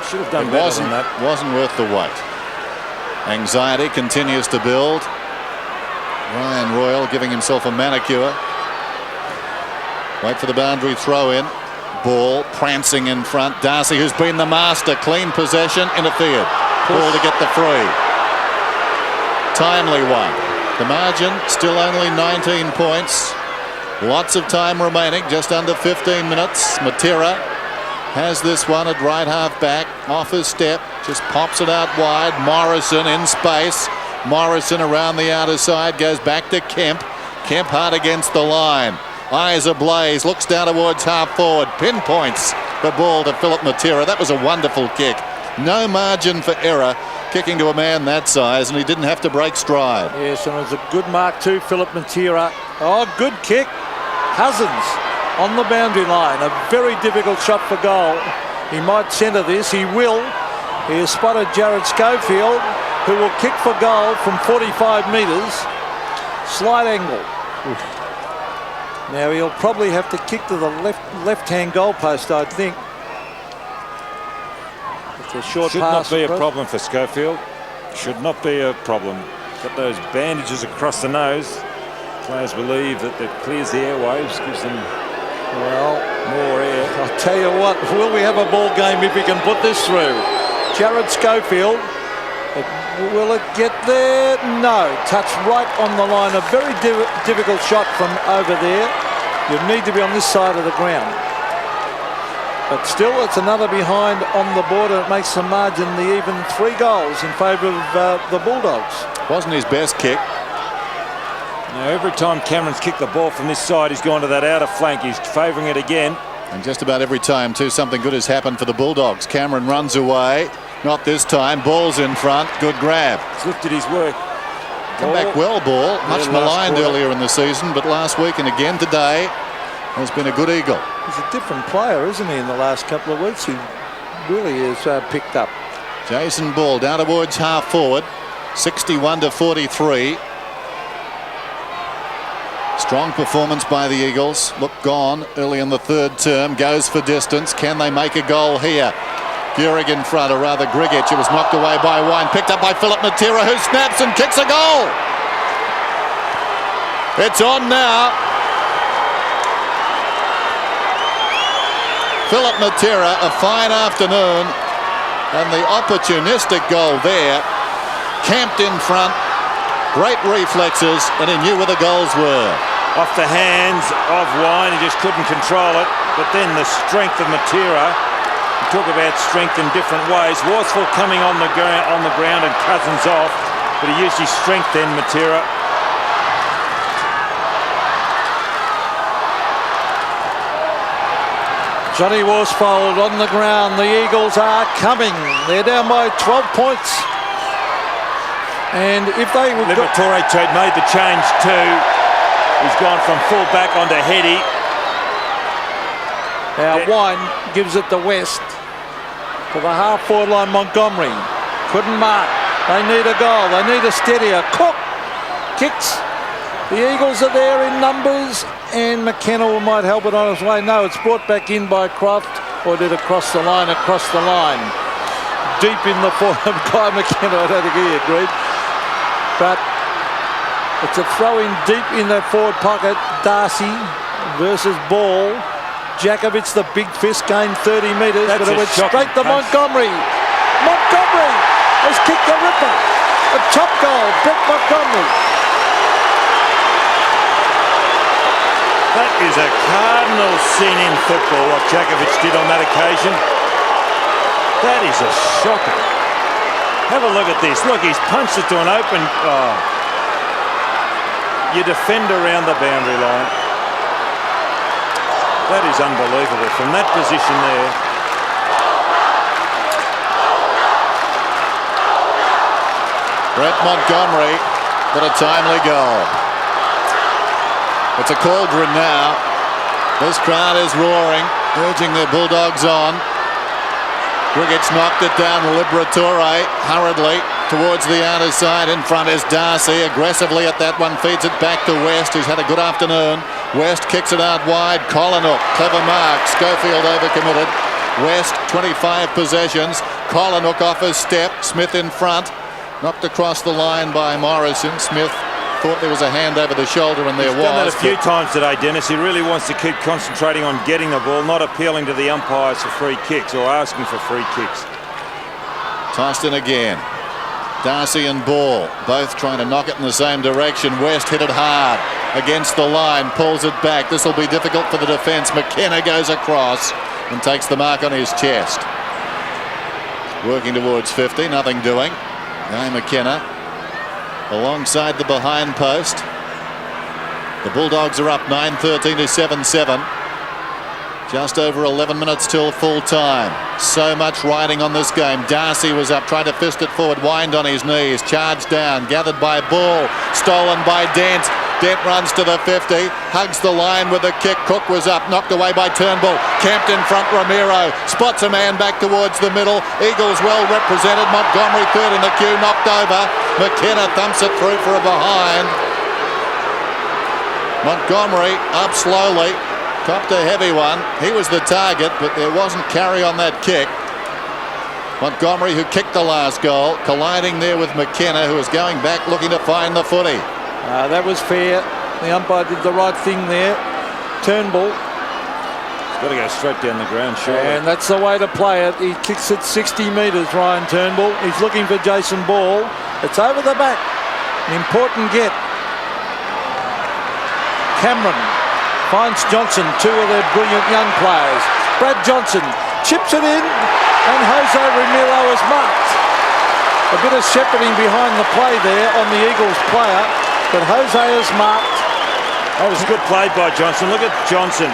Speaker 3: should have done better than that.
Speaker 1: Wasn't worth the wait. Anxiety continues to build. Ryan Royal giving himself a manicure. Wait for the boundary throw in. Ball prancing in front. Darcy, who's been the master. Clean possession, interfered. Ball to get the free. Timely one. The margin still only 19 points. Lots of time remaining, just under 15 minutes. Matera has this one at right half back, off his step, just pops it out wide. Morrison in space. Morrison around the outer side, goes back to Kemp. Kemp hard against the line. Eyes ablaze, looks down towards half forward, pinpoints the ball to Philip Matera. That was a wonderful kick. No margin for error, kicking to a man that size, and he didn't have to break stride.
Speaker 2: Yes, and it was a good mark too, Philip Matera. Oh, good kick. Cousins on the boundary line. A very difficult shot for goal. He might centre this. He will. He has spotted Jarrad Schofield, who will kick for goal from 45 metres. Slight angle. Oof. Now he'll probably have to kick to the left-hand goalpost, I think. It's a short pass.
Speaker 3: Should not be a problem for Schofield. Should not be a problem. Got those bandages across the nose. Players believe that it clears the airwaves, gives them, well, more air.
Speaker 2: I'll tell you what, will we have a ball game if we can put this through? Jarrad Schofield, will it get there? No, touch right on the line. A very difficult shot from over there. You need to be on this side of the ground. But still, it's another behind on the border. It makes the margin the even 3 goals in favour of the Bulldogs.
Speaker 1: Wasn't his best kick.
Speaker 3: Now, every time Cameron's kicked the ball from this side, he's gone to that outer flank. He's favouring it again.
Speaker 1: And just about every time, too, something good has happened for the Bulldogs. Cameron runs away. Not this time. Ball's in front. Good grab.
Speaker 3: He's looked at his work.
Speaker 1: Come back well, ball. Much maligned earlier in the season, but last week and again today has been a good eagle.
Speaker 2: He's a different player, isn't he, in the last couple of weeks? He really is picked up.
Speaker 1: Jason Ball down towards half forward. 61-43. Strong performance by the Eagles. Look gone early in the third term. Goes for distance. Can they make a goal here? Gehrig in front, or rather Grgic. It was knocked away by Wine. Picked up by Philip Matera, who snaps and kicks a goal. It's on now. Philip Matera, a fine afternoon. And the opportunistic goal there. Camped in front. Great reflexes, and he knew where the goals were.
Speaker 3: Off the hands of Wine, he just couldn't control it. But then the strength of Matera. We talk about strength in different ways. Worsfold coming on the ground and Cousins off, but he used his strength then, Matera.
Speaker 2: Johnny Worsfold on the ground. The Eagles are coming. They're down by 12 points. And if they would...
Speaker 3: Liberatore made the change too. He's gone from full back onto Heady.
Speaker 2: Now Wine gives it to West. To the half-forward line, Montgomery. Couldn't mark. They need a goal. They need a steadier. Cook kicks. The Eagles are there in numbers, and McKenna might help it on his way. No, it's brought back in by Croft, or did it cross the line? Across the line. Deep in the form of Guy McKenna. I don't think he agreed. But it's a throw in deep in the forward pocket. Darcy versus Ball. Jakovic, the big fist, gained 30 metres, but it went straight to Montgomery. Montgomery has kicked the ripper. A top goal, Brett Montgomery.
Speaker 3: That is a cardinal sin in football, what Jakovic did on that occasion. That is a shocker. Have a look at this. Look, he's punched it to an open... Oh. You defend around the boundary line. That is unbelievable. From that position there.
Speaker 1: Brett Montgomery got a timely goal. It's a cauldron now. This crowd is roaring, urging the Bulldogs on. Grigich knocked it down. Liberatore hurriedly towards the outer side. In front is Darcy. Aggressively at that one. Feeds it back to West, who's had a good afternoon. West kicks it out wide. Collinook, clever mark. Schofield overcommitted. West, 25 possessions. Collinook off his step. Smith in front. Knocked across the line by Morrison. Smith thought there was a hand over the shoulder, and there was.
Speaker 3: He's done that a few times today, Dennis. He really wants to keep concentrating on getting the ball, not appealing to the umpires for free kicks or asking for free kicks.
Speaker 1: Tossed in again. Darcy and Ball both trying to knock it in the same direction. West hit it hard against the line, pulls it back. This will be difficult for the defence. McKenna goes across and takes the mark on his chest. Working towards 50, nothing doing. Guy McKenna alongside the behind post. The Bulldogs are up 9-13 to 7-7. Just over 11 minutes till full time. So much riding on this game. Darcy was up, tried to fist it forward, whined on his knees, charged down, gathered by Ball, stolen by Dent. Dent runs to the 50, hugs the line with a kick. Cook was up, knocked away by Turnbull. Camped in front, Ramiro spots a man back towards the middle. Eagles well represented. Montgomery third in the queue, knocked over. McKenna thumps it through for a behind. Montgomery up slowly, copped a heavy one. He was the target, but there wasn't carry on that kick. Montgomery, who kicked the last goal, colliding there with McKenna, who is going back looking to find the footy.
Speaker 2: That was fair. The umpire did the right thing there. Turnbull.
Speaker 3: He's got to go straight down the ground, surely.
Speaker 2: And that's the way to play it. He kicks it 60 metres, Ryan Turnbull. He's looking for Jason Ball. It's over the back. An important get. Cameron finds Johnson, two of their brilliant young players. Brad Johnson chips it in, and Jose Ramiro is marked. A bit of shepherding behind the play there on the Eagles player, but Jose is marked.
Speaker 3: That was good play by Johnson. Look at Johnson.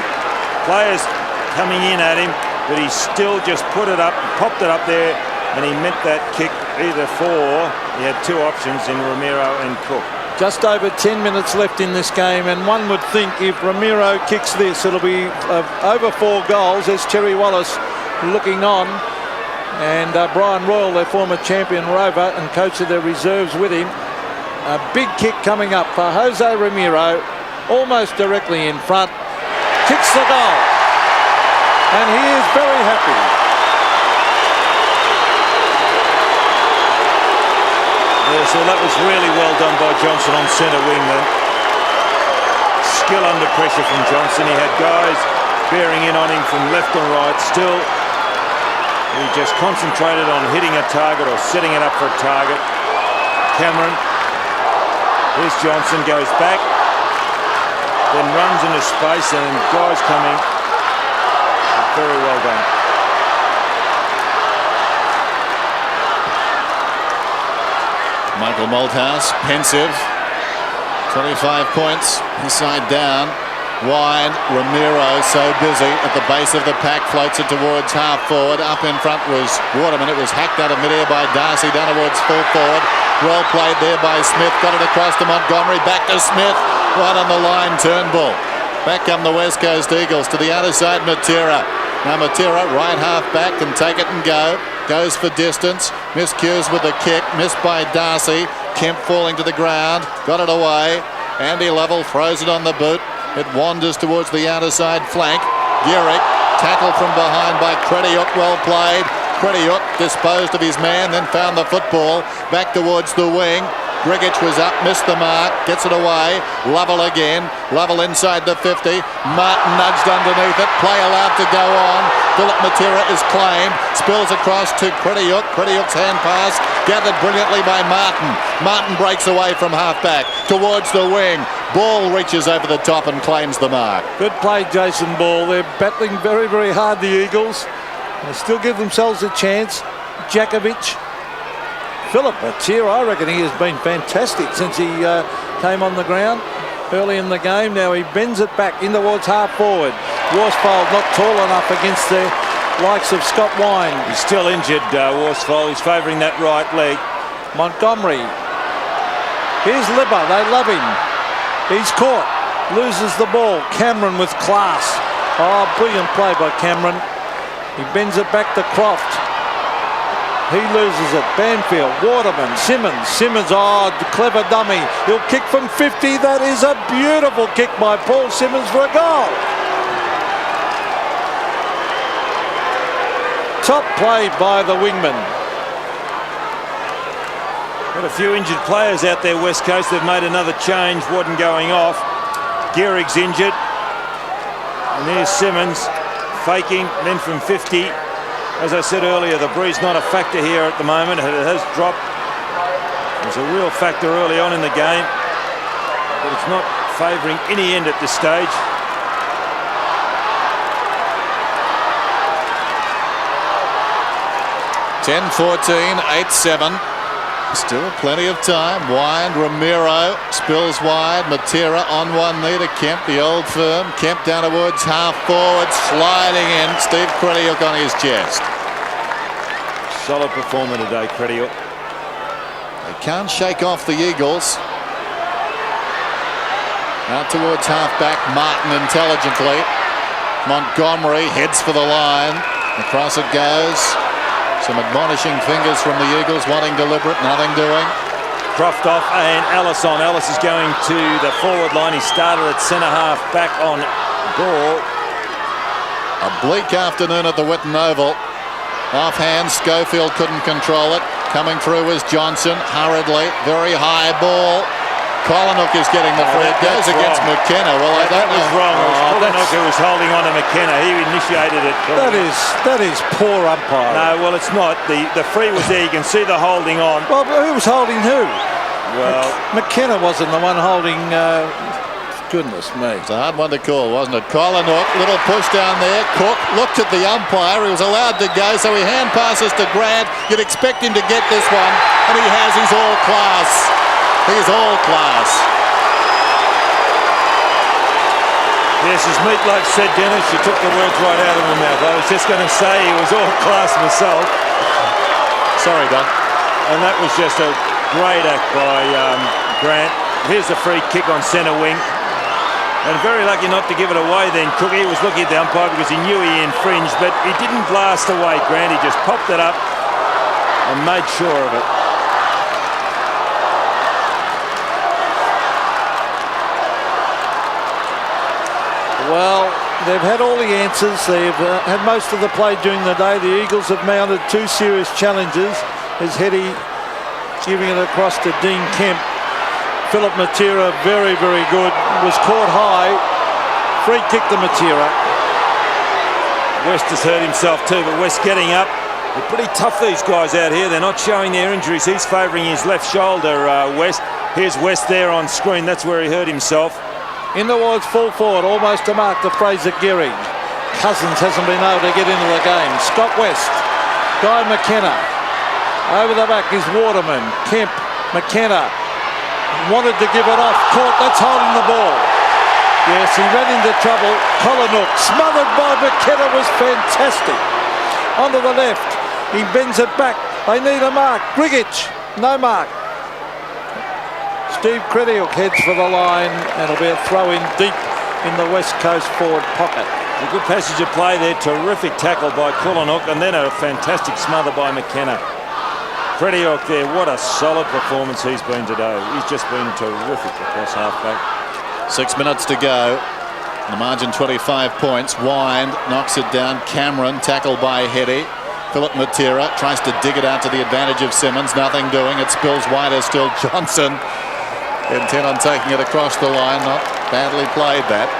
Speaker 3: Players coming in at him, but he still just put it up, popped it up there, and he meant that kick either for, he had two options in Ramiro and Cook.
Speaker 2: Just over 10 minutes left in this game, and one would think if Ramiro kicks this, it'll be over 4 goals. There's Terry Wallace looking on, and Brian Royal, their former champion rover and coach of their reserves, with him. A big kick coming up for Jose Ramiro, almost directly in front. Kicks the goal, and he is very happy.
Speaker 3: Yeah, so that was really well done by Johnson on centre wing then. Skill under pressure from Johnson. He had guys bearing in on him from left and right. Still, he just concentrated on hitting a target or setting it up for a target. Cameron. Here's Johnson, goes back, then runs into space, and guys coming. Very well done.
Speaker 1: Michael Malthouse, pensive. 25 points, his side down. Wide, Ramiro so busy at the base of the pack, floats it towards half forward. Up in front was Waterman. It was hacked out of midair by Darcy, down towards full forward. Well played there by Smith. Got it across to Montgomery. Back to Smith. Right on the line, Turnbull. Back come the West Coast Eagles to the outer side, Matera. Now Matera, right half back, can take it and go. Goes for distance. Miscues with the kick. Missed by Darcy. Kemp falling to the ground. Got it away. Andy Lovell throws it on the boot. It wanders towards the outer side flank. Gehrig, tackled from behind by Krediuk, well played. Krediuk disposed of his man, then found the football. Back towards the wing. Grigic was up, missed the mark, gets it away. Lovell again. Lovell inside the 50. Martin nudged underneath it. Play allowed to go on. Philip Matera is claimed. Spills across to Krediuk. Krediuk's hand pass gathered brilliantly by Martin. Martin breaks away from half-back towards the wing. Ball reaches over the top and claims the mark.
Speaker 2: Good play, Jason Ball. They're battling very, very hard, the Eagles. They still give themselves a chance. Jakovic. Philip Matera, I reckon he has been fantastic since he came on the ground early in the game. Now he bends it back in towards half forward. Worsfold not tall enough against the likes of Scott Wine.
Speaker 3: He's still injured, Worsfold. He's favouring that right leg.
Speaker 2: Montgomery. Here's Libba. They love him. He's caught. Loses the ball. Cameron with class. Oh, brilliant play by Cameron. He bends it back to Croft. He loses it. Banfield, Waterman, Simmons, oh, clever dummy. He'll kick from 50. That is a beautiful kick by Paul Simmons for a goal. Top play by the wingman.
Speaker 3: Got a few injured players out there, West Coast. They've made another change. Warden going off. Gehrig's injured. And there's Simmons faking, then from 50. As I said earlier, the breeze not a factor here at the moment. It has dropped. It was a real factor early on in the game, but it's not favouring any end at this stage.
Speaker 1: (10-14), 8-7. Still plenty of time. Wide, Ramiro spills wide. Matera on one knee to Kemp, the old firm. Kemp down towards half forward, sliding in. Steve Krediuk on his chest.
Speaker 3: Solid performer today, Krediuk.
Speaker 1: They can't shake off the Eagles. Out towards half back, Martin intelligently. Montgomery heads for the line. Across it goes. Some admonishing fingers from the Eagles, wanting deliberate, nothing doing.
Speaker 3: Croft off and Ellis on. Ellis is going to the forward line. He started at centre half, back on ball.
Speaker 1: A bleak afternoon at the Whitten Oval. Offhand, Schofield couldn't control it. Coming through was Johnson, hurriedly, very high ball. Collinook is getting the free. It goes against McKenna. Well, I don't know.
Speaker 3: That was wrong. Collinook who was holding on to McKenna. He initiated it.
Speaker 2: That is poor umpiring.
Speaker 3: No, well, it's not. The free was there. You can see the holding on.
Speaker 2: Well, who was holding who?
Speaker 3: Well,
Speaker 2: McKenna wasn't the one holding. Goodness me.
Speaker 1: It's a hard one to call, wasn't it? Collinook, little push down there. Cook looked at the umpire. He was allowed to go, so he hand passes to Grant. You'd expect him to get this one, and he has. He's all class. He's all class.
Speaker 3: Yes, as Meatloaf said, Dennis, you took the words right out of my mouth. I was just going to say he was all class myself.
Speaker 1: Sorry, Don.
Speaker 3: And that was just a great act by Grant. Here's the free kick on centre wing. And very lucky not to give it away then. Cookie was looking at the umpire because he knew he infringed, but he didn't blast away, Grant. He just popped it up and made sure of it.
Speaker 2: Well, they've had all the answers. They've had most of the play during the day. The Eagles have mounted two serious challenges. As Heady giving it across to Dean Kemp. Philip Matera, very, very good. Was caught high. Free kick to Matera.
Speaker 3: West has hurt himself too, but West getting up. They're pretty tough, these guys out here. They're not showing their injuries. He's favouring his left shoulder, West. Here's West there on screen. That's where he hurt himself.
Speaker 2: In towards full forward, almost to mark to Fraser Gehrig. Cousins hasn't been able to get into the game. Scott West, Guy McKenna. Over the back is Waterman. Kemp, McKenna. Wanted to give it off. Caught, that's holding the ball. Yes, he ran into trouble. Collinook, smothered by McKenna, was fantastic. Onto the left. He bends it back. They need a mark. Gehrig, no mark. Steve Crediuk heads for the line, and it'll be a throw in deep in the West Coast forward pocket.
Speaker 3: A good passage of play there. Terrific tackle by Collinook, and then a fantastic smother by McKenna. Crediuk there. What a solid performance he's been today. He's just been terrific across halfback.
Speaker 1: 6 minutes to go. The margin 25 points. Wind knocks it down. Cameron tackled by Heady. Philip Matera tries to dig it out to the advantage of Simmons. Nothing doing. It spills wider still. Johnson intent on taking it across the line. Not badly played that.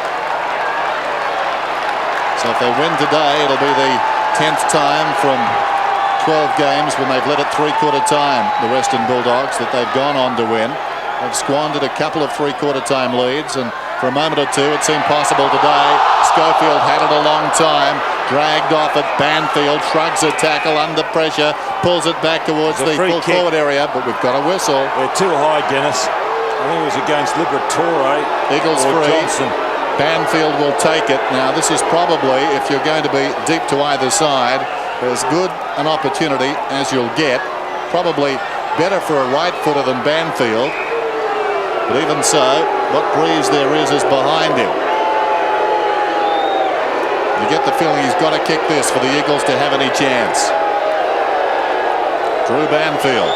Speaker 1: So if they win today, it'll be the 10th time from 12 games when they've led at three-quarter time, the Western Bulldogs, that they've gone on to win. They've squandered a couple of three-quarter time leads, and for a moment or two it seemed possible today. Schofield had it a long time, dragged off at Banfield, shrugs a tackle under pressure, pulls it back towards the full forward area, but we've got a whistle.
Speaker 3: They're too high, Dennis. I think it was against Liberatore.
Speaker 1: Eagles free.
Speaker 3: Johnson.
Speaker 1: Banfield will take it. Now this is probably, if you're going to be deep to either side, as good an opportunity as you'll get. Probably better for a right footer than Banfield. But even so, what breeze there is behind him. You get the feeling he's got to kick this for the Eagles to have any chance. Drew Banfield.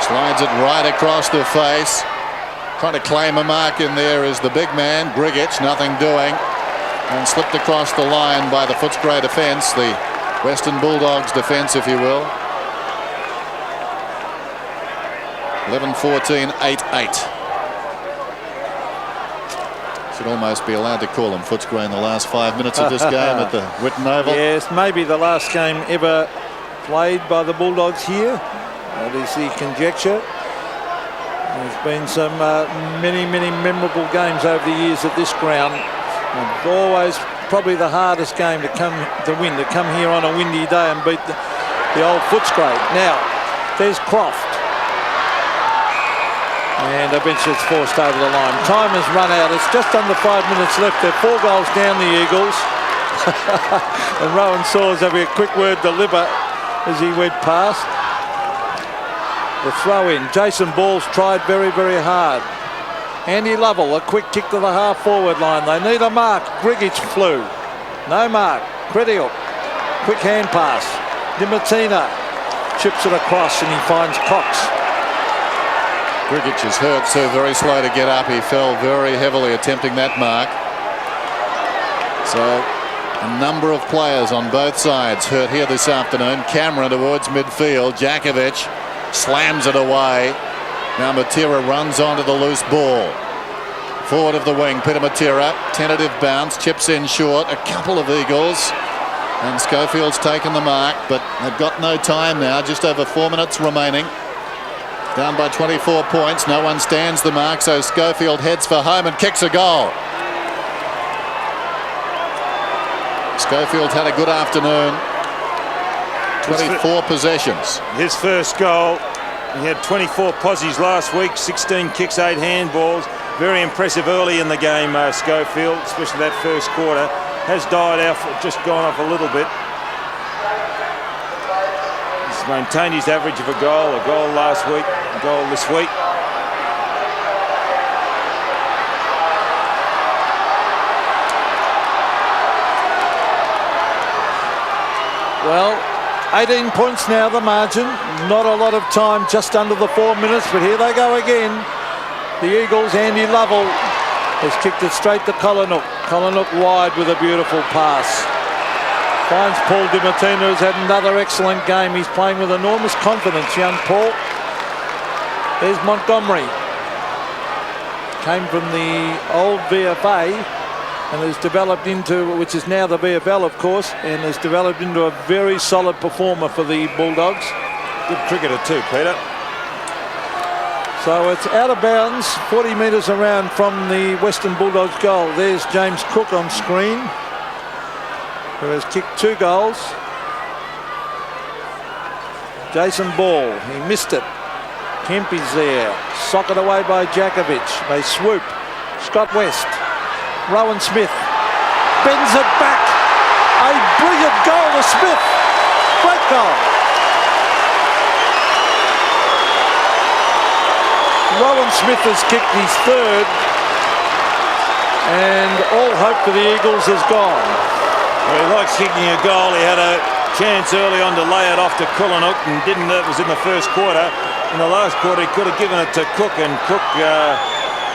Speaker 1: Slides it right across the face. Trying to claim a mark in there is the big man, Gehrig, nothing doing. And slipped across the line by the Footscray defence, the Western Bulldogs defence, if you will. 11-14, 8-8. Should almost be allowed to call him Footscray in the last 5 minutes of this game at the Whitten Oval.
Speaker 2: Yes, maybe the last game ever played by the Bulldogs here. That is the conjecture. There's been some many memorable games over the years at this ground. And always probably the hardest game to win, to come here on a windy day and beat the old Footscray. Now, there's Croft. And eventually it's forced over the line. Time has run out. It's just under 5 minutes left. They're 4 goals down, the Eagles. And Rohan Saws having a quick word to Libba as he went past. The throw in. Jason Ball's tried very hard. Andy Lovell, a quick kick to the half-forward line. They need a mark. Gehrig flew. No mark. Crediuk. Quick hand pass. Dimattina chips it across and he finds Cox.
Speaker 1: Gehrig is hurt, so very slow to get up. He fell very heavily attempting that mark. So a number of players on both sides hurt here this afternoon. Cameron towards midfield. Jakovic slams it away. Now Matera runs onto the loose ball. Forward of the wing, Peter Matera, tentative bounce, chips in short. A couple of Eagles. And Schofield's taken the mark, but they've got no time now. Just over 4 minutes remaining. Down by 24 points. No one stands the mark, so Schofield heads for home and kicks a goal. Schofield had a good afternoon. 24 possessions.
Speaker 3: His first goal. He had 24 posies last week, 16 kicks, 8 handballs. Very impressive early in the game, Schofield, especially that first quarter. Has died off, just gone off a little bit. He's maintained his average of a goal last week, a goal this week.
Speaker 2: Well, 18 points now, the margin. Not a lot of time, just under the 4 minutes, but here they go again. The Eagles, Andy Lovell has kicked it straight to Collinook. Collinook wide with a beautiful pass. Finds Paul Dimattina, who's had another excellent game. He's playing with enormous confidence, young Paul. There's Montgomery. Came from the old VFA and has developed into, which is now the VFL, of course, and has developed into a very solid performer for the Bulldogs.
Speaker 3: Good cricketer too, Peter.
Speaker 2: So it's out of bounds, 40 metres around from the Western Bulldogs goal. There's James Cook on screen, who has kicked 2 goals. Jason Ball, he missed it. Kempy's there. Socket away by Djakovic. They swoop. Scott West. Rowan Smith bends it back. A brilliant goal to Smith. Great goal. Rowan Smith has kicked his third, and all hope for the Eagles is gone.
Speaker 3: Well, he likes kicking a goal. He had a chance early on to lay it off to Kullenhoek and didn't. It was in the first quarter. In the last quarter, he could have given it to Cook, and Cook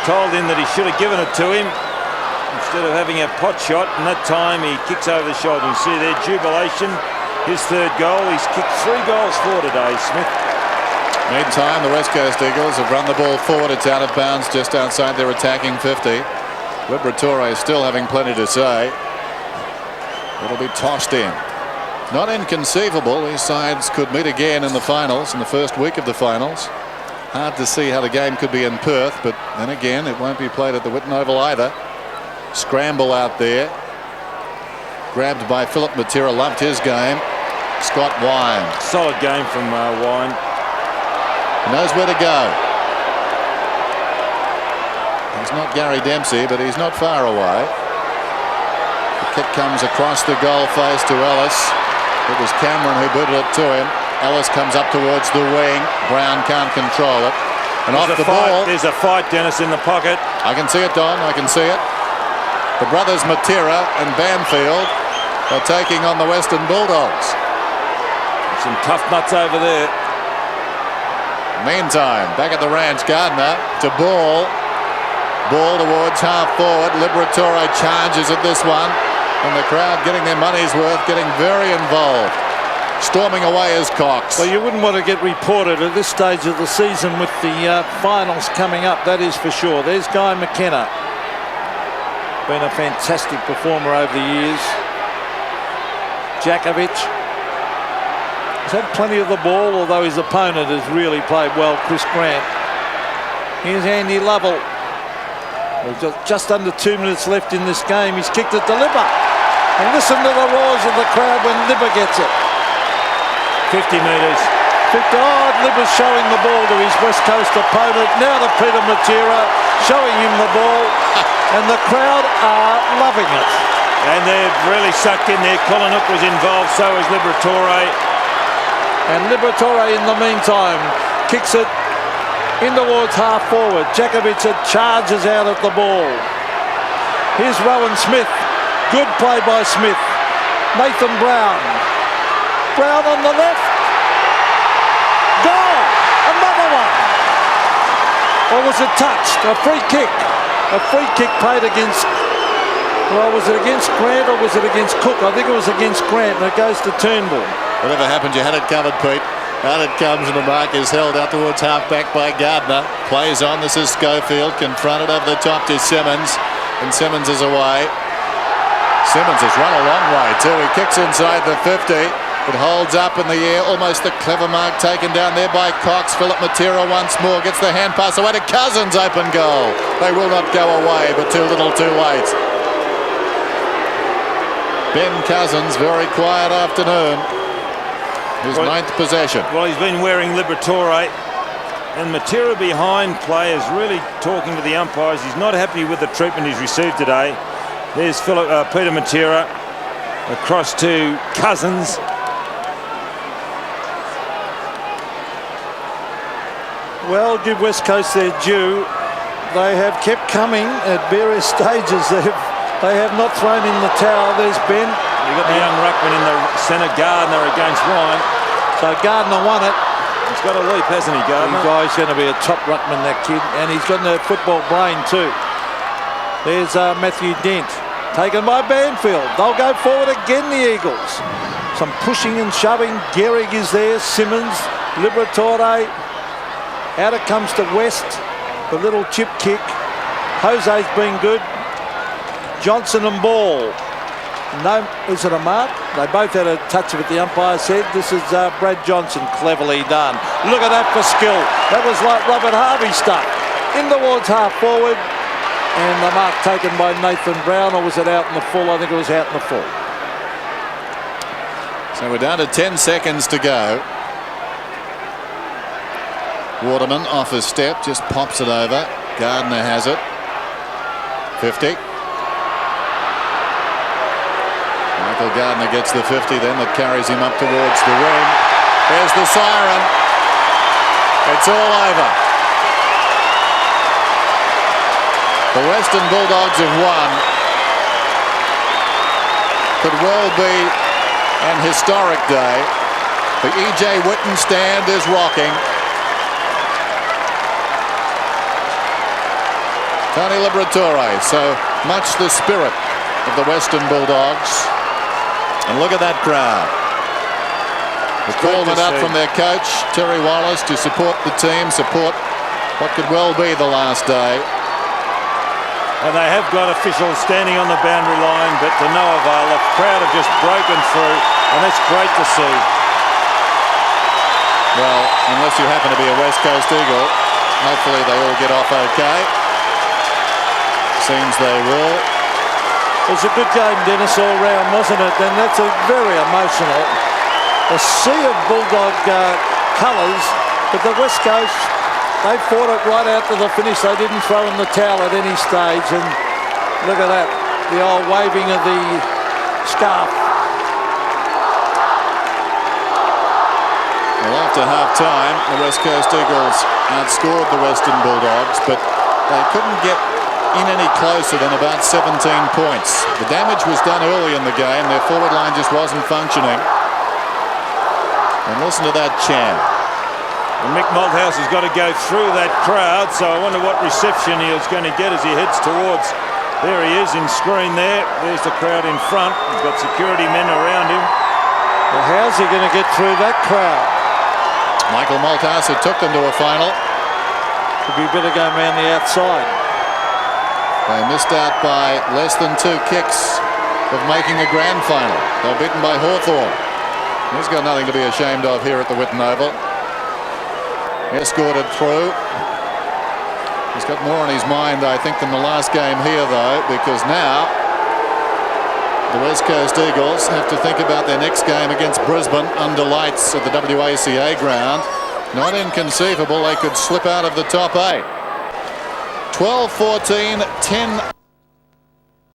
Speaker 3: told him that he should have given it to him instead of having a pot shot. And that time, he kicks over the shoulder. You see their jubilation. His third goal. He's kicked 3 goals for today, Smith.
Speaker 1: Meantime, the West Coast Eagles have run the ball forward. It's out of bounds just outside their attacking 50. Liberatore still having plenty to say. It'll be tossed in. Not inconceivable. These sides could meet again in the finals, in the first week of the finals. Hard to see how the game could be in Perth, but then again, it won't be played at the Whitten Oval either. Scramble out there. Grabbed by Philip Matera, loved his game. Scott Wine.
Speaker 3: Solid game from Wine.
Speaker 1: He knows where to go. He's not Gary Dempsey, but he's not far away. The kick comes across the goal face to Ellis. It was Cameron who booted it to him. Ellis comes up towards the wing. Brown can't control it. And off the ball.
Speaker 3: There's a fight, Dennis, in the pocket.
Speaker 1: I can see it, Don. I can see it. The brothers Matera and Banfield are taking on the Western Bulldogs.
Speaker 3: Some tough nuts over there.
Speaker 1: Meantime, back at the ranch, Gardiner to Ball. Ball towards half forward. Liberatore charges at this one. And the crowd getting their money's worth, getting very involved. Storming away is Cox.
Speaker 2: Well, you wouldn't want to get reported at this stage of the season with the finals coming up, that is for sure. There's Guy McKenna. Been a fantastic performer over the years. Djakovic. He's had plenty of the ball, although his opponent has really played well, Chris Grant. Here's Andy Lovell. Just under 2 minutes left in this game. He's kicked it to Libba. And listen to the roars of the crowd when Libba gets it.
Speaker 3: 50 metres.
Speaker 2: Libba's showing the ball to his West Coast opponent. Now to Peter Matera, showing him the ball. And the crowd are loving it.
Speaker 3: And they've really sucked in there. Kullenhoek was involved, so was Liberatore.
Speaker 2: And Liberatore in the meantime kicks it in towards half forward. Djakovic charges out at the ball. Here's Rowan Smith. Good play by Smith. Nathan Brown. Brown on the left. Goal! Another one! Or was it touched? A free kick. A free kick played against... Well, was it against Grant or was it against Cook? I think it was against Grant, and it goes to Turnbull.
Speaker 1: Whatever happened, you had it covered, Pete. Out it comes, and the mark is held out towards half-back by Gardiner. Plays on. This is Schofield. Confronted over the top to Simmons. And Simmons is away. Simmons has run a long way, too. He kicks inside the 50. It holds up in the air. Almost the clever mark taken down there by Cox. Philip Matera once more gets the hand pass away to Cousins. Open goal. They will not go away, but too little too late. Ben Cousins, very quiet afternoon. His ninth possession.
Speaker 3: Well, he's been wearing Liberatore. And Matera behind players really talking to the umpires. He's not happy with the treatment he's received today. There's Peter Matera across to Cousins.
Speaker 2: Well, give West Coast their due. They have kept coming at various stages. They have not thrown in the towel. There's Ben.
Speaker 3: You've got the young ruckman in the centre, Gardiner against Wine.
Speaker 2: So Gardiner won it.
Speaker 3: He's got a leap, hasn't he, Gardiner?
Speaker 2: He's going to be a top ruckman, that kid. And he's got a football brain too. There's Matthew Dent. Taken by Banfield. They'll go forward again, the Eagles. Some pushing and shoving. Gehrig is there. Simmons. Liberatore. Out it comes to West. The little chip kick. Jose's been good. Johnson and Ball. No, is it a mark? They both had a touch of it, the umpire said. This is Brad Johnson, cleverly done. Look at that for skill. That was like Robert Harvey stuff. In towards half forward. And the mark taken by Nathan Brown, or was it out in the full? I think it was out in the full.
Speaker 1: So we're down to 10 seconds to go. Waterman off his step, just pops it over. Gardiner has it. 50. Michael Gardiner gets the 50 then, that carries him up towards the ring. There's the siren. It's all over. The Western Bulldogs have won. Could well be an historic day. The E.J. Whitten stand is rocking. Tony Liberatore, so much the spirit of the Western Bulldogs. And look at that crowd. The call went out from their coach, Terry Wallace, to support the team, support what could well be the last day.
Speaker 3: And they have got officials standing on the boundary line, but to no avail. The crowd have just broken through, and that's great to see.
Speaker 1: Well, unless you happen to be a West Coast Eagle, hopefully they all get off okay. Seems they will.
Speaker 2: It was a good game, Dennis, all round, wasn't it? And that's a very emotional. A sea of Bulldog colours, but the West Coast, they fought it right out to the finish. They didn't throw in the towel at any stage. And look at that, the old waving of the scarf.
Speaker 1: Well, after half-time, the West Coast Eagles outscored the Western Bulldogs, but they couldn't get in any closer than about 17 points. The damage was done early in the game. Their forward line just wasn't functioning. And listen to that chant.
Speaker 3: And Mick Malthouse has got to go through that crowd, so I wonder what reception he is going to get as he heads towards. There he is in screen there. There's the crowd in front. He's got security men around him.
Speaker 2: Well, how's he going to get through that crowd?
Speaker 1: Michael Malthouse, who took them to a final.
Speaker 2: Could be better going around the outside.
Speaker 1: They missed out by less than 2 kicks of making a grand final. They were beaten by Hawthorn. He's got nothing to be ashamed of here at the Whitten Oval. Escorted through. He's got more on his mind, I think, than the last game here, though, because now the West Coast Eagles have to think about their next game against Brisbane under lights at the WACA ground. Not inconceivable they could slip out of the top 8. 12-14, 10